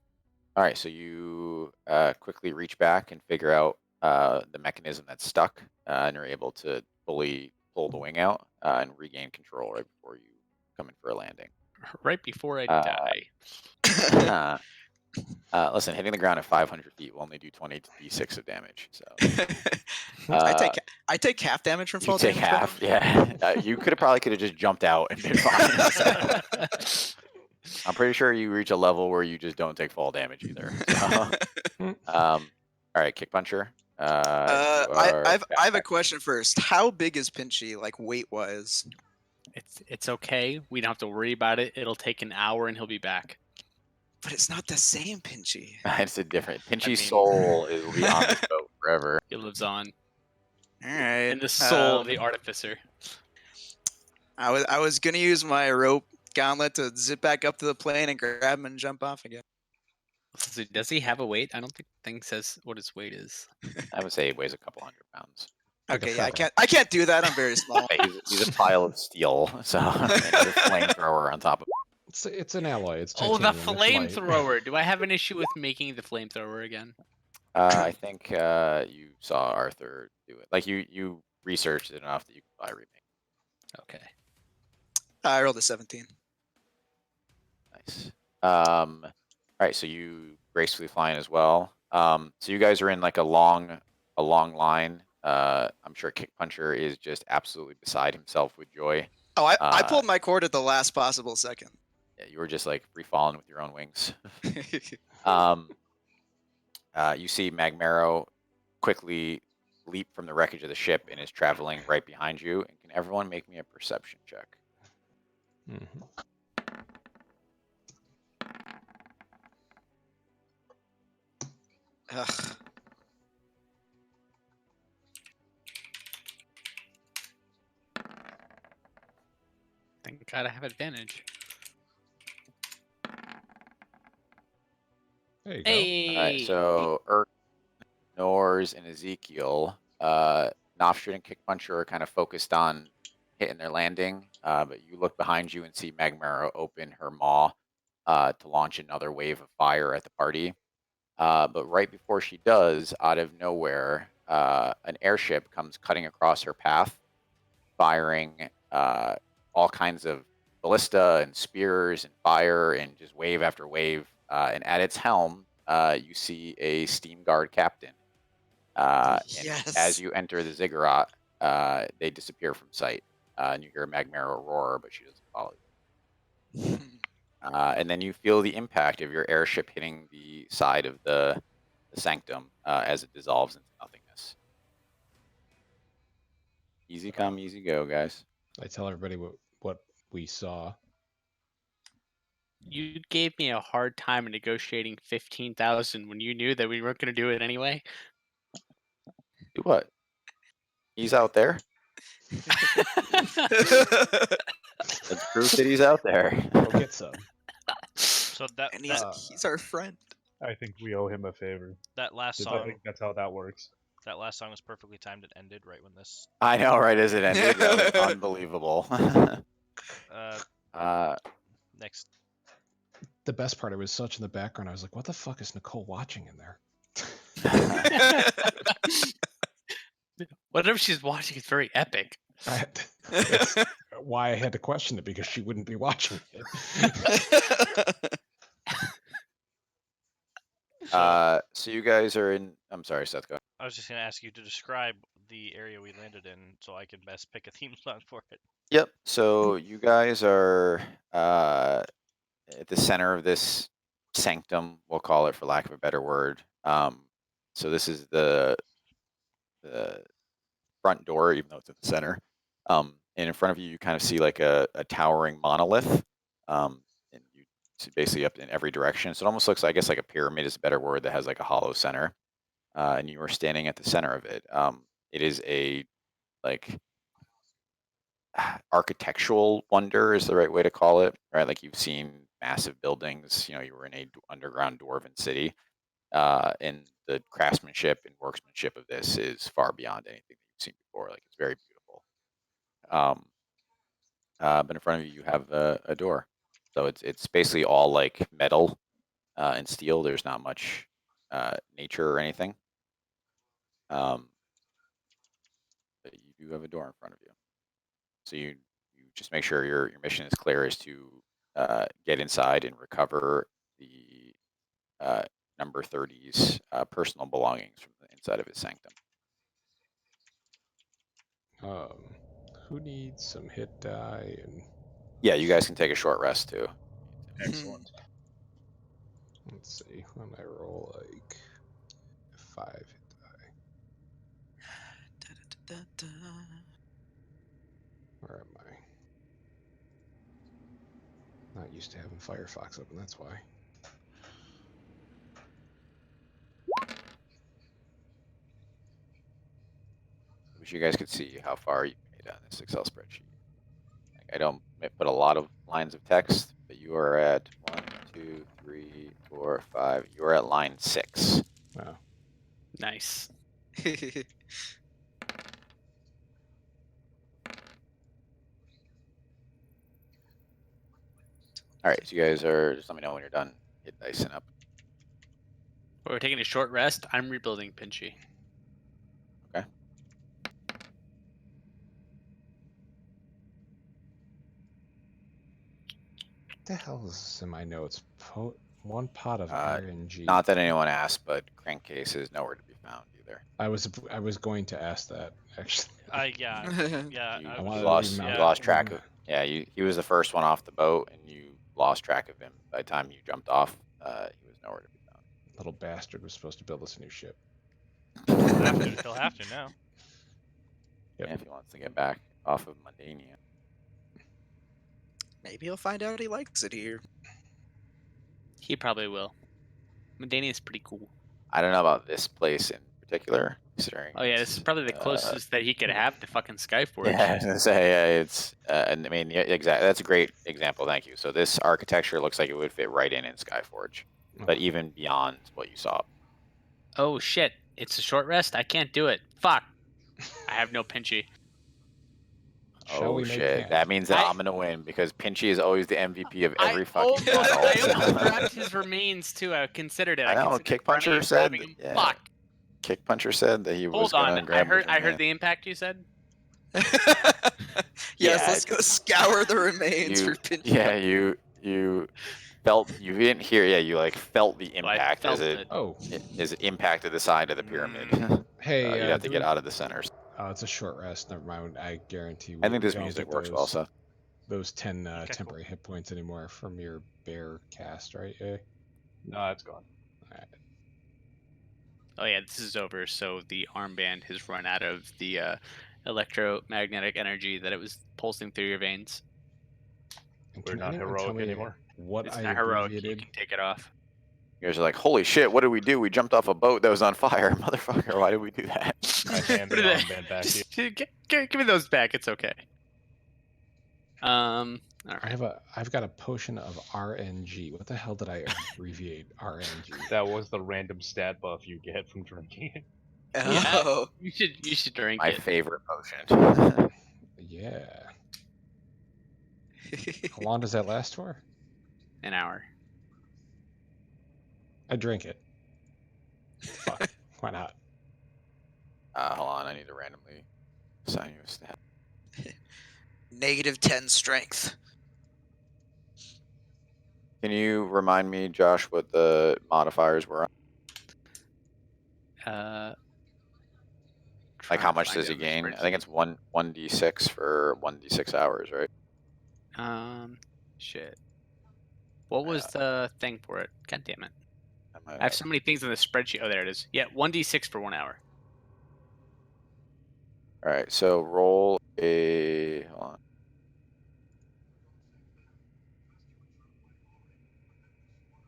All right, so you quickly reach back and figure out the mechanism that's stuck, and you're able to fully pull the wing out and regain control right before you come in for a landing. Right before I Uh, die. Listen, hitting the ground at 500 feet will only do 20 d6 of damage. So I take half damage from you fall take damage. half. Yeah, you could have just jumped out and been fine. So. I'm pretty sure you reach a level where you just don't take fall damage either. So, all right, Kick Puncher. I have a question first. How big is Pinchy, like weight wise? It's okay. We don't have to worry about it. It'll take an hour and he'll be back. But it's not the same Pinchy. It's a different. Pinchy's mean- soul will be on this boat forever. It lives on. All right. And the soul of the artificer. I was gonna use my rope gauntlet to zip back up to the plane and grab him and jump off again. So does he have a weight? I don't think the thing says what his weight is. I would say he weighs a couple hundred pounds. Like a Okay, yeah, feather. I can't do that. I'm very small. Hey, he's a pile of steel, so and there's a flamethrower on top of. It's an alloy. It's Oh, the titanium, it's light. flamethrower! Do I have an issue with making the flamethrower again? I think you saw Arthur do it. Like you researched it enough that you could buy a remake. Okay. I rolled a 17. Nice. All right, so you gracefully flying as well. So you guys are in like a long line. I'm sure Kick Puncher is just absolutely beside himself with joy. Oh, I pulled my cord at the last possible second. Yeah, you were just like free falling with your own wings. You see Magmaro quickly leap from the wreckage of the ship and is traveling right behind you. And can everyone make me a perception check? Mhm. Ugh. Thank God I have advantage. There you go. Hey. All right, so Nors, and Ezekiel, Nofstrid and Kick Puncher are kind of focused on hitting their landing, but you look behind you and see Magmaro open her maw to launch another wave of fire at the party. But right before she does, out of nowhere, an airship comes cutting across her path, firing all kinds of ballista and spears and fire and just wave after wave. And at its helm, you see a Steam Guard captain. And Yes. as you enter the ziggurat, they disappear from sight. And you hear Magmaro roar, but she doesn't follow you. And then you feel the impact of your airship hitting the side of the sanctum as it dissolves into nothingness. Easy come, easy go, guys. I tell everybody what we saw. You gave me a hard time negotiating 15,000 when you knew that we weren't going to do it anyway. Do what? He's out there. Let's prove that he's out there. Go get some. So that And that, he's our friend. I think we owe him a favor. that last I song think that's how that works. that last song was perfectly timed. It ended right when this. I know, right? As it ended, that was unbelievable. Next. The best part, it was such in the background. I was like, "What the fuck is Nicole watching in there?" Whatever she's watching is very epic. That's why I had to question it, because she wouldn't be watching it. So you guys are in. I'm sorry, Seth. Go ahead. I was just gonna ask you to describe the area we landed in, so I can best pick a theme song for it. Yep. So you guys are at the center of this sanctum, we'll call it, for lack of a better word. So this is the front door, even though it's in the center. And in front of you, you kind of see like a towering monolith. And you see basically up in every direction. So it almost looks, I guess, like a pyramid is a better word, that has like a hollow center. And you are standing at the center of it. It is a like architectural wonder is the right way to call it, right? Like you've seen massive buildings, you were in a underground dwarven city, and the craftsmanship and workmanship of this is far beyond anything that you've seen before. Like it's very beautiful. But in front of you, you have a door, so it's basically all like metal and steel. There's not much nature or anything. But you do have a door in front of you. So you just make sure your mission is clear is to get inside and recover the number 30's personal belongings from the inside of his sanctum. Who needs some hit die and Yeah, you guys can take a short rest too. Excellent. let's see when I roll like 5 hit die. Where am I? Not used to having Firefox open, that's why. I wish you guys could see how far you made on this Excel spreadsheet. Like, I don't put a lot of lines of text, but you are at 1, 2, 3, 4, 5. You are at line 6. Wow. Nice. All right, so you guys are, just let me know when you're done hit dicing up. We're taking a short rest. I'm rebuilding Pinchy. Okay. What the hell is this in my notes? 1 pot of Uh, RNG. Not that anyone asked, but crankcase is nowhere to be found either. I was going to ask that actually. Yeah. You, I you was- lost, yeah. you lost track of. Yeah, he was the first one off the boat, and you lost track of him. By the time you jumped off, he was nowhere to be found. Little bastard was supposed to build us a new ship. He'll have to now. Yep. Yeah, if he wants to get back off of Mundania. Maybe he'll find out he likes it here. He probably will. Medania is pretty cool. I don't know about this place in particular, considering. Oh yeah, this is probably the closest that he could have to fucking Skyforge. Yeah, I was gonna say yeah, it's. And I mean, yeah, exactly. That's a great example. Thank you. So this architecture looks like it would fit right in Skyforge, but even beyond what you saw. Oh shit! It's a short rest. I can't do it. Fuck. I have no Pinchy. Shall we make shit! camp? That means that I'm gonna win because Pinchy is always the MVP of every I fucking battle. almost grabbed his remains too. I considered it. I know. considered Kick running Puncher and said. grabbing him. Yeah, Fuck. Kick Puncher said that he was Hold on. gonna grab. I heard the impact you said. Yes, Yeah, let's go scour the remains You, for Pinchy. yeah, you felt. You didn't hear. Yeah, you like felt the I impact felt as it Oh, impacted the side of the pyramid. hey, You'd have to do get we- out of the centers. Oh, it's a short rest. Never mind. I guarantee. I think we this don't music get works well, those- so. Those 10 cool. temporary hit points anymore from your bear cast, right? Yeah. No, it's gone. Oh yeah, this is over. So the armband has run out of the electromagnetic energy that it was pulsing through your veins. And We're can not anyone tell heroic me anymore. What It's I not heroic. You abbreviated? can take it off. You guys are like, holy shit, what did we do? We jumped off a boat that was on fire. Motherfucker, why did we do that? I hand the What are they- armband back to you. Give me those back. It's okay. All right. I've got a potion of RNG. What the hell did I abbreviate RNG? That was the random stat buff you get from drinking it. Oh, You should drink My it. favorite potion. Yeah. How long does that last for? An hour. I drink it. Fuck. Why not? Hold on, I need to randomly assign you a stat. negative 10 strength. Can you remind me, Josh, what the modifiers were? Like how much does he gain? I think it's 1d6 for 1d6 hours, right? Shit. What was Yeah. the thing for it? God damn it. I I have so many things in the spreadsheet. Oh, there it is. Yeah, 1d6 for 1 hour. All right, so roll a. Hold on.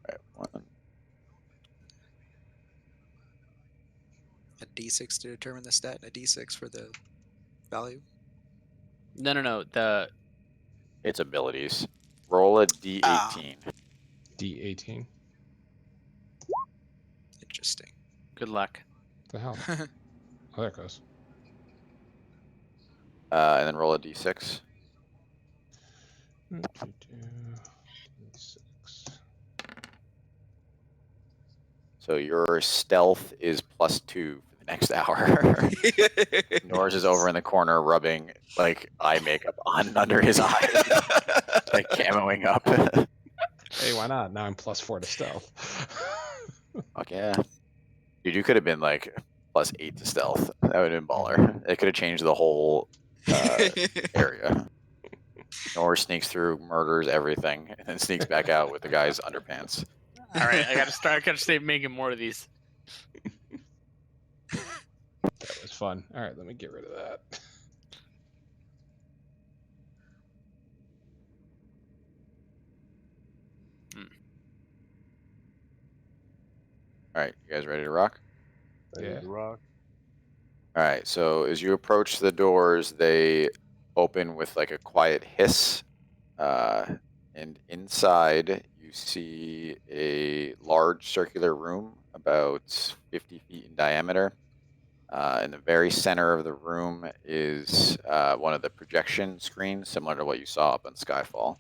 All right, 1. A d6 to determine the stat, and a d6 for the value. No. The It's abilities. Roll a d18. D18. Interesting. good luck. What the hell? Oh, there it goes. And then roll a d6. D6. So your stealth is +2 for the next hour. Norris is over in the corner rubbing like eye makeup on under his eyes, like camoing up. Hey, why not? Now I'm +4 to stealth. Fuck yeah. Dude, you could have been like +8 to stealth. That would have been baller. It could have changed the whole area. Norris sneaks through, murders everything, and then sneaks back out with the guy's underpants. All right, I gotta start making more of these. That was fun. All right, let me get rid of that. All right, you guys ready to rock? Ready Yeah. to rock. All right, so as you approach the doors, they open with like a quiet hiss, and inside you see a large circular room about 50 feet in diameter. In the very center of the room is one of the projection screens, similar to what you saw up on Skyfall.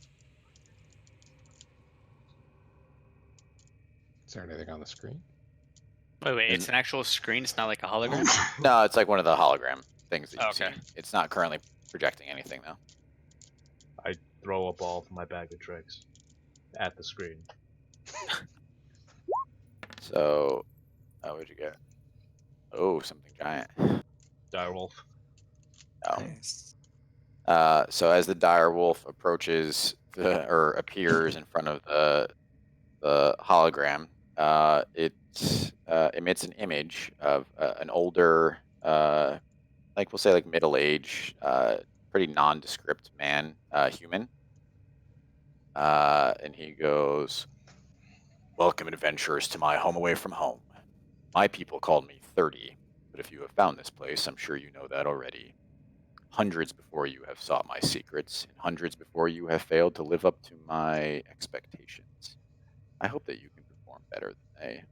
Is there anything on the screen? Wait, it's an actual screen. It's not like a hologram. No, it's like one of the hologram things that you Okay. see. It's not currently projecting anything, though. I throw a ball from my bag of tricks at the screen. So, what'd you get? Oh, something giant. Direwolf. Oh. Nice. So as the dire wolf approaches or appears in front of the hologram, it emits an image of an older, like we'll say, like middle-aged, pretty nondescript man, human, and he goes, "Welcome, adventurers, to my home away from home. My people called me 30, but if you have found this place, I'm sure you know that already. Hundreds before you have sought my secrets, and hundreds before you have failed to live up to my expectations. I hope that you can perform better than they."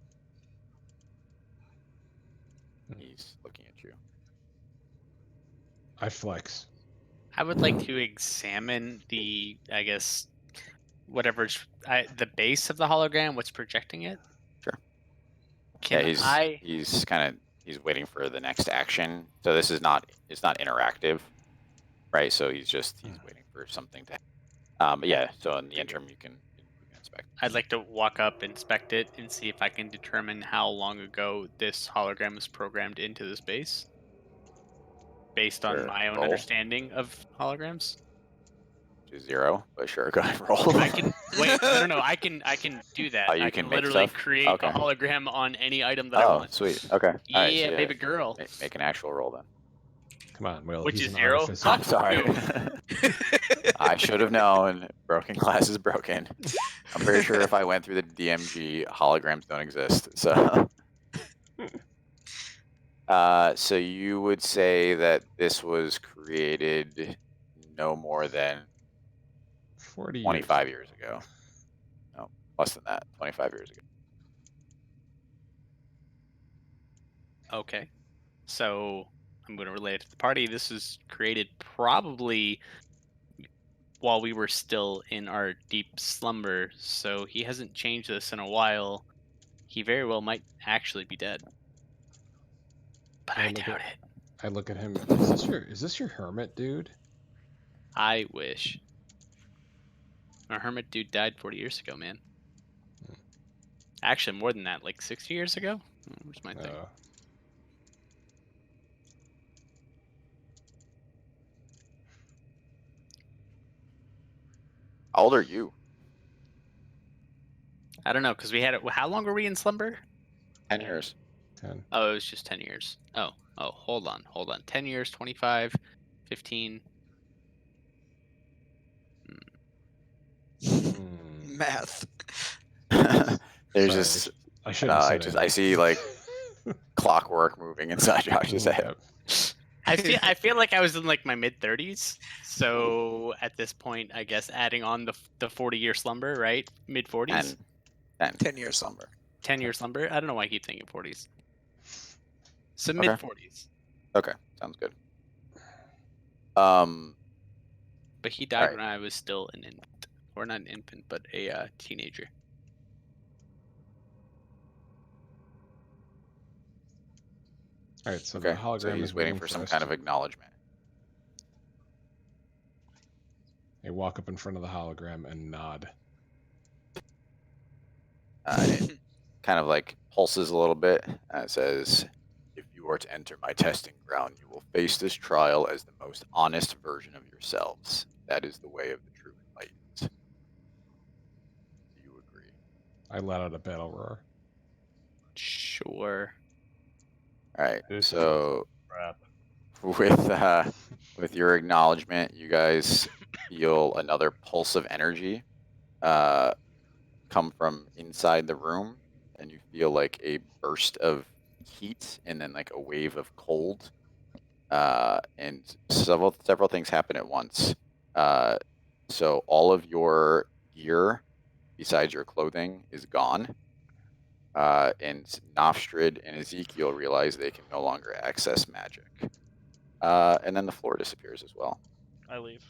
He's looking at you. I flex. I would like to examine the, I guess, whatever's the base of the hologram. What's projecting it? Sure. Can Yeah, he's waiting for the next action. So this is not, it's not interactive, right? So he's waiting for something to. But yeah, so in the interim, you can inspect. I'd like to walk up, inspect it, and see if I can determine how long ago this hologram was programmed into this base, based on Sure. my own Roll. understanding of holograms. To 0, but sure, go ahead, roll. I can wait. No. I can do that. Oh, you I can can make literally stuff? create Okay. a hologram on any item that I Oh, want. sweet. Okay. All right, Yeah, so yeah, baby girl. make an actual roll then. Come on, Will. Which He's is an 0? artificer. I'm sorry. you. I should have known. Broken glass is broken. I'm pretty sure if I went through the DMG, holograms don't exist. So, so you would say that this was created no more than 40 25 years ago. No, less than that. 25 years ago. Okay. So I'm going to relate it to the party. This was created probably while we were still in our deep slumber. So he hasn't changed this in a while. He very well might actually be dead. But I doubt it. I look at him. Is this your hermit, dude? I wish. Our hermit dude died 40 years ago, man. Actually, more than that, like 60 years ago? Where's my thing? How old are you? I don't know, because we had it. How long were we in slumber? 10 years. 10. Oh, it was just 10 years. Oh, hold on. 10 years, 25, 15. Math. There's Sorry, just, I shouldn't say that. I see like clockwork moving inside Josh's head. I feel like I was in like my mid 30s. So at this point, I guess adding on the 40-year slumber, right? Mid 40s. 10 year slumber. 10-year slumber. I don't know why I keep thinking 40s. So Okay. mid 40s. Okay, sounds good. But he died when I was still an infant, or not an infant, but a teenager. All right, so Okay. the hologram So he's is waiting for some us kind of to- acknowledgement. I walk up in front of the hologram and nod. It kind of like pulses a little bit. And it says, "If you are to enter my testing ground, you will face this trial as the most honest version of yourselves. That is the way of the true enlightened." Do you agree? I let out a battle roar. Sure. All right. This So crap. with your acknowledgement, you guys feel another pulse of energy come from inside the room, and you feel like a burst of heat and then like a wave of cold. And several things happen at once. So all of your gear, besides your clothing, is gone. And Nofstrid and Ezekiel realize they can no longer access magic. And then the floor disappears as well. I leave.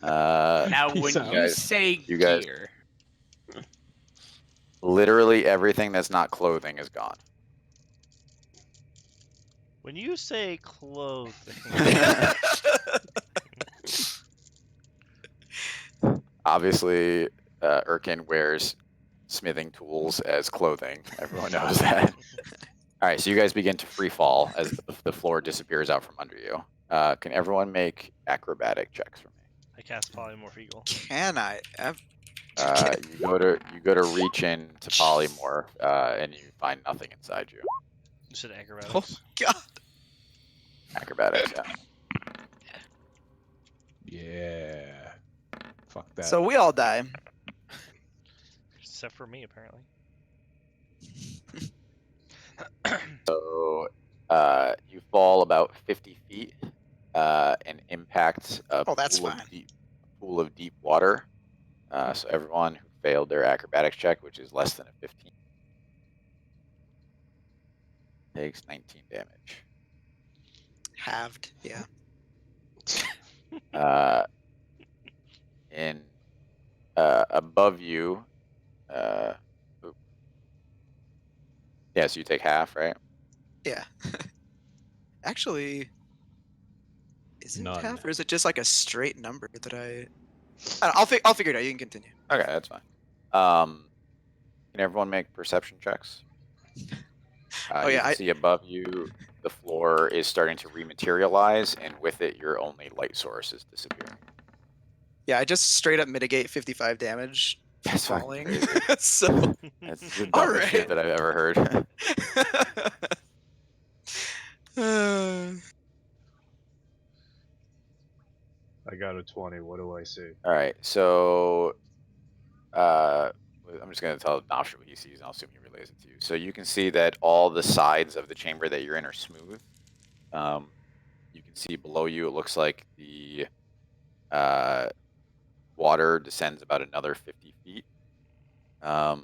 Now, Peace when out. you Guys- say you guys- gear, Literally everything that's not clothing is gone. When you say clothing, Obviously, Erkin wears smithing tools as clothing. Everyone knows that. All right, so you guys begin to free fall as the floor disappears out from under you. Can everyone make acrobatic checks for me? I cast polymorph eagle. Can I? You go to reach in to polymorph, and you find nothing inside you. You said Oh acrobatics. my god. Acrobatics, yeah. Yeah. Fuck that. So we all die. Except for me, apparently. So you fall about 50 feet and impact a Oh, that's pool fine. of deep water. So everyone who failed their acrobatics check, which is less than a 15, takes 19 damage. Halved. Yeah. And above you, oop. Yeah, so you take half, right? Yeah. Actually, is it None. half or is it just like a straight number that I'll figure it out. You can continue. Okay, that's fine. Can everyone make perception checks? Oh, You yeah, can see above you, the floor is starting to rematerialize, and with it, your only light source is disappearing. Yeah, I just straight up mitigate 55 damage That's fucking falling. crazy. So That's the All dumbest shit right. that I've ever heard. I got a 20. What do I see? All right, so I'm just going to tell Nofsha what he sees, and I'll assume he relays it to you. So you can see that all the sides of the chamber that you're in are smooth. You can see below you, it looks like the water descends about another 50 feet. And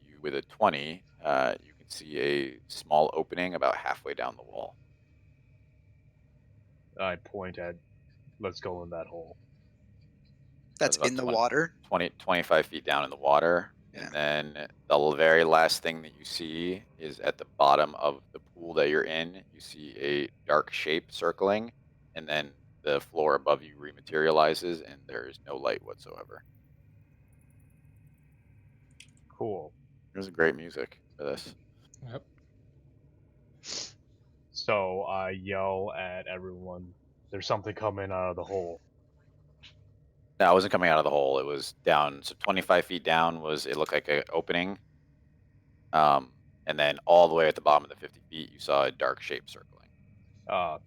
you, with a 20, you can see a small opening about halfway down the wall. I point at, let's go in that hole. That's about in the 20 water. 25 feet down in the water. Yeah. And then the very last thing that you see is at the bottom of the pool that you're in, you see a dark shape circling, and then the floor above you rematerializes, and there is no light whatsoever. Cool. There's great music for this. Yep. So I yell at everyone, there's something coming out of the hole. No, it wasn't coming out of the hole. It was down. So 25 feet down it looked like an opening. And then all the way at the bottom of the 50 feet, you saw a dark shape circling.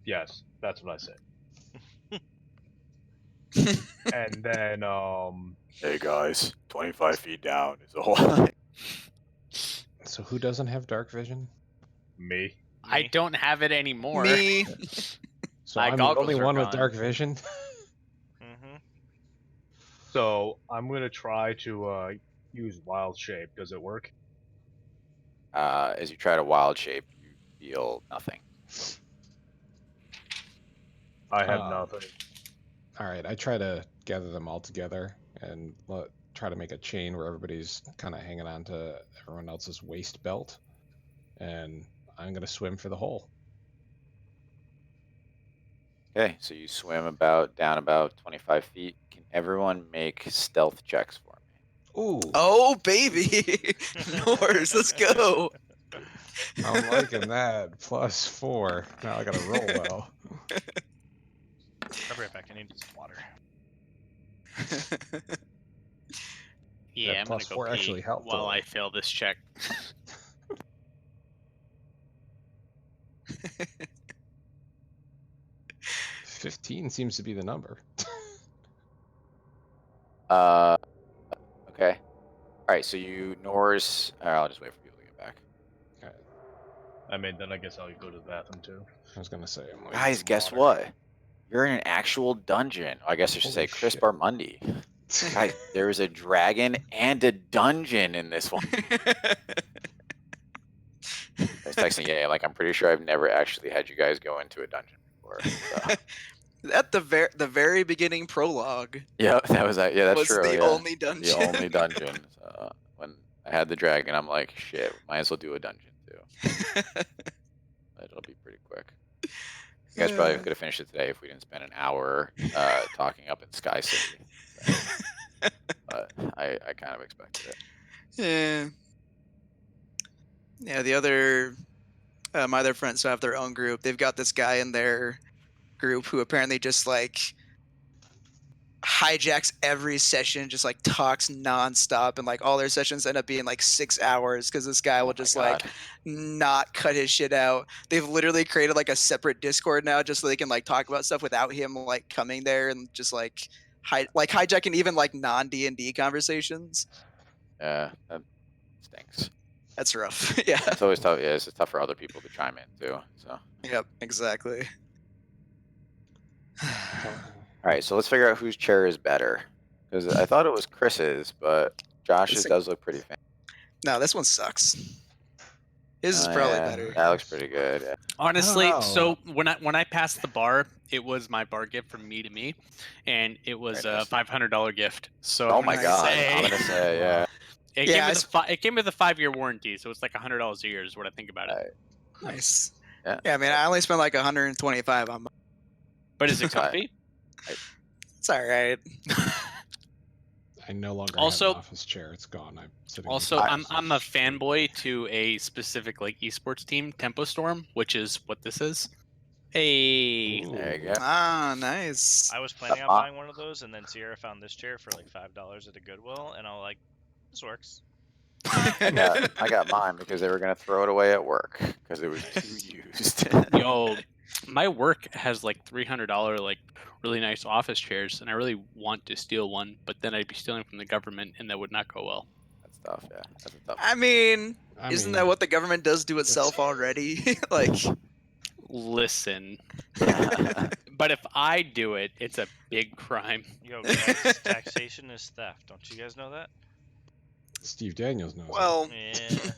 Yes, that's what I said. And then, Hey guys, 25 feet down is a hole. So who doesn't have dark vision? me. I Me. don't have it anymore. Me. So My I'm the goggles only are one with gone. dark vision. Mm-hmm. So I'm gonna try to use wild shape. Does it work? As you try to wild shape, you feel nothing. I have Um, nothing. All right, I try to gather them all together and try to make a chain where everybody's kind of hanging on to everyone else's waist belt, and I'm gonna swim for the hole. Okay, so you swim down about 25 feet. Can everyone make stealth checks for me? Ooh, Oh baby, Norse, let's go. I'm liking that. +4. Now I gotta roll well. I'll be right back. I need some water. Yeah, I'm gonna plus go 4 pee actually helped a while I little. fail this check. 15 seems to be the number. Uh, okay. All right, so you Norse. I'll just wait for people to get back. Okay, I mean, then I guess I'll go to the bathroom too. I was gonna say I'm waiting Guys, some guess water. what? You're in an actual dungeon. I guess I should Holy say Chris shit. Barmundi. Guys, there is a dragon and a dungeon in this one. I was texting, yeah, like I'm pretty sure I've never actually had you guys go into a dungeon before. So. At the very beginning prologue Yeah, that was yeah, that's was true. the Yeah, only the dungeon. only dungeon. When I had the dragon, I'm like, shit, might as well do a dungeon too. It'll be pretty quick. You guys probably could have finished it today if we didn't spend an hour talking up in Sky City. So, but I kind of expected it. Yeah. Yeah, the other my other friends who have their own group, they've got this guy in their group who apparently just like hijacks every session, just like talks nonstop, and like all their sessions end up being like 6 hours because this guy Oh will my just God. like not cut his shit out. They've literally created like a separate Discord now just so they can like talk about stuff without him like coming there and just like hijacking even like non D&D conversations. Yeah, that stinks. That's rough. Yeah. It's always tough. Yeah, it's tough for other people to chime in too. So, Yep. Exactly. all right, so let's figure out whose chair is better. Because I thought it was Chris's, but Josh's This- does look pretty fancy. No, this one sucks. His is probably Yeah, better. that looks pretty good. Yeah. Honestly, know. so when I passed the bar, it was my bar gift from me to me, and it was Very nice. a $500 gift. So Oh I'm my gonna God, say I'm gonna say yeah. it Yeah, came with it came with a 5-year warranty, so it's like $100 a year is what I think about it. Nice. Yeah. Yeah, I mean, I only spent like 125 on. But is it Fine. comfy? It's all right. I no longer Also- have an office chair. It's gone. I'm sitting. Also, with I'm a fanboy to a specific like esports team, Tempo Storm, which is what this is. Hey, There you go. Ah, nice. I was planning on buying one of those, and then Sierra found this chair for like $5 at a Goodwill, and I'm like, this works. I got mine because they were gonna throw it away at work because it was too used. yo, my work has like $300 like really nice office chairs, and I really want to steal one, but then I'd be stealing from the government, and that would not go well. That's tough. Yeah, that's a tough. I mean, I isn't mean, that what the government does to itself already? Like, Listen, but if I do it, it's a big crime. Yo, guys, taxation is theft. Don't you guys know that? Steve Daniels knows. well, Yeah.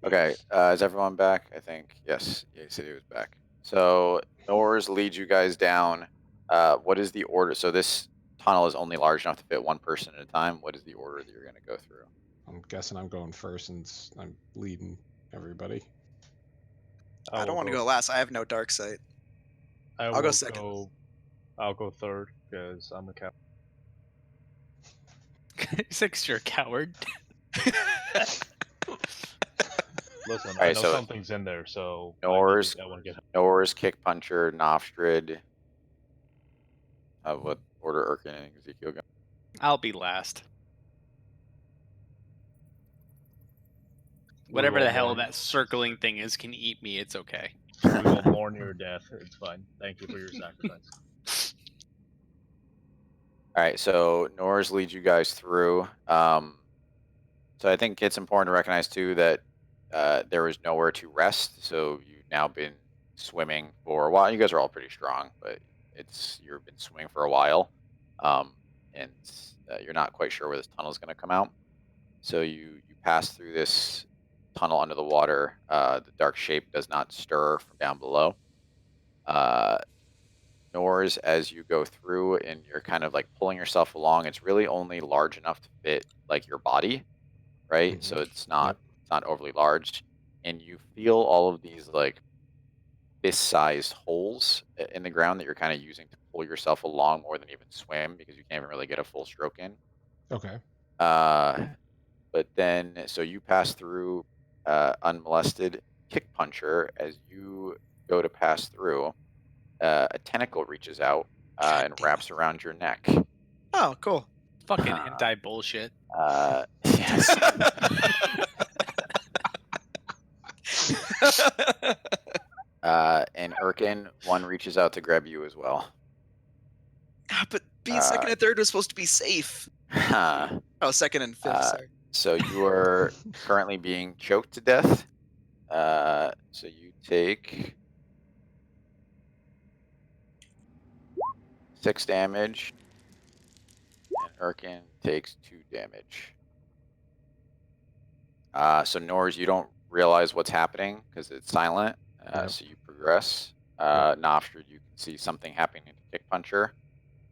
Okay, is everyone back? I think yes. Yeah, he said he was back. So Norse leads you guys down. What is the order? So this tunnel is only large enough to fit one person at a time. What is the order that you're gonna go through? I'm guessing I'm going first since I'm leading everybody. I don't want to go last. I have no dark sight. I'll go second. I'll go third because I'm a captain. Six, you're a coward. Listen, I Alright, know so something's in there, so Norse, I want to get. Norse, Kick Puncher, Nofstrid. What order Urkin and Ezekiel go? I'll be last. We Whatever will the hell mourn- that circling thing is can eat me. It's okay. We will mourn your death. It's fine. Thank you for your sacrifice. All right, so Norse leads you guys through. So I think it's important to recognize too that there was nowhere to rest. So you've now been swimming for a while. You guys are all pretty strong, but you've been swimming for a while, and you're not quite sure where this tunnel is going to come out. So you pass through this tunnel under the water. The dark shape does not stir from down below. Nors, as you go through and you're kind of like pulling yourself along, it's really only large enough to fit like your body, right? Mhm. So it's not Yep. it's not overly large, and you feel all of these like fist-sized holes in the ground that you're kind of using to pull yourself along more than even swim because you can't even really get a full stroke in. Okay. But then, so you pass through unmolested. Kick puncher, as you go to pass through, a tentacle reaches out and damn wraps around your neck. Oh, cool. Fucking hentai bullshit. Yes. And Erkin, one reaches out to grab you as well. But being second and third was supposed to be safe. Oh, second and fifth. Sorry. So you are currently being choked to death. So you take 6 damage, and Erkin takes 2 damage. So Nors, you don't realize what's happening because it's silent. Yep. So you progress. Nofstrid, you can see something happening to Kick Puncher.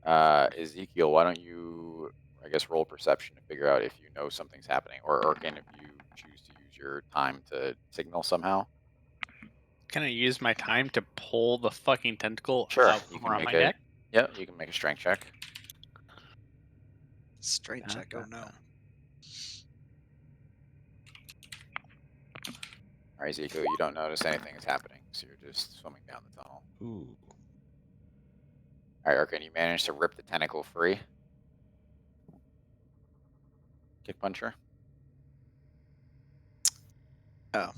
Ezekiel, why don't you, I guess, roll perception to figure out if you know something's happening, or Erkin, if you choose to use your time to signal somehow. Can I use my time to pull the fucking tentacle Sure, out you from can around make my it. neck? Yep, you can make a strength check. Strength check. Oh no. All right, Ezekiel, you don't notice anything is happening, so you're just swimming down the tunnel. Ooh. All right, Erkin, you managed to rip the tentacle free. Kick Puncher. Oh.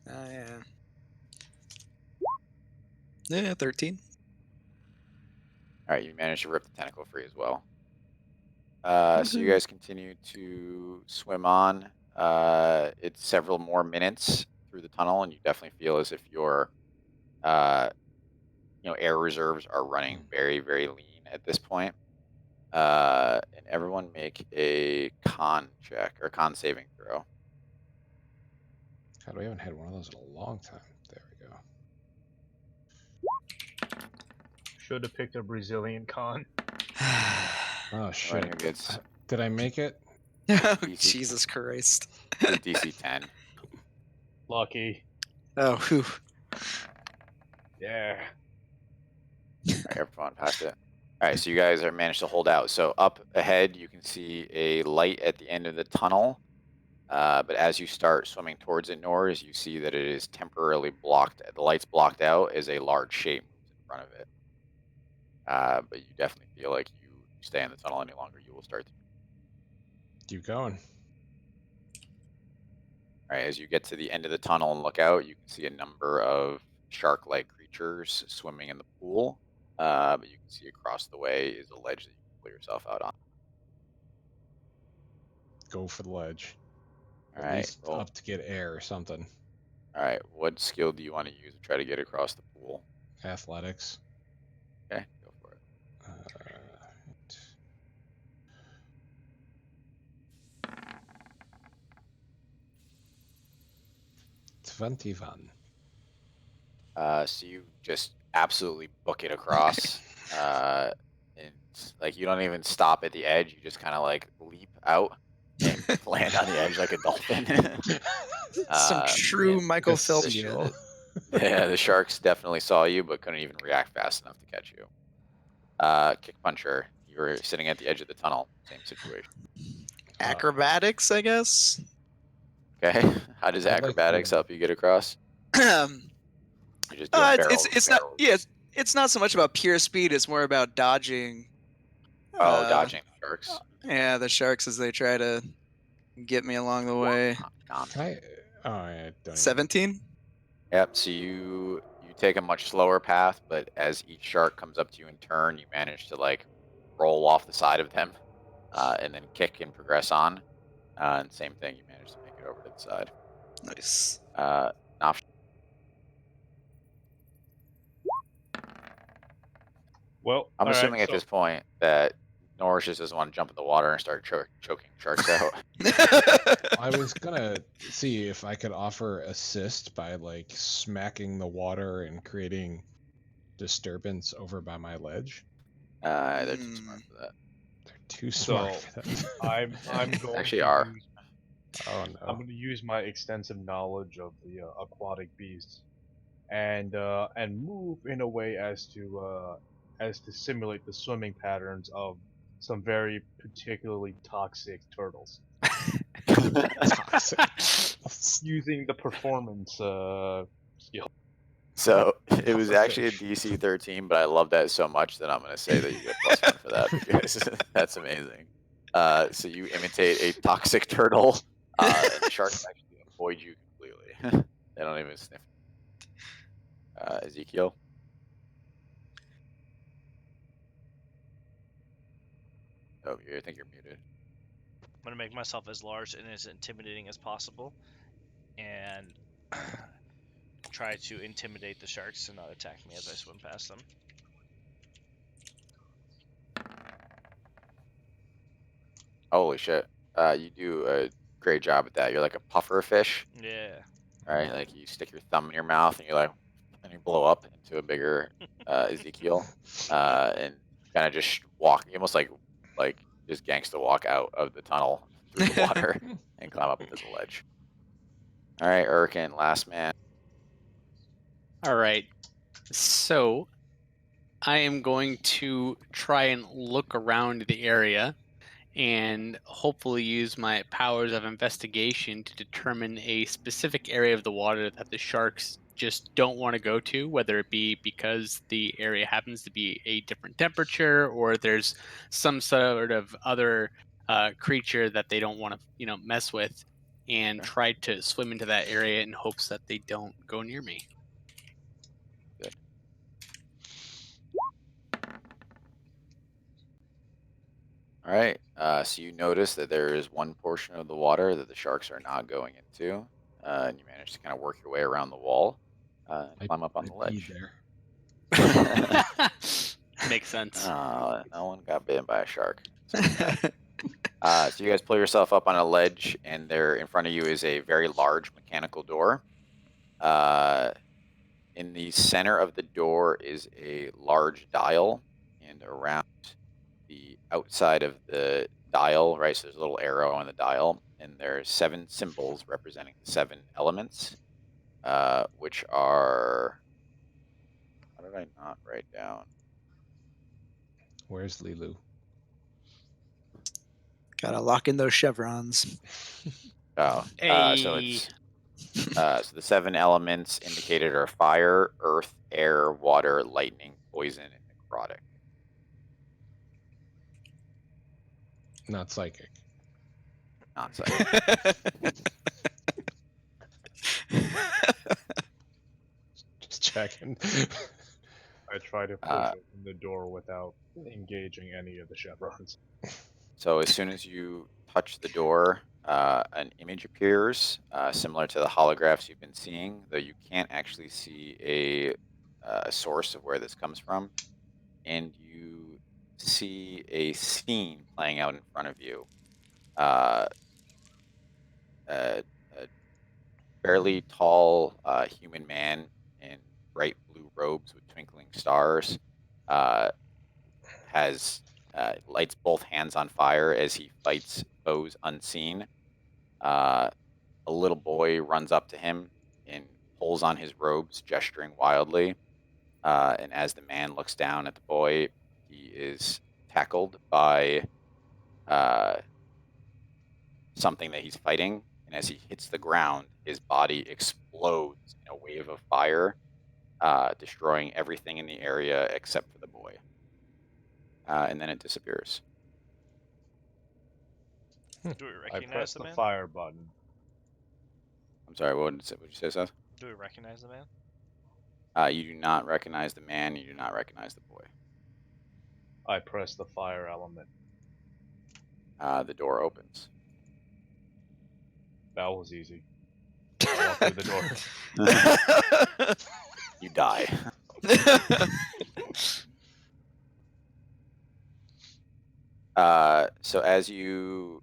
Yeah. Yeah, 13. All right, you managed to rip the tentacle free as well. So you Woohoo. guys continue to swim on. It's several more minutes through the tunnel, and you definitely feel as if your, air reserves are running very, very lean at this point. And everyone make a con check or con saving throw. God, we haven't had one of those in a long time. There we go. Should have picked a Brazilian con. Oh Everyone shit. who gets Did I make it? Oh, DC Jesus Christ. the DC 10. Lucky. Oh, whew. Yeah. All right, everyone passed it. All right, so you guys are managed to hold out. So up ahead, you can see a light at the end of the tunnel. But as you start swimming towards it, Nors, you see that it is temporarily blocked. The light's blocked out as a large shape moves in front of it. But you definitely feel like you stay in the tunnel any longer, you will start to. Keep going. All right, as you get to the end of the tunnel and look out, you can see a number of shark-like creatures swimming in the pool. But you can see across the way is a ledge that you can pull yourself out on. Go for the ledge. All At right, least roll. up to get air or something. All right, what skill do you want to use to try to get across the pool? Athletics. Okay, go for it. 21. So you just absolutely book it across, and like you don't even stop at the edge. You just kind of like leap out and land on the edge like a dolphin. Some true and Michael Yes, Phelps yeah. shit. yeah, the sharks definitely saw you, but couldn't even react fast enough to catch you. Kick puncher, you were sitting at the edge of the tunnel. Same situation. Acrobatics, I guess. Okay, how does I'd like acrobatics to- help you get across? You're just doing barrels. It's not. Yeah, it's not so much about pure speed. It's more about dodging. Oh, dodging sharks. Yeah, the sharks as they try to get me along the way. Can I? Oh, I don't. 17. Yep. So you take a much slower path, but as each shark comes up to you in turn, you manage to like roll off the side of them, and then kick and progress on. And same thing, you manage to make it over to the side. Nice. Naf- Well, I'm all right, assuming at so this point that Norris just doesn't want to jump in the water and start choking sharks out. I was gonna see if I could offer assist by like smacking the water and creating disturbance over by my ledge? They're too smart for that. They're too smart So for that. I'm going Actually to are. use Oh I'm no. going to use my extensive knowledge of the aquatic beasts and move in a way as to simulate the swimming patterns of some very particularly toxic turtles Toxic. using the performance skill. So it was actually a Pufferfish. DC 13, but I love that so much that I'm going to say that you get +1 for that because that's amazing. So you imitate a toxic turtle, and the sharks actually avoid you completely. They don't even sniff. Ezekiel. Oh, I think you're muted. I'm gonna make myself as large and as intimidating as possible, and try to intimidate the sharks to not attack me as I swim past them. Holy shit. You do a great job at that. You're like a puffer fish, Yeah. right? Like you stick your thumb in your mouth and you're like, and you blow up into a bigger Ezekiel, and kind of just walk. You almost like just gangsta walk out of the tunnel through the water and climb up to the ledge. All right, Urkin, last man. All right. So I am going to try and look around the area and hopefully use my powers of investigation to determine a specific area of the water that the sharks just don't want to go to, whether it be because the area happens to be a different temperature or there's some sort of other creature that they don't want to, mess with, and Okay. try to swim into that area in hopes that they don't go near me. Good. All right. So you notice that there is one portion of the water that the sharks are not going into, and you manage to kind of work your way around the wall and climb up on the I peed ledge. there. Makes sense. No one got bitten by a shark. So so you guys pull yourself up on a ledge, and there in front of you is a very large mechanical door. In the center of the door is a large dial, and around the outside of the dial, right? So there's a little arrow on the dial, and there's 7 symbols representing the 7 elements, which are. How did I not write down? Where's Lilu? Gotta lock in those chevrons. Oh, so Hey. it's so the 7 elements indicated are fire, earth, air, water, lightning, poison, and necrotic. Not psychic. Not psychic. Just checking. I try to push open the door without engaging any of the chevrons. So as soon as you touch the door, an image appears, similar to the holographs you've been seeing, though you can't actually see a source of where this comes from. And you see a scene playing out in front of you. Uh, a, a fairly tall human man in bright blue robes with twinkling stars uh, has lights both hands on fire as he fights foes unseen. A little boy runs up to him and pulls on his robes, gesturing wildly. And as the man looks down at the boy, he is tackled by uh, something that he's fighting. And as he hits the ground, his body explodes in a wave of fire, destroying everything in the area except for the boy. And then it disappears. Do we I recognize press the the man? fire button. I'm sorry, what did you say, Seth? Do we recognize the man? You do not recognize the man. You do not recognize the boy. I press the fire element. The door opens. That was easy. I walk through the door. You die. So as you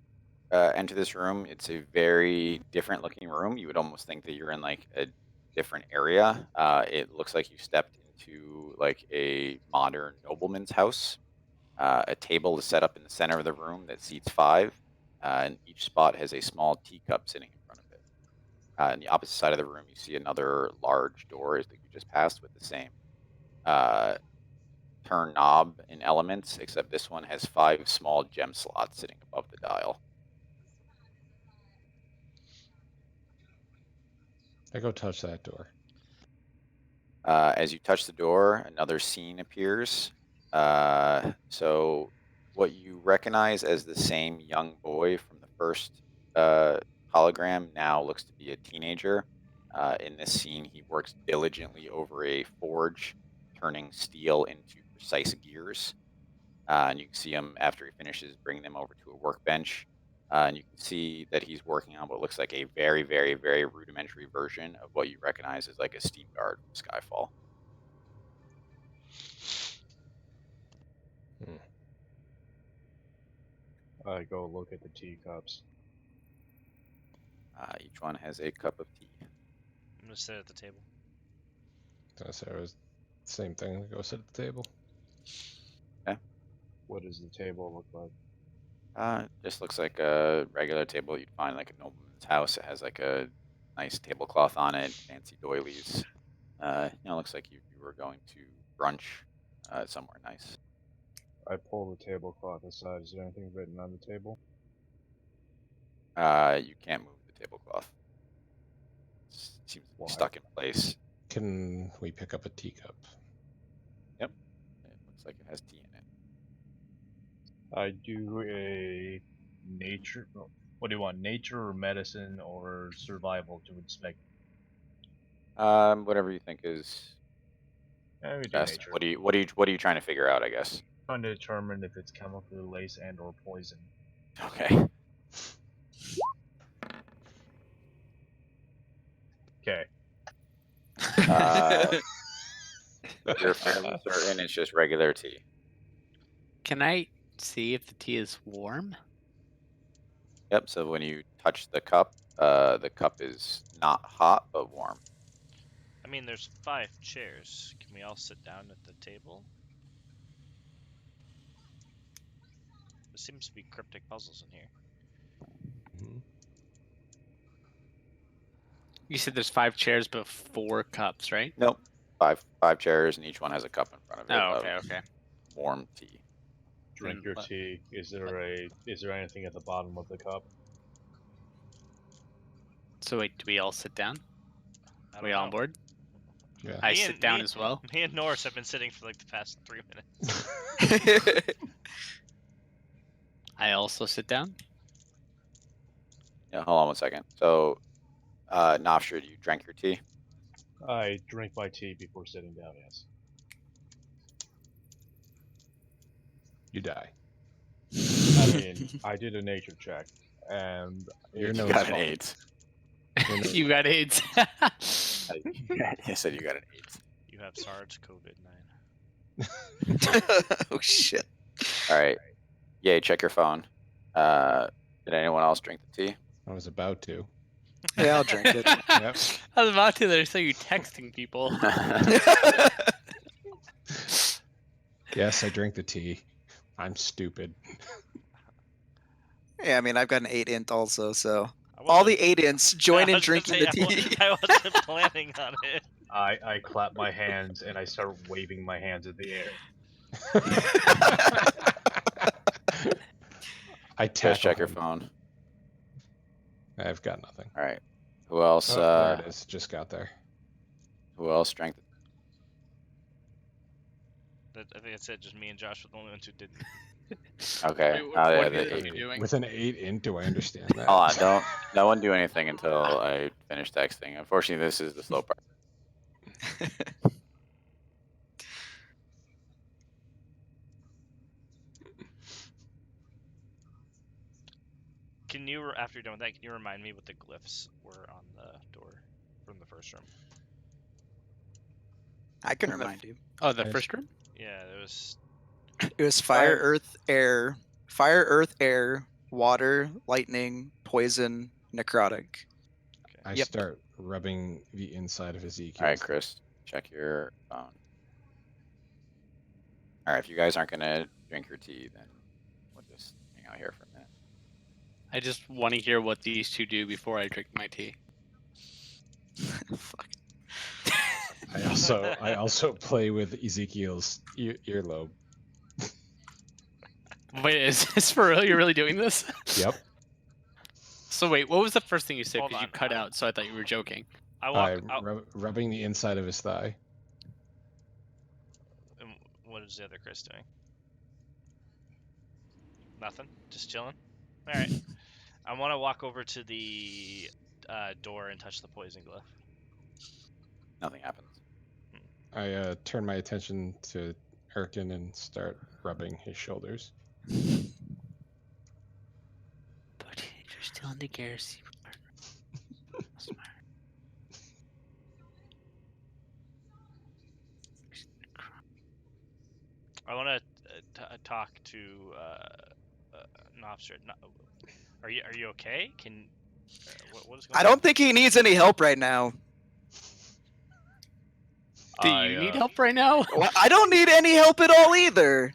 enter this room, it's a very different looking room. You would almost think that you're in like a different area. It looks like you stepped into like a modern nobleman's house. A table is set up in the center of the room that seats 5, and each spot has a small teacup sitting in front of it. On the opposite side of the room, you see another large door as that you just passed with the same uh, turn knob and elements, except this one has 5 small gem slots sitting above the dial. I go touch that door. As you touch the door, another scene appears. So, what you recognize as the same young boy from the first hologram now looks to be a teenager. In this scene, he works diligently over a forge, turning steel into precise gears. And you can see him after he finishes bringing them over to a workbench. And you can see that he's working on what looks like a very, very, very rudimentary version of what you recognize as like a steam guard from Skyfall. I go look at the teacups. Each one has a cup of tea. I'm gonna sit at the table. So it was the same thing. Go sit at the table. What does the table look like? Just looks like a regular table you'd find like a nobleman's house. It has like a nice tablecloth on it, fancy doilies. Looks like you were going to brunch somewhere nice. I pull the tablecloth aside. Is there anything written on the table? You can't move the tablecloth. Seems to be Why? stuck in place. Can we pick up a teacup? Yep. It looks like it has tea in it. I do a nature. What do you want? Nature or medicine or survival to inspect? Whatever you think is We do best. nature. What are you trying to figure out, I guess? Trying to determine if it's chemically laced and or poison. Okay. Okay. You're fairly certain it's just regular tea. Can I see if the tea is warm? Yep. So when you touch the cup is not hot but warm. I mean, there's 5 chairs. Can we all sit down at the table? There seems to be cryptic puzzles in here. Mm-hmm. You said there's 5 chairs, but 4 cups, right? Nope. Five chairs, and each one has a cup in front of it. Oh, of okay. Warm tea. Drink Then your let- tea. Is there anything at the bottom of the cup? So wait, do we all sit down? I Are don't we all on know. board? Yeah. I Me sit and- down me- as well. Me and Norris have been sitting for like the past 3 minutes. I also sit down. Yeah. Hold on one second. So, Nofstra, you drank your tea. I drink my tea before sitting down. Yes. You die. I mean, I did a nature check, and Your it's nose You got is an fine. 8. Your nose- You got AIDS. I said you got an 8. You have SARS-CoV-9. Oh shit. All right. Yay, check your phone. Did anyone else drink the tea? I was about to. Yeah, I'll drink it. Yep. I was about to. There, so you texting people. Yes, I drink the tea. I'm stupid. Yeah, I mean, I've got an 8 int also, so I all wasn't- the 8 ints join I in was gonna drinking the say, tea. I wasn't planning on it. I clap my hands and I start waving my hands in the air. I tap Just check your on- phone. I've got nothing. All right. Who else? Oh, there it is. Just got there. Who else drank the I think that's it. Just me and Josh were the only ones who didn't. Okay. Wait, Oh, yeah, what the are eight. you doing? With an 8 int, do I understand that? Hold on, no one do anything until I finish texting. Unfortunately, this is the slow part. Can you, after you're done with that, can you remind me what the glyphs were on the door from the first room? I can remind you. Oh, the Nice. first room? Yeah, it was. It was fire, Fire. earth, air, water, lightning, poison, necrotic. I Yep. start rubbing the inside of his EQ. All right, Chris, check your phone. All right, if you guys aren't gonna drink your tea, then we'll just hang out here for a minute. I just want to hear what these two do before I drink my tea. Fuck. I also play with Ezekiel's earlobe. Wait, is this for real? You're really doing this? Yep. So wait, what was the first thing you said? Hold Because you on, cut out, so I thought you were joking. I walk By out. rubbing the inside of his thigh. What is the other Chris doing? Nothing. Just chilling. All right. I want to walk over to the door and touch the poison glove. Nothing happens. I turn my attention to Erkin and start rubbing his shoulders. But you're still in the garrison. Smart. I want to talk to Nobster. Are you okay? Can what is going I on? don't think he needs any help right now. Do you need help right now? Well, I don't need any help at all either.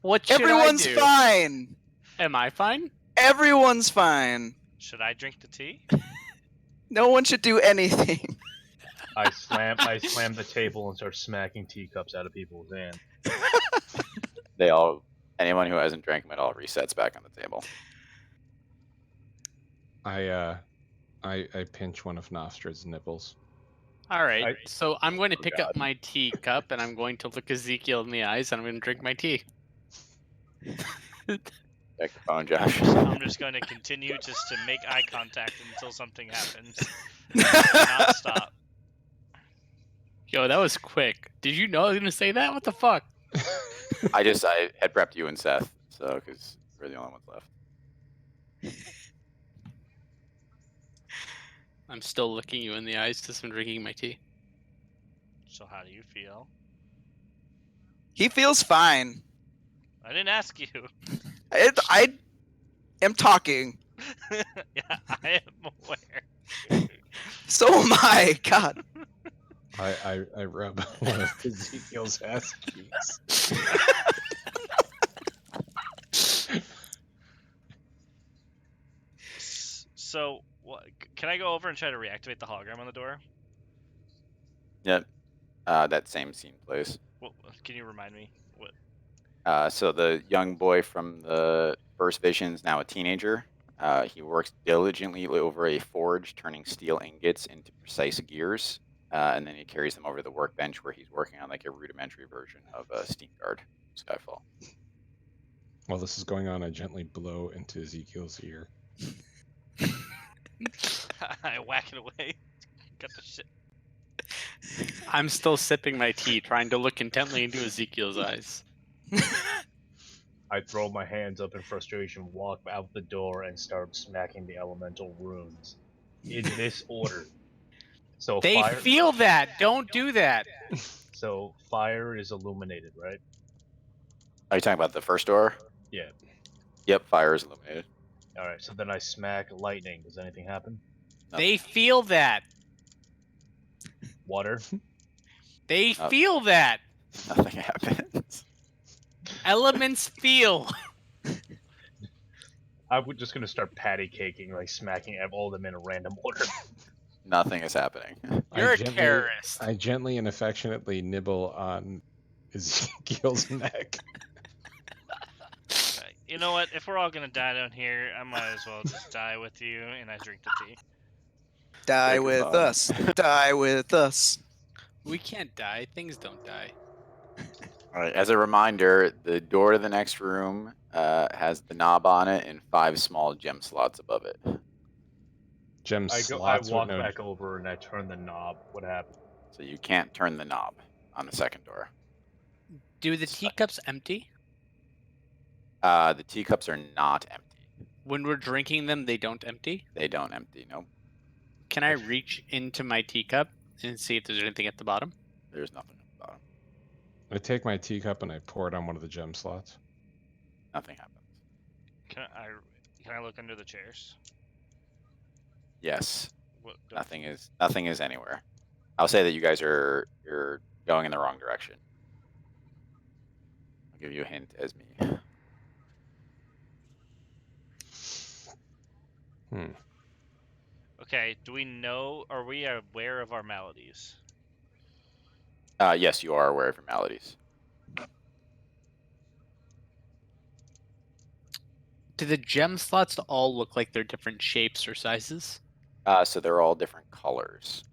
What should Everyone's I do? fine. Am I fine? Everyone's fine. Should I drink the tea? No one should do anything. I slam the table and start smacking teacups out of people's hands. Anyone who hasn't drank them at all resets back on the table. I pinch one of Nostrad's nipples. All right. I- So I'm going to Oh, pick up my teacup and I'm going to look Ezekiel in the eyes and I'm going to drink my tea. Check the phone, Josh. I'm just going to continue just to make eye contact until something happens. Not stop. Yo, that was quick. Did you know I was going to say that? What the fuck? I had prepped you and Seth, so because we're the only ones left. I'm still looking you in the eyes as I'm drinking my tea. So how do you feel? He feels fine. I didn't ask you. I am talking. Yeah, I am aware. So am I. God. I rub one of Ezekiel's ass cheeks. So, can I go over and try to reactivate the hologram on the door? Yep. That same scene plays. Well, can you remind me what? So the young boy from the first vision is now a teenager. He works diligently over a forge, turning steel ingots into precise gears, and then he carries them over to the workbench where he's working on like a rudimentary version of a steam guard, Skyfall. While this is going on, I gently blow into Ezekiel's ear. I whack it away. Got the shit. I'm still sipping my tea, trying to look intently into Ezekiel's eyes. I throw my hands up in frustration, walk out the door, and start smacking the elemental runes in this order. So They fire. feel that. Don't do that. So fire is illuminated, right? Are you talking about the first door? Yeah. Yep, fire is illuminated. All right. So then I smack lightning. Does anything happen? They feel that. Water. They feel that. Nothing happens. Elements feel. I'm just gonna start patty caking, like smacking all of them in a random order. Nothing is happening. You're a gently- terrorist. I gently and affectionately nibble on Ezekiel's neck. You know what? If we're all gonna die down here, I might as well just die with you, and I drink the tea. Die Take with a phone. us. Die with us. We can't die. Things don't die. All right. As a reminder, the door to the next room has the knob on it and 5 small gem slots above it. Gem I slots walk with no. back over and I turn the knob. What happened? So you can't turn the knob on the second door. Do the teacups empty? The teacups are not empty. When we're drinking them, they don't empty? They don't empty. Nope. Can I reach into my teacup and see if there's anything at the bottom? There's nothing at the bottom. I take my teacup and I pour it on one of the gem slots. Nothing happens. Can I look under the chairs? Yes. What, Nothing is anywhere. I'll say that you guys you're going in the wrong direction. give you a hint as me. Okay, do we know, are we aware of our maladies? Yes, you are aware of your maladies. Do the gem slots all look like they're different shapes or sizes? So they're all different colors.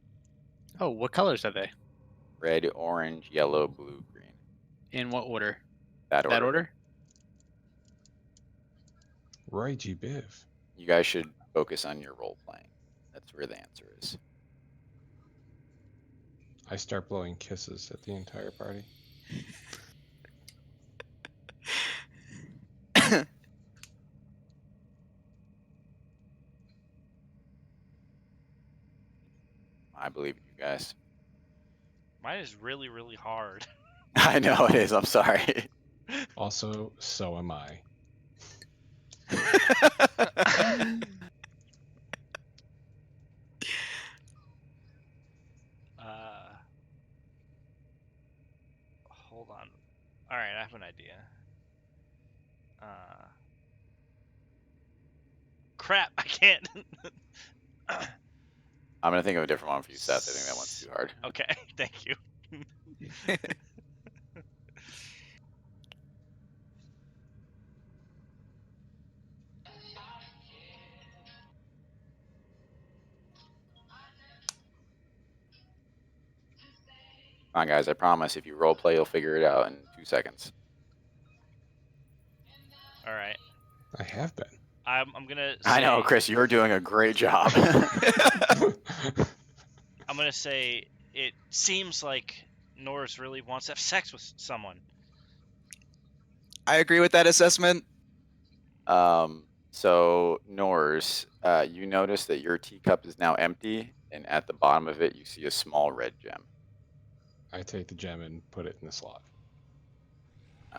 Oh, what colors are they? Red, orange, yellow, blue, green. In what order? That order. That order? Roy G. Biv. You guys should focus on your role playing. That's where the answer is. I start blowing kisses at the entire party. I believe in you guys. Mine is really, really hard. I know it is. I'm sorry. Also, so am I. Hold on. All right, I have an idea. Crap, I can't. I'm gonna think of a different one for you, Seth. I think that one's too hard. Okay, thank you. Come on, guys. I promise. If you role play, you'll figure it out in 2 seconds. All right, I have been. I'm gonna. Say, I know, Chris. You're doing a great job. I'm gonna say it seems like Norris really wants to have sex with someone. I agree with that assessment. So Norse, you notice that your teacup is now empty, and at the bottom of it, you see a small red gem. I take the gem and put it in the slot.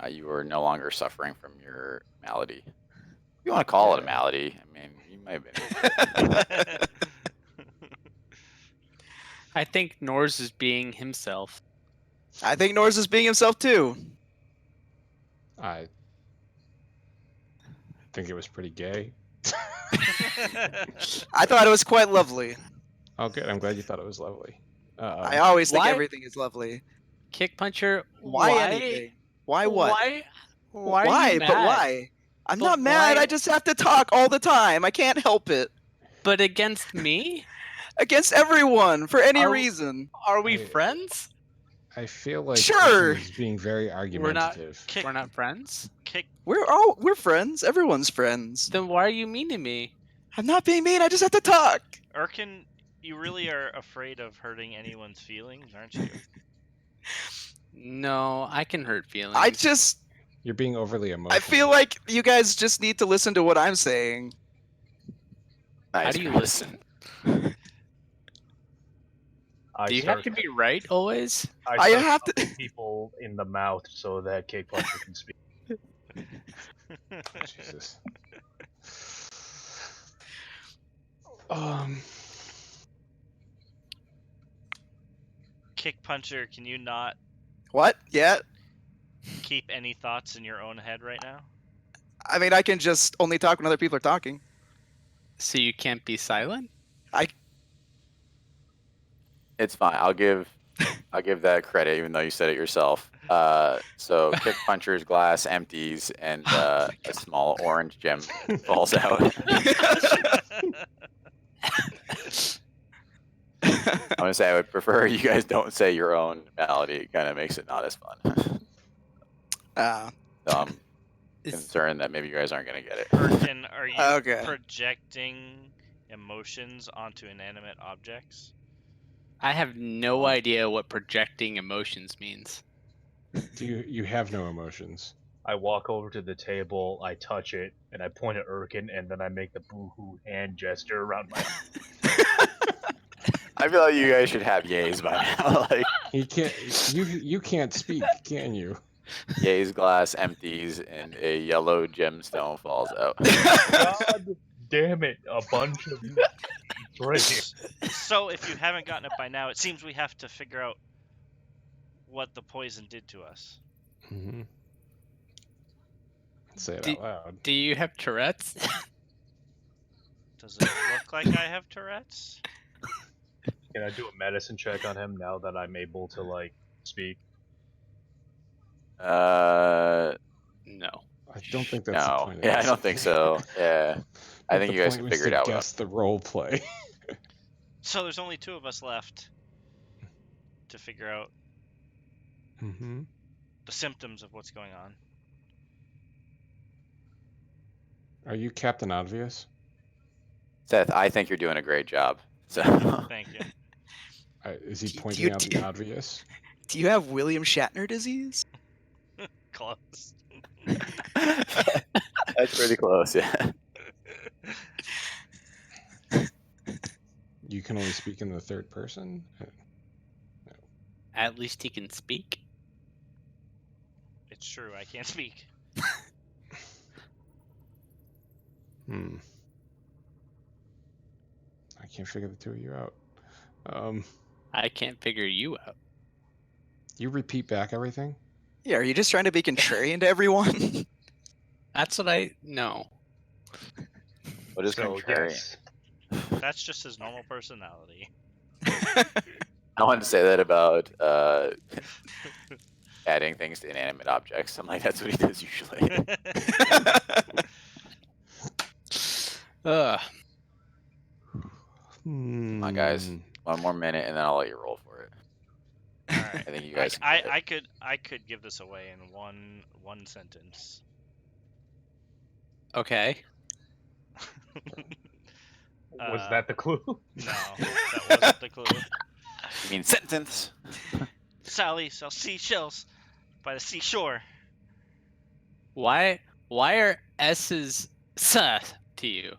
You are no longer suffering from your malady. If you want to call it a malady, I mean, you might have been. I think Norz is being himself. I think Norris is being himself too. I think it was pretty gay. I thought it was quite lovely. Oh, good. I'm glad you thought it was lovely. I always think why- everything is lovely. Kick puncher. Why anything? Why what? Why? Are you But mad? why? I'm But not mad. why- I just have to talk all the time. I can't help it. But against me? Against everyone for any Are- reason. Are we Hey. friends? I feel like Sure. Ethan is being very We're not- argumentative. Kick, We're not friends? kick. We're friends. Everyone's friends. Then why are you mean to me? I'm not being mean. I just have to talk. Erkin, you really are afraid of hurting anyone's feelings, aren't you? No, I can hurt feelings. I just You're being overly emotional. I feel like you guys just need to listen to what I'm saying. How Nice, do you Chris. listen? I Do you have to be right always? I start have to- punching people in the mouth so that Cake Puncher can speak. Jesus. Kick puncher, can you not What? Yeah. keep any thoughts in your own head right now? I mean, I can just only talk when other people are talking. So you can't be silent? It's fine. I'll give that credit, even though you said it yourself. So Kick Puncher's glass empties, and a small orange gem falls out. I'm gonna say I would prefer you guys don't say your own malady. It kind of makes it not as fun. So I'm concerned that maybe you guys aren't gonna get it. Erkin, are you Okay. projecting emotions onto inanimate objects? I have no idea what projecting emotions means. You have no emotions. I walk over to the table, I touch it, and I point at Erkin, and then I make the boo-hoo hand gesture around my. I feel like you guys should have yays by now. Like He can't. You can't speak, can you? yays glass empties, and a yellow gemstone falls out. God damn it! A bunch of right here. So, if you haven't gotten it by now, it seems we have to figure out what the poison did to us. Mm-hmm. say it out loud. Do you have Tourette's? Does it look like I have Tourette's? Can I do a medicine check on him now that I'm able to like speak? No. I don't think that's the point. Of Yeah, I this. don't think so. Yeah. I think the you guys point can was figure to it out. Guess the role play. So there's only 2 of us left to figure out Mm-hmm. the symptoms of what's going on. Are you Captain Obvious? Seth, I think you're doing a great job. So Thank you. Is he Do pointing you- out the obvious? Do you have William Shatner disease? Close. that's pretty close. Yeah. You can only speak in the third person? At least he can speak. It's true, I can't speak. Hmm. I can't figure the 2 of you out. I can't figure you out. You repeat back everything? Yeah, are you just trying to be contrarian to everyone? That's what I know. What is So contrarian? yes, That's just his normal personality. I wanted to say that about adding things to inanimate objects. I'm like, that's what he does usually. Come on, guys. One more minute, and then I'll let you roll for it. All right. I think you guys. can get it. I could give this away in one sentence. Okay. was that the clue? No, that wasn't the clue. You mean sentence? Sally sells seashells by the seashore. Why are S's sus to you?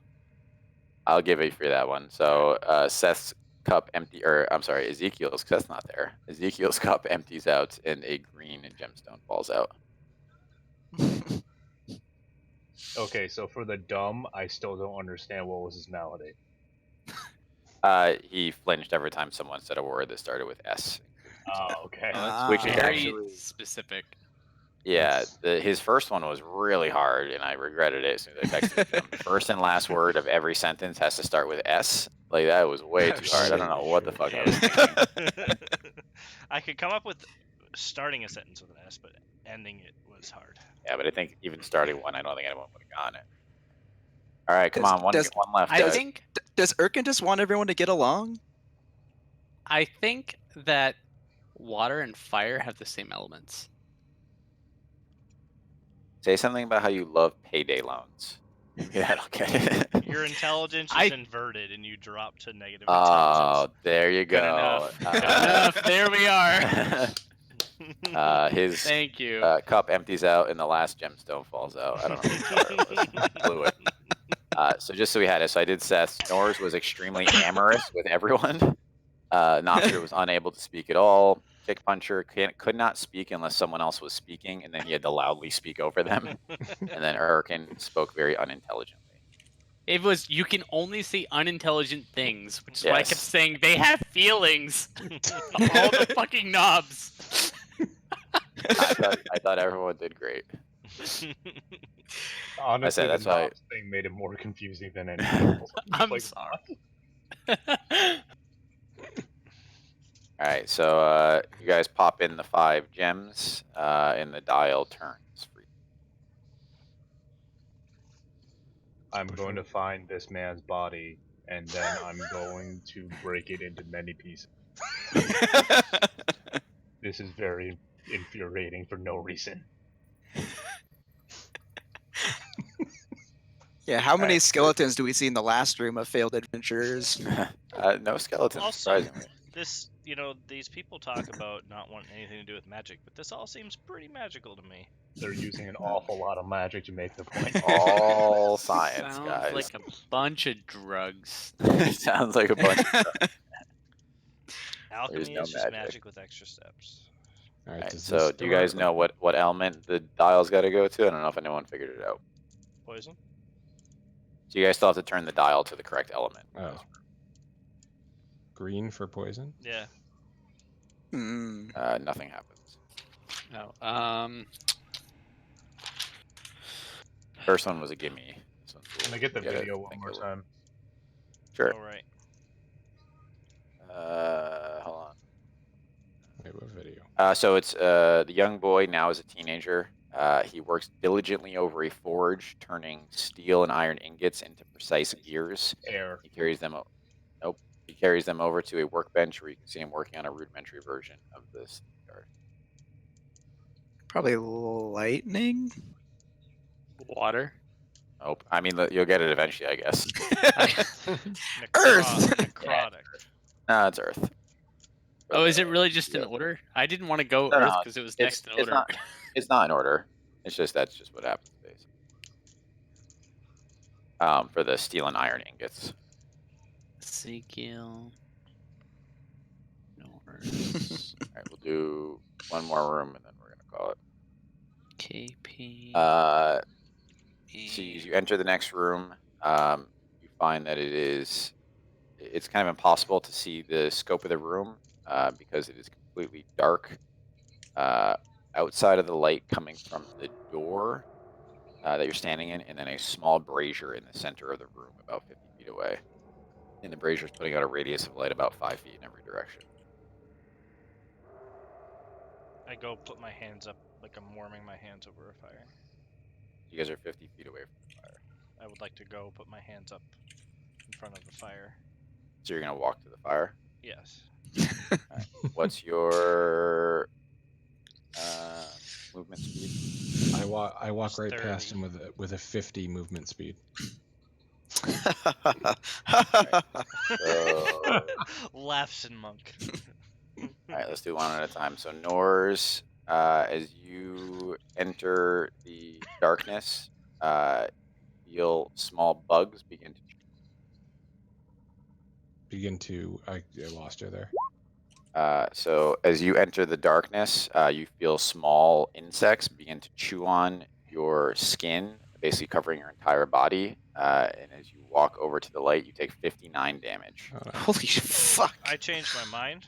I'll give it for that one. So Seth's cup empty, or I'm sorry, Ezekiel's. Seth's not there. Ezekiel's cup empties out, and a green gemstone falls out. Okay, so for the dumb, I still don't understand what was his malady. He flinched every time someone said a word that started with S. Oh, okay. Which is Very actually- specific. Yeah, his first one was really hard, and I regretted it as soon as I texted him. First and last word of every sentence has to start with S. Like, that was way too hard. I don't know what the fuck I was thinking. I could come up with starting a sentence with an S, but ending it was hard. Yeah, but I think even starting one, I don't think anyone would have gotten it. All right, come Does- on, one does- left. I guys. think Does Erkin just want everyone to get along? that water and fire have the same elements. Say something about how you love payday loans. Maybe that'll get it. Your intelligence I- is inverted, and you drop to negative Oh, intelligence. there you go. Good enough. Good enough. There we are. His Thank you. cup empties out, and the last gemstone falls out. I don't know what color it was. Fluid. So just so we had it, so I did Seth. Norris was extremely amorous with everyone. Nopster was unable to speak at all. Kick Puncher could not speak unless someone else was speaking, and then he had to loudly speak over them. And then Erkin spoke very unintelligently. It was you can only say unintelligent things, which is why I kept Yes. saying they have feelings. All the fucking knobs. I thought everyone did great. Honestly, that's the why- knobs thing made it more confusing than anything else. I'm Like, sorry. All right, so you guys pop in the 5 gems, and the dial turns for you. I'm going to find this man's body, and then I'm going to break it into many pieces. This is very infuriating for no reason. Yeah, how many Alright. skeletons do we see in the last room of failed adventurers? No skeletons, Also, surprisingly. These people talk about not wanting anything to do with magic, but this all seems pretty magical to me. They're using an awful lot of magic to make the point. All science, Sounds guys. like a bunch of drugs. Sounds like a bunch of Alchemy no is just magic. magic with extra steps. All right, Alright, does so this do you door guys know what element the dial's got to go to? I don't know if anyone figured it out. Poison? So you guys still have to turn the dial to the correct element. Oh. Green for poison? Yeah. Hmm. Nothing happens. No. First one was a gimme. This one's Can I get the you gotta video one think more a little- time? Sure. All right. Hold on. Wait, what video? So it's the young boy now is a teenager. He works diligently over a forge, turning steel and iron ingots into precise gears. Air. He carries them. Nope. He carries them over to a workbench where you can see him working on a rudimentary version of this yard. Probably lightning. Water. Nope. I mean, you'll get it eventually, I guess. Earth! Necrotic. No, it's Earth. Oh, is it really just in yeah. order? I didn't want to go No, no, Earth because it was next in it's order. not. It's not in order. It's just that's just what happens, basically. For the steel and iron ingots. Ezekiel. North. All right, we'll do one more room and then we're gonna call it. KP. So as you enter the next room, you find that it's kind of impossible to see the scope of the room because it is completely dark. Outside of the light coming from the door that you're standing in, and then a small brazier in the center of the room about 50 feet away. And the brazier is putting out a radius of light about 5 feet in every direction. I go put my hands up like I'm warming my hands over a fire. You guys are 50 feet away from the fire. I would like to go put my hands up in front of the fire. So you're going to walk to the fire? Yes. Right. What's your movement speed? I walk Just right past 30. him with a 50 movement speed. So, Laughs and monk. all right, let's do one at a time. So Nors, as you enter the darkness, you feel small bugs begin to. I lost you there. So as you enter the darkness, you feel small insects begin to chew on your skin, basically covering your entire body. And as you walk over to the light, you take 59 damage. Oh, no. Holy fuck. I changed my mind.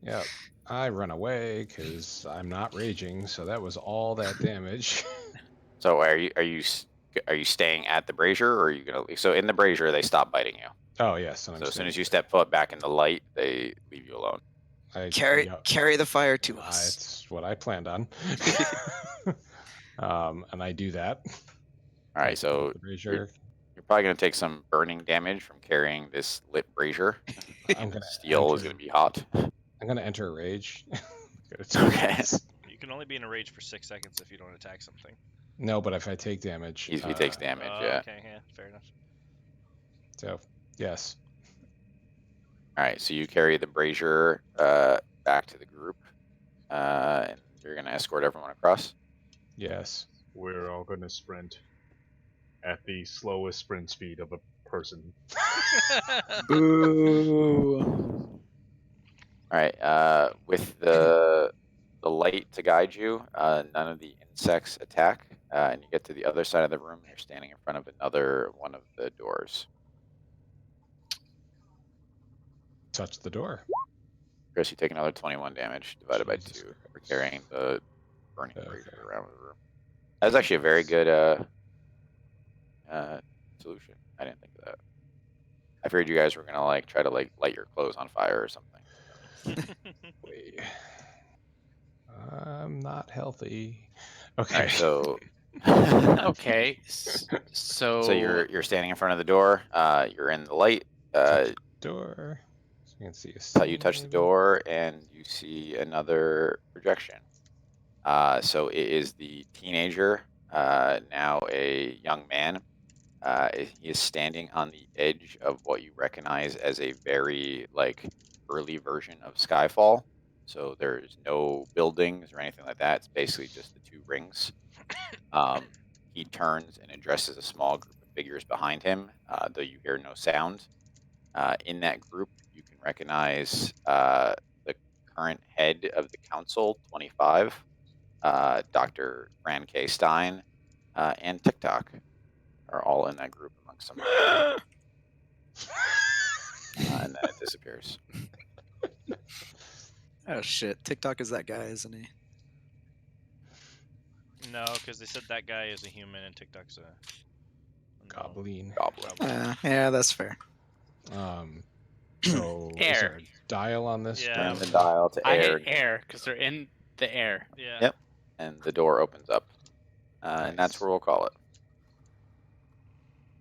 Yeah, I run away because I'm not raging, so that was all that damage. So are you staying at the brazier, or are you gonna leave? So in the brazier, they stop biting you. Oh yes, and So I'm as soon as staying you step foot back in the light, they leave you alone. there. Carry the fire to us. It's what I planned on. And I do that. All right, so The brazier. you're probably gonna take some burning damage from carrying this lit brazier. I'm gonna Steel is enter- gonna be hot. I'm gonna enter a rage. Okay. You can only be in a rage for 6 seconds if you don't attack something. No, but if I take damage, He takes damage. Oh, Yeah. okay, yeah, fair enough. So yes, All right, so you carry the brazier back to the group, and you're gonna escort everyone across. yes. We're all gonna sprint at the slowest sprint speed of a person. Boo. All right, with the light to guide you, none of the insects attack, and you get to the other side of the room. And you're standing in front of another one of the doors. Touch the door. Chris, you take another 21 damage divided by Jesus 2 for Christ. carrying the burning Okay. brazier around the room. That was actually a very good solution. I didn't think of that. I figured you guys were gonna try to light your clothes on fire or something. Wait. I'm not healthy. All Okay. right, so Okay. So you're standing in front of the door. You're in the light. Door. So you can see a So you touch the scene. door and you see another projection. So it is the teenager, now a young man. He is standing on the edge of what you recognize as a very early version of Skyfall. So there's no buildings or anything like that. It's basically just the two rings. He turns and addresses a small group of figures behind him, though you hear no sound. In that group, you can recognize the current head of the council, 25, Dr. Fran K. Stein, and TikTok are all in that group amongst some. And then it disappears. Oh shit. TikTok is that guy, isn't he? No, because they said that guy is a human and TikTok's a Goblin. Goblin. Yeah, that's fair. So is Air. there a dial on this? Yeah. Turn the dial to I air. hit air because they're in the air. Yeah. Yep. And the door opens up. And that's Nice. where we'll call it.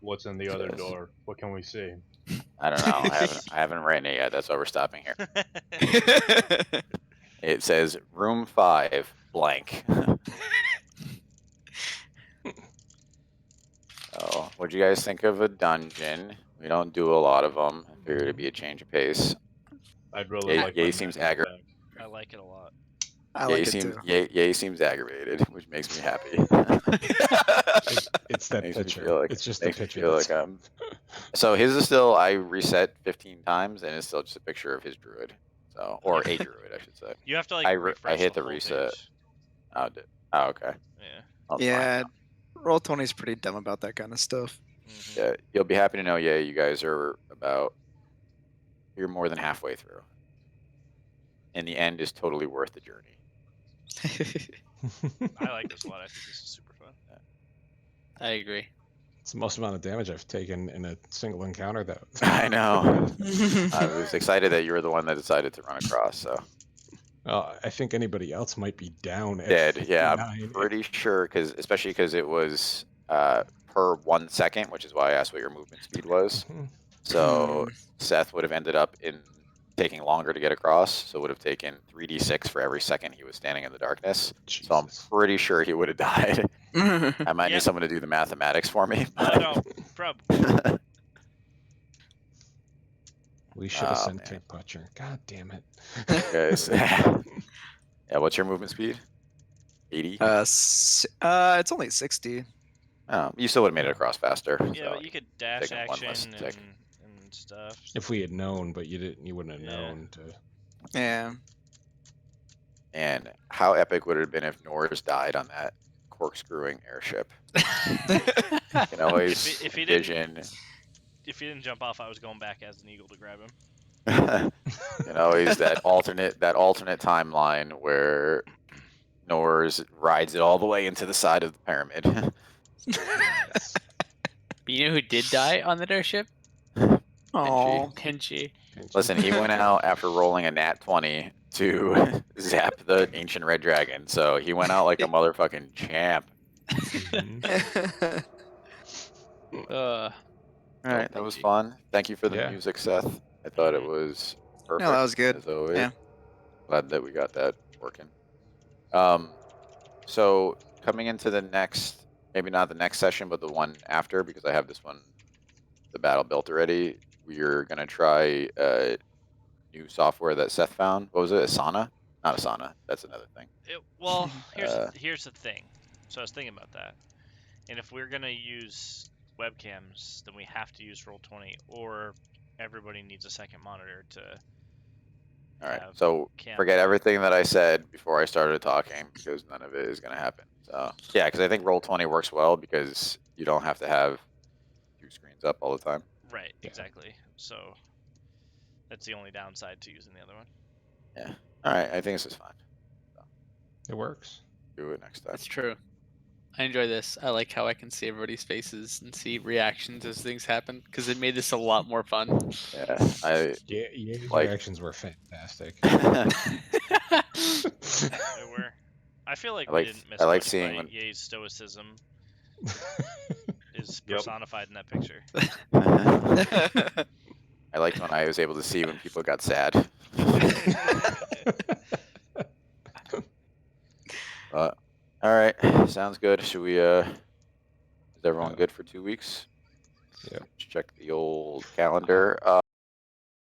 What's in the other Yes. door? What can we see? I don't know. I haven't written it yet. That's why we're stopping here. It says room 5 blank. So, what'd you guys think of a dungeon? We don't do a lot of them. I figured it'd be a change of pace. I'd really Ye like Ye my seems magic aggravated. back. I like it a lot. I like it too. Ye seems aggravated, which makes me happy. It's that Makes me picture. feel like- It's just the makes me picture. feel That's... like So his is still, I reset 15 times, and it's still just a picture of his druid. So, or a druid, I should say. You have to like I refresh hit the the whole reset. page. Oh, okay. Yeah. I'll find Yeah, out. Roll20's pretty dumb about that kind of stuff. Mhm. Yeah, you'll be happy to know, yeah, you guys are you're more than halfway through. And the end is totally worth the journey. I like this a lot. I think this is super fun. I agree. It's the most amount of damage I've taken in a single encounter. That I know. I was excited that you were the one that decided to run across, so. Well, I think anybody else might be down at Dead, yeah, I'm 59. pretty sure, especially because it was per 1 second, which is why I asked what your movement speed was. Mhm. So Seth would have ended up in taking longer to get across, so would have taken 3d6 for every second he was standing in the darkness. So I'm Jesus. pretty sure he would have died. I might Yeah. need someone to do the mathematics for me. Oh no, probably. We should have Oh, sent man. Ted Butcher. God damn it. Guys. Yeah, what's your movement speed? 80? It's only 60. Oh, you still would have made it across faster. Yeah, so but you could dash taking one less action tick. and stuff. If we had known, but you wouldn't have Yeah. known to. Yeah. And how epic would it have been if Norris died on that corkscrewing airship? You can always If he envision. If he didn't jump off, I was going back as an eagle to grab him. You know, always that alternate timeline where Norris rides it all the way into the side of the pyramid. Yes. But you know who did die on that airship? Oh. Pinchy. Listen, he went out after rolling a nat 20 to zap the ancient red dragon, so he went out like a motherfucking champ. Mhm. Uh, All right, that was Pinchy. fun. Thank you for the Yeah. music, Seth. I thought it was perfect. No, that was good. As always. Yeah. Glad that we got that working. So coming into the next, maybe not the next session, but the one after, because I have this one, the battle built already. We're gonna try new software that Seth found. What was it? Asana? Not Asana. That's another thing. Well, Uh, here's the thing. So I was thinking about that, and if we're gonna use webcams, then we have to use Roll20, or everybody needs a second monitor to. All right. have So camera. forget everything that I said before I started talking, because none of it is gonna happen. So yeah, because I think Roll20 works well because you don't have to have 2 screens up all the time. Right. Yeah. Exactly. So that's the only downside to using the other one. Yeah. All right. I think this is fine. It works. Do it next time. That's true. I enjoy this. I like how I can see everybody's faces and see reactions as things happen because it made this a lot more fun. Yeah. I Yeah, your Like- reactions were fantastic. They were. I feel like I we like- didn't miss I like much seeing by when- Ye's stoicism is Yep. personified in that picture. I liked when I was able to see when people got sad. But all right, sounds good. Should we? Is everyone good for 2 weeks? Yep. Let's check the old calendar.